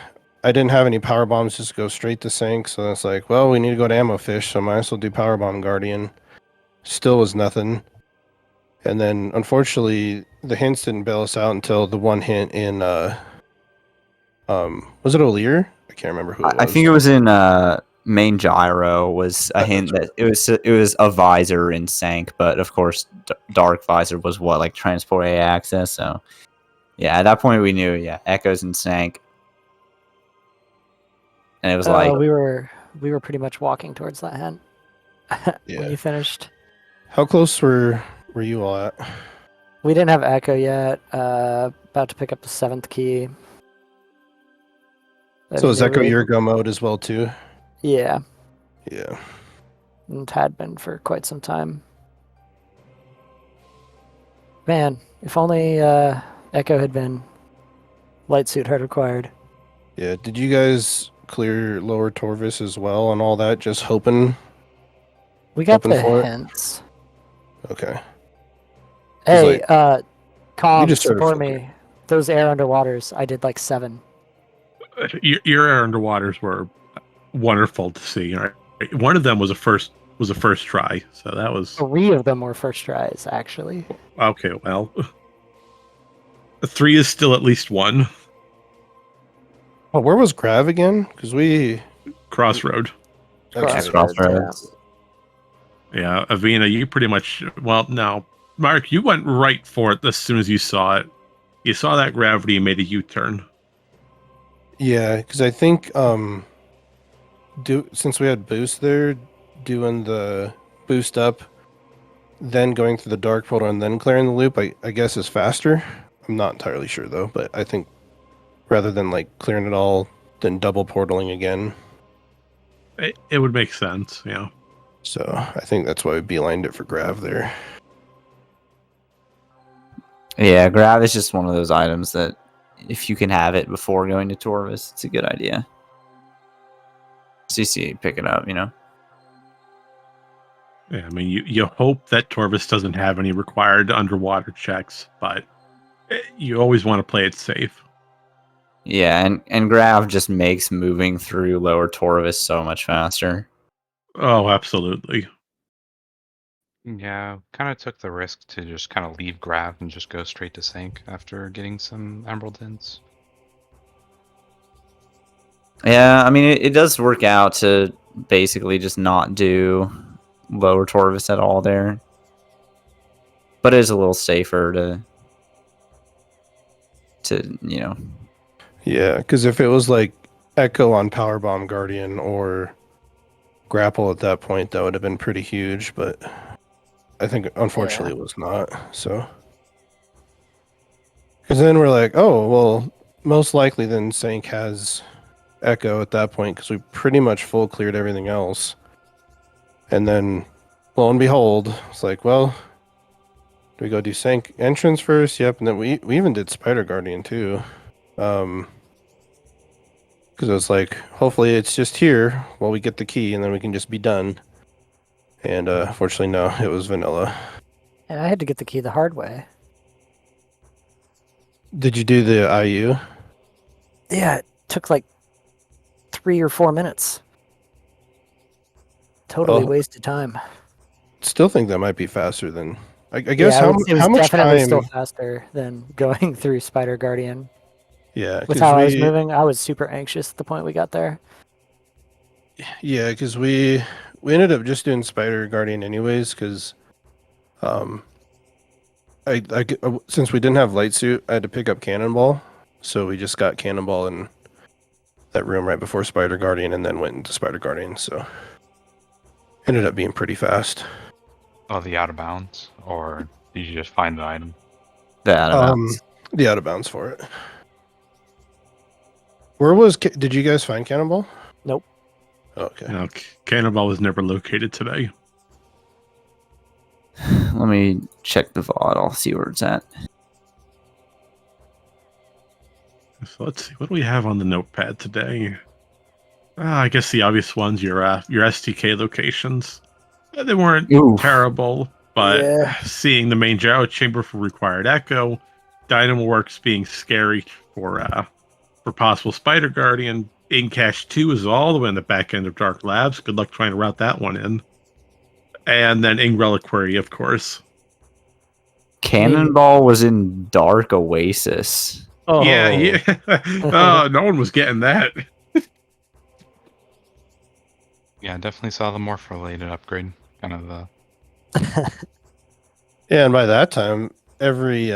I didn't have any power bombs, just go straight to Sync, so it's like, well, we need to go to Ammo Fish, so might as well do Power Bomb Guardian. Still was nothing. And then unfortunately the hints didn't bail us out until the one hint in Was it O'Lear? I can't remember who it was. I think it was in main gyro was a hint that it was a visor in Sank, but of course dark visor was what, like transport A access. So yeah, at that point we knew, yeah, Echoes and Sank, and it was like we were pretty much walking towards that hint Yeah. when you finished. How close were you all at? We didn't have Echo yet. About to pick up the 7th key. So is And Echo we- your go mode as well too? Yeah, Yeah. and had been for quite some time. Man, if only Echo had been light suit hard required. Yeah. Did you guys clear lower Torvis as well and all that? Just hoping. We got Hoping the for it? hints. Okay. Hey, We Calm, just started support filtering. me. Those air underwaters, I did like 7. Your air underwaters were wonderful to see. Right? One of them was a first try, so that was 3 of them were first tries, actually. okay. Well, 3 is still at least 1. Oh, where was Grav again? Because we. Crossroad. Okay. Crossroads. Yeah, Avvina, you pretty much. Well, no, Mark, you went right for it as soon as you saw it. You saw that gravity and made a U-turn. Yeah, because I think since we had boost there, doing the boost up, then going through the dark portal and then clearing the loop, I guess is faster. I'm not entirely sure though, but I think rather than like clearing it all, then double portaling again. It would make sense, yeah. So I think that's why we beelined it for Grav there. Yeah, Grav is just one of those items that if you can have it before going to Torvis, it's a good idea. CC, pick it up, you know? Yeah, I mean, you hope that Torvis doesn't have any required underwater checks, but you always want to play it safe. Yeah, and Grav just makes moving through lower Torvis so much faster. Oh, absolutely. Yeah, kind of took the risk to just kind of leave Grav and just go straight to Sank after getting some Emerald hints. Yeah, I mean, it does work out to basically just not do lower Torvis at all there. But it is a little safer to you know. Yeah, because if it was like Echo on Powerbomb Guardian or Grapple at that point, that would have been pretty huge, but I think unfortunately it was not. So, because then we're like, oh well, most likely then Sank has Echo at that point because we pretty much full cleared everything else, and then lo and behold, it's like, well, do we go do Sank entrance first? Yep, and then we even did Spider Guardian too. Because it was like, hopefully it's just here while we get the key, and then we can just be done. And fortunately, no, it was vanilla. And I had to get the key the hard way. Did you do the IU? Yeah, it took like 3 or 4 minutes. Totally Oh. wasted time. Still think that might be faster than. I guess Yeah, how it was much definitely time? still faster than going through Spider Guardian. Yeah, With 'cause how I was moving, I was super anxious at the point we got there. Yeah, because we ended up just doing Spider Guardian anyways, because since we didn't have light suit, I had to pick up Cannonball, so we just got Cannonball in that room right before Spider Guardian, and then went into Spider Guardian. So ended up being pretty fast. Oh, the out of bounds, or did you just find the item? The out of bounds. The out of bounds for it. Where was? Did you guys find Cannonball? Nope. Okay. You know, Cannonball was never located today. Let me check the VOD. I'll see where it's at. So let's see, what do we have on the notepad today? I guess the obvious ones, your STK locations. They weren't Oof. terrible, but Yeah. seeing the main gyro chamber for required echo, Dynamo Works being scary for possible Spider Guardian. In Cache 2 is all the way in the back end of Dark Labs. Good luck trying to route that one in. And then Ing Reliquary, of course. Cannonball was in Dark Oasis. Oh, Yeah. Oh, no one was getting that. Yeah, I definitely saw the morph related upgrade. Kind of the yeah. And by that time, every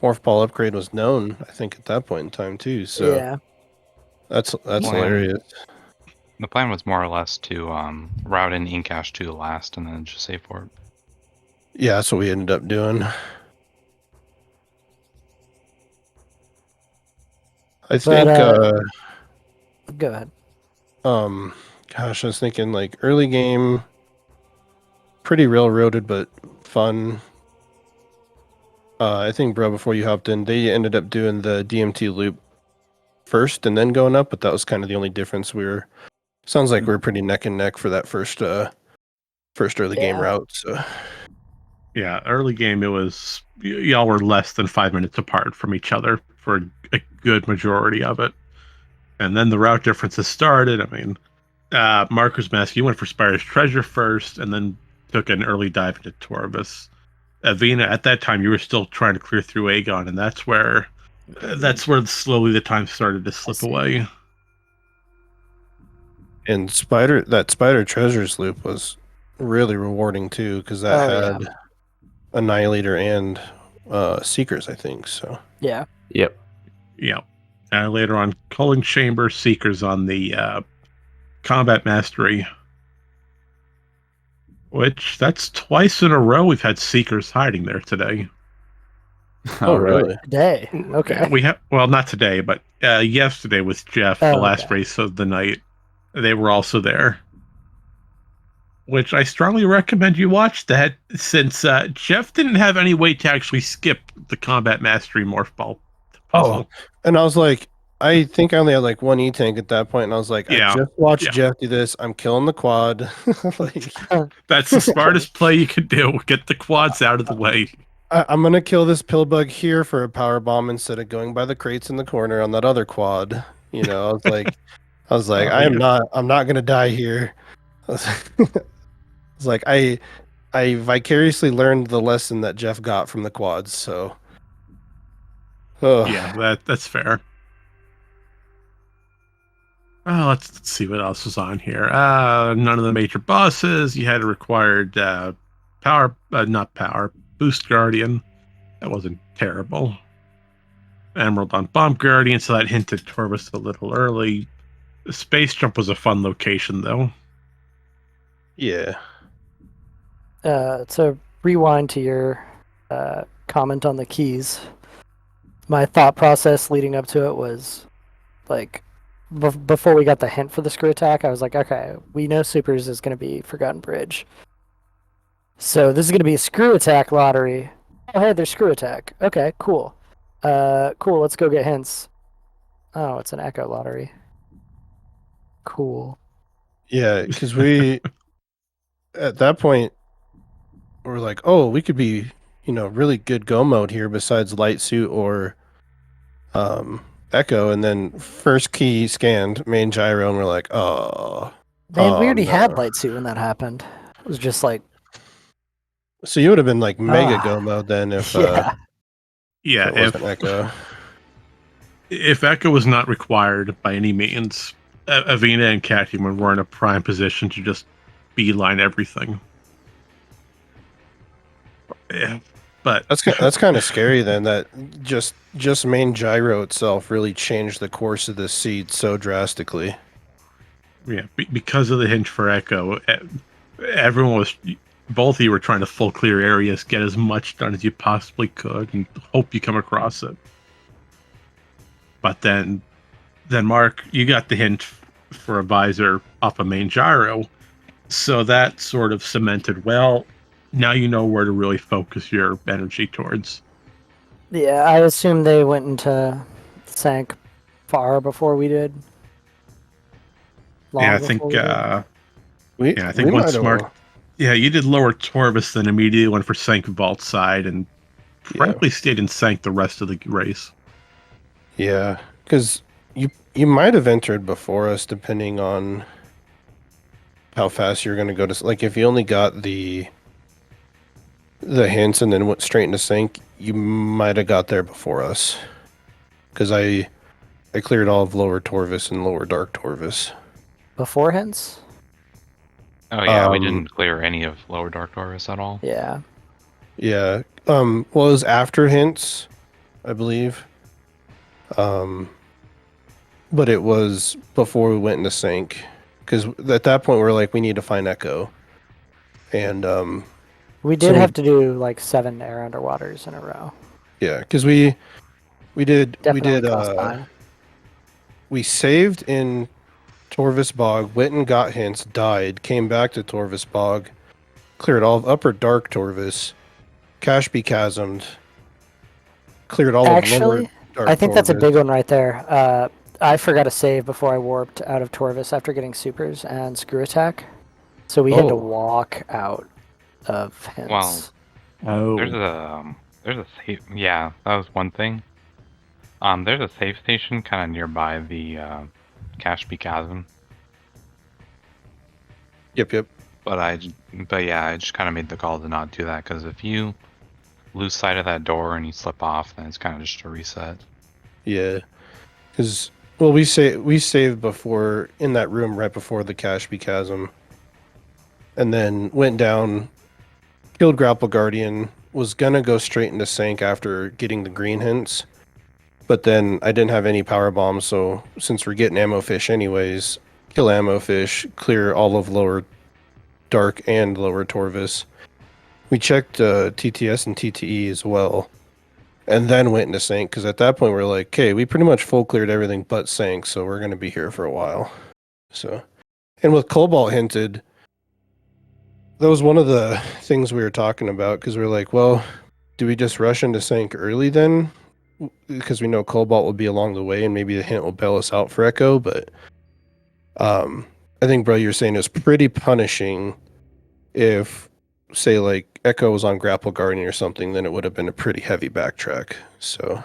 morph ball upgrade was known. I think at that point in time too. So Yeah. that's plan. hilarious. The plan was more or less to route in Incash to the last and then just save for it. Yeah, that's what we ended up doing. I think Go ahead. gosh, I was thinking like early game, pretty railroaded but fun. I think, bro, before you hopped in, they ended up doing the DMT loop first and then going up, but that was kind of the only difference. Sounds like we're pretty neck and neck for that first early game Yeah. route. So Yeah, early game, it was y'all were less than 5 minutes apart from each other for a good majority of it, and then the route differences started. I mean, Marcus Mask, you went for Spire's Treasure first, and then took an early dive into Torvus. Avvina, at that time, you were still trying to clear through Aegon, and that's where slowly the time started to slip away. and Spider Treasures loop was really rewarding too, because that had Annihilator and Seekers, I think. So Yeah. Yep. Yeah. Later on, Culling Chamber, Seekers on the Combat Mastery. Which, that's twice in a row we've had Seekers hiding there today. oh really? Today. Okay. Yeah, we have, well, not today, but yesterday with Jeff, the last race of the night, they were also there. Which I strongly recommend you watch that, since Jeff didn't have any way to actually skip the Combat Mastery Morph Ball puzzle. And I was like, I think I only had like one E-tank at that point, and I was like, I just watched Jeff do this. I'm killing the quad. Like, that's the smartest play you could do. Get the quads out of the way. I'm gonna kill this pill bug here for a power bomb instead of going by the crates in the corner on that other quad. You know, I was like, I'm not gonna die here. I was like, I vicariously learned the lesson that Jeff got from the quads. So, yeah, that's fair. Let's see what else was on here. None of the major bosses. You had a required boost guardian. That wasn't terrible. Emerald on Bomb Guardian, so that hinted Torvus a little early. The Space Jump was a fun location, though. Yeah. To rewind to your comment on the keys, my thought process leading up to it was like, before we got the hint for the screw attack, I was like, okay, we know Supers is going to be Forgotten Bridge. So this is going to be a screw attack lottery. Oh, hey, there's screw attack. Okay, cool. Cool, let's go get hints. Oh, it's an echo lottery. Cool. Yeah, because we, at that point, we're like, oh, we could be, really good go mode here besides light suit or echo. And then first key scanned, main gyro, and we're like, oh. Man, we already had light suit when that happened. It was just like. So you would have been like mega go mode then if it wasn't echo. If echo was not required by any means, Avvina and catHuman were in a prime position to just beeline everything. Yeah, but that's kind of scary then. That just main gyro itself really changed the course of this seed so drastically. Yeah, because of the hint for echo, everyone was. Both of you were trying to full clear areas, get as much done as you possibly could, and hope you come across it. But then Mark, you got the hint for a visor off a main gyro, so that sort of cemented, well, now you know where to really focus your energy towards. Yeah, I assume they went into Sank far before we did. I think once Mark... Yeah, you did lower Torvus, then immediately went for Sank Vault side, and frankly stayed in Sank the rest of the race. Yeah, because you might have entered before us, depending on how fast you're going to go to. Like, if you only got the hints and then went straight into Sank, you might have got there before us. because I cleared all of lower Torvis and lower Dark Torvis. Before hints? Oh yeah, we Um, didn't clear any of Lower Dark Taurus at all. Yeah. Yeah. Well, it was after hints, I believe. But it was before we went into sync, because at that point we were like, we need to find Echo, and We So did we- have to do like 7 air underwaters in a row. yeah, because we did Definitely cost time. we saved in Torvis Bog, went and got hints, died, came back to Torvis Bog, cleared all of Upper Dark Torvis, Cashby Chasmed, cleared all of Lower Actually, Dark I think that's a Torvis. big one right there. I forgot to save before I warped out of Torvis after getting supers and screw attack. So we had to Oh. walk out of hints. Well, Oh. there's a safe. Yeah, that was one thing. There's a safe station kind of nearby the Cashby Chasm, Yep. but yeah, I just kind of made the call to not do that because if you lose sight of that door and you slip off, then it's kind of just a reset. Yeah, because well, we saved before in that room right before the Cashby Chasm, and then went down, killed Grapple Guardian, was gonna go straight into Sank after getting the green hints, but then I didn't have any power bombs, so since we're getting ammo fish anyways, kill ammo fish, clear all of lower Dark and lower Torvis. We checked TTS and TTE as well, and then went into Sank, because at that point we're like, okay, we pretty much full cleared everything but Sank, so we're going to be here for a while. So, and with Cobalt hinted, that was one of the things we were talking about, because we're like, well, do we just rush into Sank early then? Because we know Cobalt will be along the way, and maybe the hint will bail us out for Echo, but I think, bro, you're saying it's pretty punishing if, say, like Echo was on Grapple Guardian or something, then it would have been a pretty heavy backtrack. So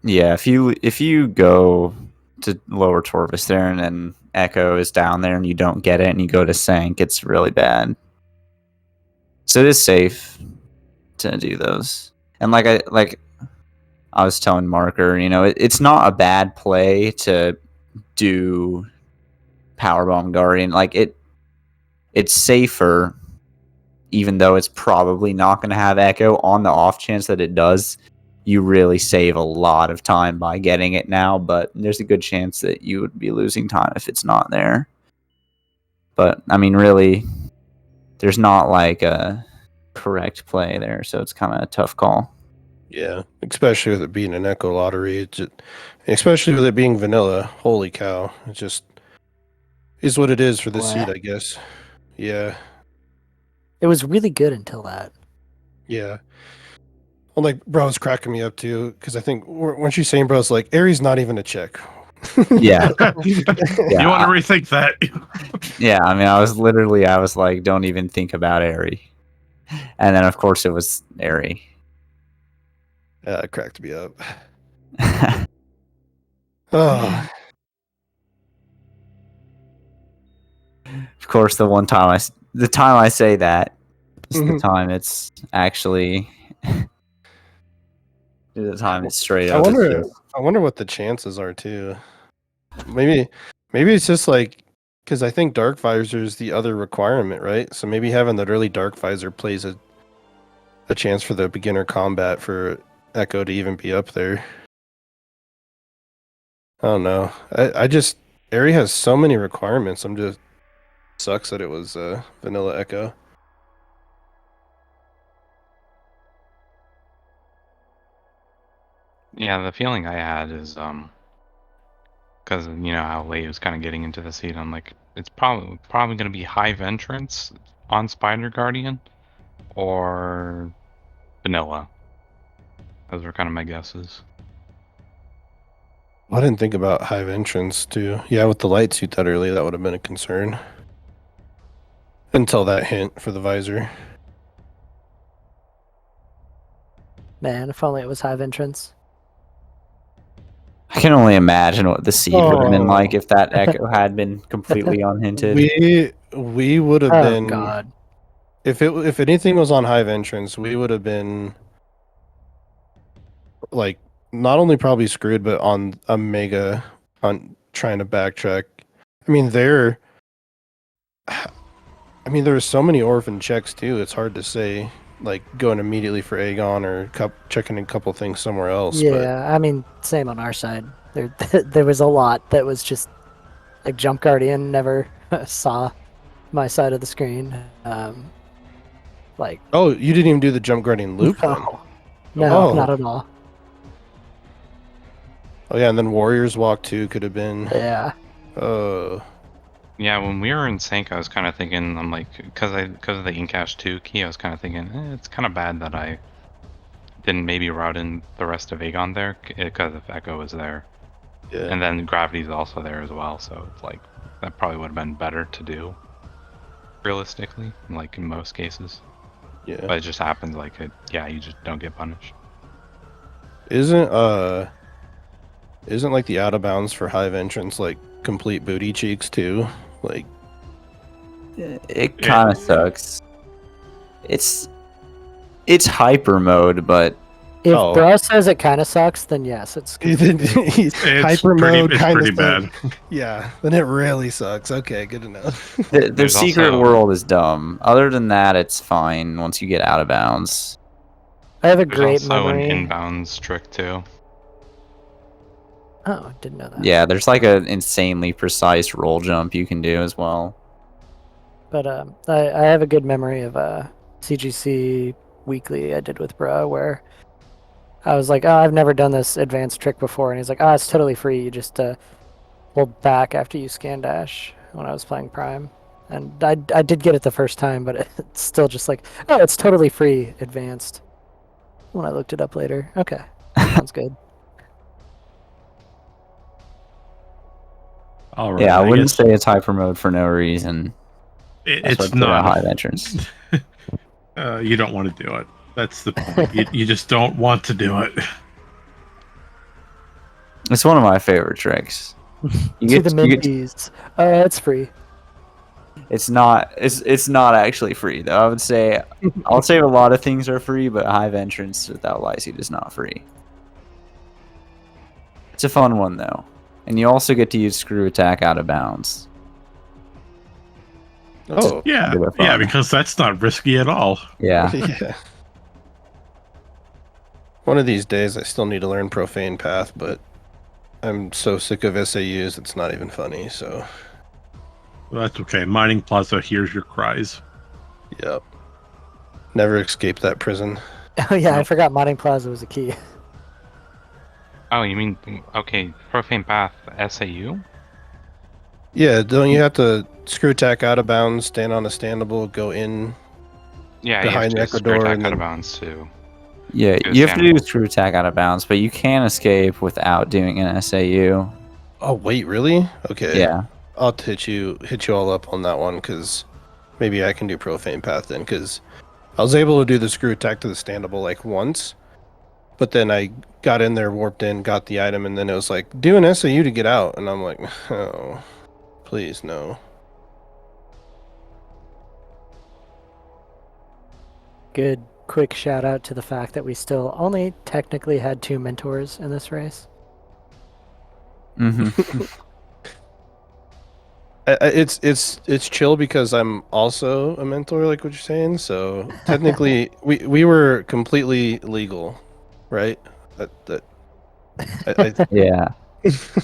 Yeah, if you go to lower Torvis there and then Echo is down there and you don't get it and you go to Sank, it's really bad. So it is safe to do those. And like I was telling Marker, it's not a bad play to do Powerbomb Guardian. Like it's safer, even though it's probably not going to have Echo. On the off chance that it does, you really save a lot of time by getting it now, but there's a good chance that you would be losing time if it's not there. But, I mean, really, there's not like a correct play there, so it's kind of a tough call. yeah, especially with it being an Echo lottery, especially with it being vanilla. Holy cow! It just is what it is for this seed, I guess. Yeah, It was really good until that. yeah. Well, like, bro, it's cracking me up too, because I think when she's saying, bro, it's like Aries not even a check. Yeah. You want to rethink that? Yeah, I mean, I was like, don't even think about Airy. And then, of course, it was Airy. Yeah, it cracked me up. Oh, Of course, the time I say that is the time it's actually the time it's straight I up. wonder what the chances are too. Maybe it's just like, because I think Dark Visor is the other requirement, right? So maybe having that early Dark Visor plays a chance for the beginner combat for Echo to even be up there. I don't know. I just Airy has so many requirements. I'm just sucks that it was vanilla Echo. Yeah, the feeling I had is because you know how late it was kind of getting into the seed. I'm like, it's probably going to be Hive Entrance on Spider Guardian or vanilla. Those were kind of my guesses. I didn't think about Hive Entrance too. Yeah, with the light suit that early, that would have been a concern. Until that hint for the visor. Man, if only it was Hive Entrance. I can only imagine what the seed would have been like Oh. if that Echo had been completely unhinted. We would have Oh been god. if anything was on Hive Entrance, we would have been like not only probably screwed, but on a mega on trying to backtrack. I mean, there were so many orphan checks too. It's hard to say, like going immediately for Aegon or checking a couple things somewhere else. Yeah, I mean, same on our side. There, there was a lot that was just like Jump Guardian never saw my side of the screen. Like, Oh, you didn't even do the Jump Guardian loop then? no, Oh. not at all. Oh yeah, and then Warriors Walk 2 could have been. Yeah, Yeah, when we were in sync, I was kind of thinking, I'm like, because of the Incash 2 key, I was kind of thinking, it's kind of bad that I didn't maybe route in the rest of Aegon there, because if Echo was there. yeah. And then Gravity's also there as well, so it's like, that probably would have been better to do, realistically, like in most cases. Yeah. But it just happens, like, you just don't get punished. Isn't like the out of bounds for Hive entrance like complete booty cheeks too? Like, It kind of sucks. It's hyper mode, but if Oh. Bro says it kind of sucks, then yes, it's good. hyper mode it's kind pretty of bad. Yeah, then it really sucks. Okay, good to know. the There's secret also- world is dumb. Other than that, it's fine once you get out of bounds. I have a There's great also memory. an inbounds trick, too. Oh, didn't know that. Yeah, there's like an insanely precise roll jump you can do as well. But I have a good memory of a CGC weekly I did with Bro where I was like, oh, I've never done this advanced trick before, and he's like, oh, it's totally free. You just hold back after you scan dash when I was playing Prime. And I did get it the first time, but it's still just like, oh, it's totally free advanced. When I looked it up later. Okay, sounds good. All right. Yeah, I wouldn't guess say it's hyper mode for no reason. That's it's why I put a not. Hive entrance. You don't want to do it. That's the point. You just don't want to do it. It's one of my favorite tricks. You To the you Minties. It's free. It's not. It's not actually free though. I would say a lot of things are free, but Hive entrance without Lyseed is not free. It's a fun one though, and you also get to use screw attack out of bounds. Oh, Yeah, Bit of yeah, fun. because that's not risky at all. Yeah. yeah. One of these days, I still need to learn Profane Path, but I'm so sick of SAUs, it's not even funny. So, Well, that's okay. Mining Plaza hears your cries. yep. Never escape that prison. Oh yeah, I Nope. forgot Modding Plaza was a key. Oh, you mean, okay, Profane Path SAU? Yeah, don't you have to screw attack out of bounds, stand on a standable, go in? Yeah, Behind you the have to Ecuador attack and out of then- bounds, too. Yeah, Do a you have to do standable. screw attack out of bounds, but you can escape without doing an SAU. Oh wait, really? Okay. Yeah. I'll hit you all up on that one because maybe I can do Profane Path then because I was able to do the screw attack to the standable like once, but then I got in there, warped in, got the item, and then it was like do an SAU to get out, and I'm like, oh, please no. Good quick shout out to the fact that we still only technically had 2 mentors in this race. hmm It's chill because I'm also a mentor, like what you're saying. So technically, we were completely legal, right? I Yeah. It's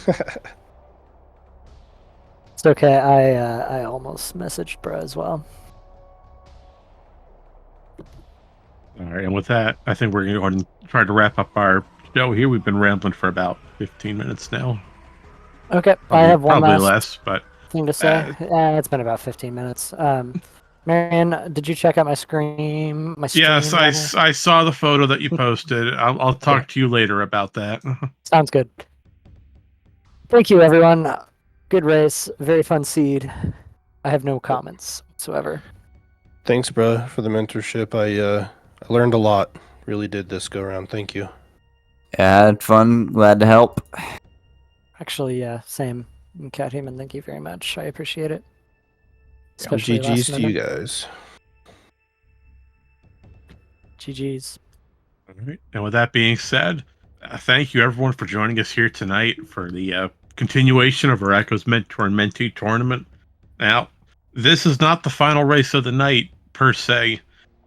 okay. I almost messaged Bro as well. All right, and with that, I think we're going to go ahead and try to wrap up our show here. We've been rambling for about 15 minutes now. Okay, I Probably, have one probably last less, but thing to say. It's been about 15 minutes. Marion, did you check out my screen? My stream, yes, rather? I saw the photo that you posted. I'll talk to you later about that. Sounds good. Thank you, everyone. Good race. Very fun seed. I have no comments whatsoever. Thanks, bro, for the mentorship. I learned a lot. Really did this go around. Thank you. Yeah, had fun. Glad to help. Actually, yeah, same. And catHuman, thank you very much. I appreciate it. Especially GG's last to you minute. guys. GG's. All right. And with that being said, Thank you, everyone, for joining us here tonight for the continuation of our Echoes Mentor and Mentee tournament. Now, this is not the final race of the night, per se.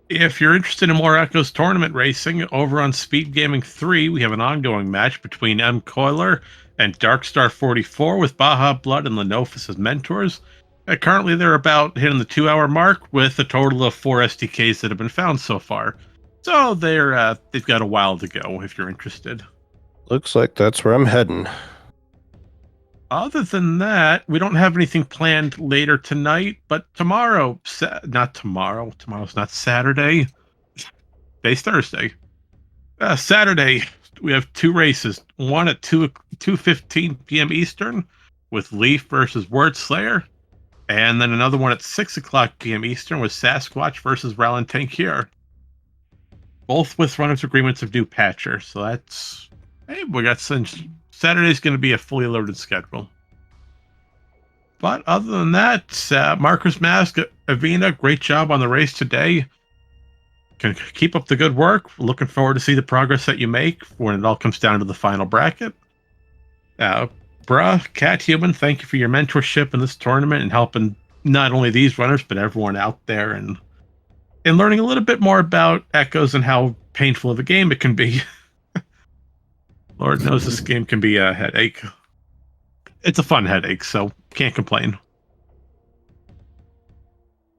If you're interested in more Echoes tournament racing, over on Speed Gaming 3, we have an ongoing match between M4RKERSM4SK and Darkstar44 with Baja Blood and Lenofis as mentors. Currently, they're about hitting the 2-hour mark with a total of 4 STKs that have been found so far. So they've got a while to go if you're interested. Looks like that's where I'm heading. Other than that, we don't have anything planned later tonight, but tomorrow, not tomorrow, tomorrow's not Saturday, today's Thursday. Saturday, we have 2 races, one at 2:15 p.m. Eastern with Leaf versus Wordslayer, and then another one at 6 o'clock p.m. Eastern with Sasquatch versus Ralentankier. Both with runners agreements of new patcher, so that's... Hey, we got some... Saturday's going to be a fully loaded schedule. But other than that, Marcus Mask, Avvina, great job on the race today. Can keep up the good work. Looking forward to see the progress that you make when it all comes down to the final bracket. Bruh, catHuman, thank you for your mentorship in this tournament and helping not only these runners, but everyone out there and learning a little bit more about Echoes and how painful of a game it can be. Lord knows this game can be a headache. It's a fun headache, so can't complain.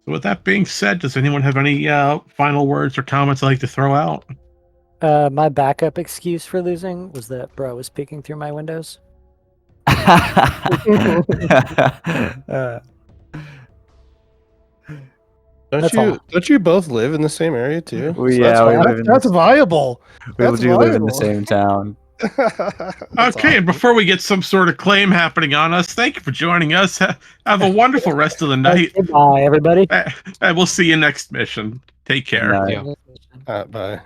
So with that being said, does anyone have any final words or comments I'd like to throw out? My backup excuse for losing was that bro was peeking through my windows. Don't you both live in the same area too? That's viable. We do live in the same town. Okay, and before we get some sort of claim happening on us, thank you for joining us. Have a wonderful rest of the night. Goodbye, everybody. And we'll see you next mission. Take care. Good night. Bye.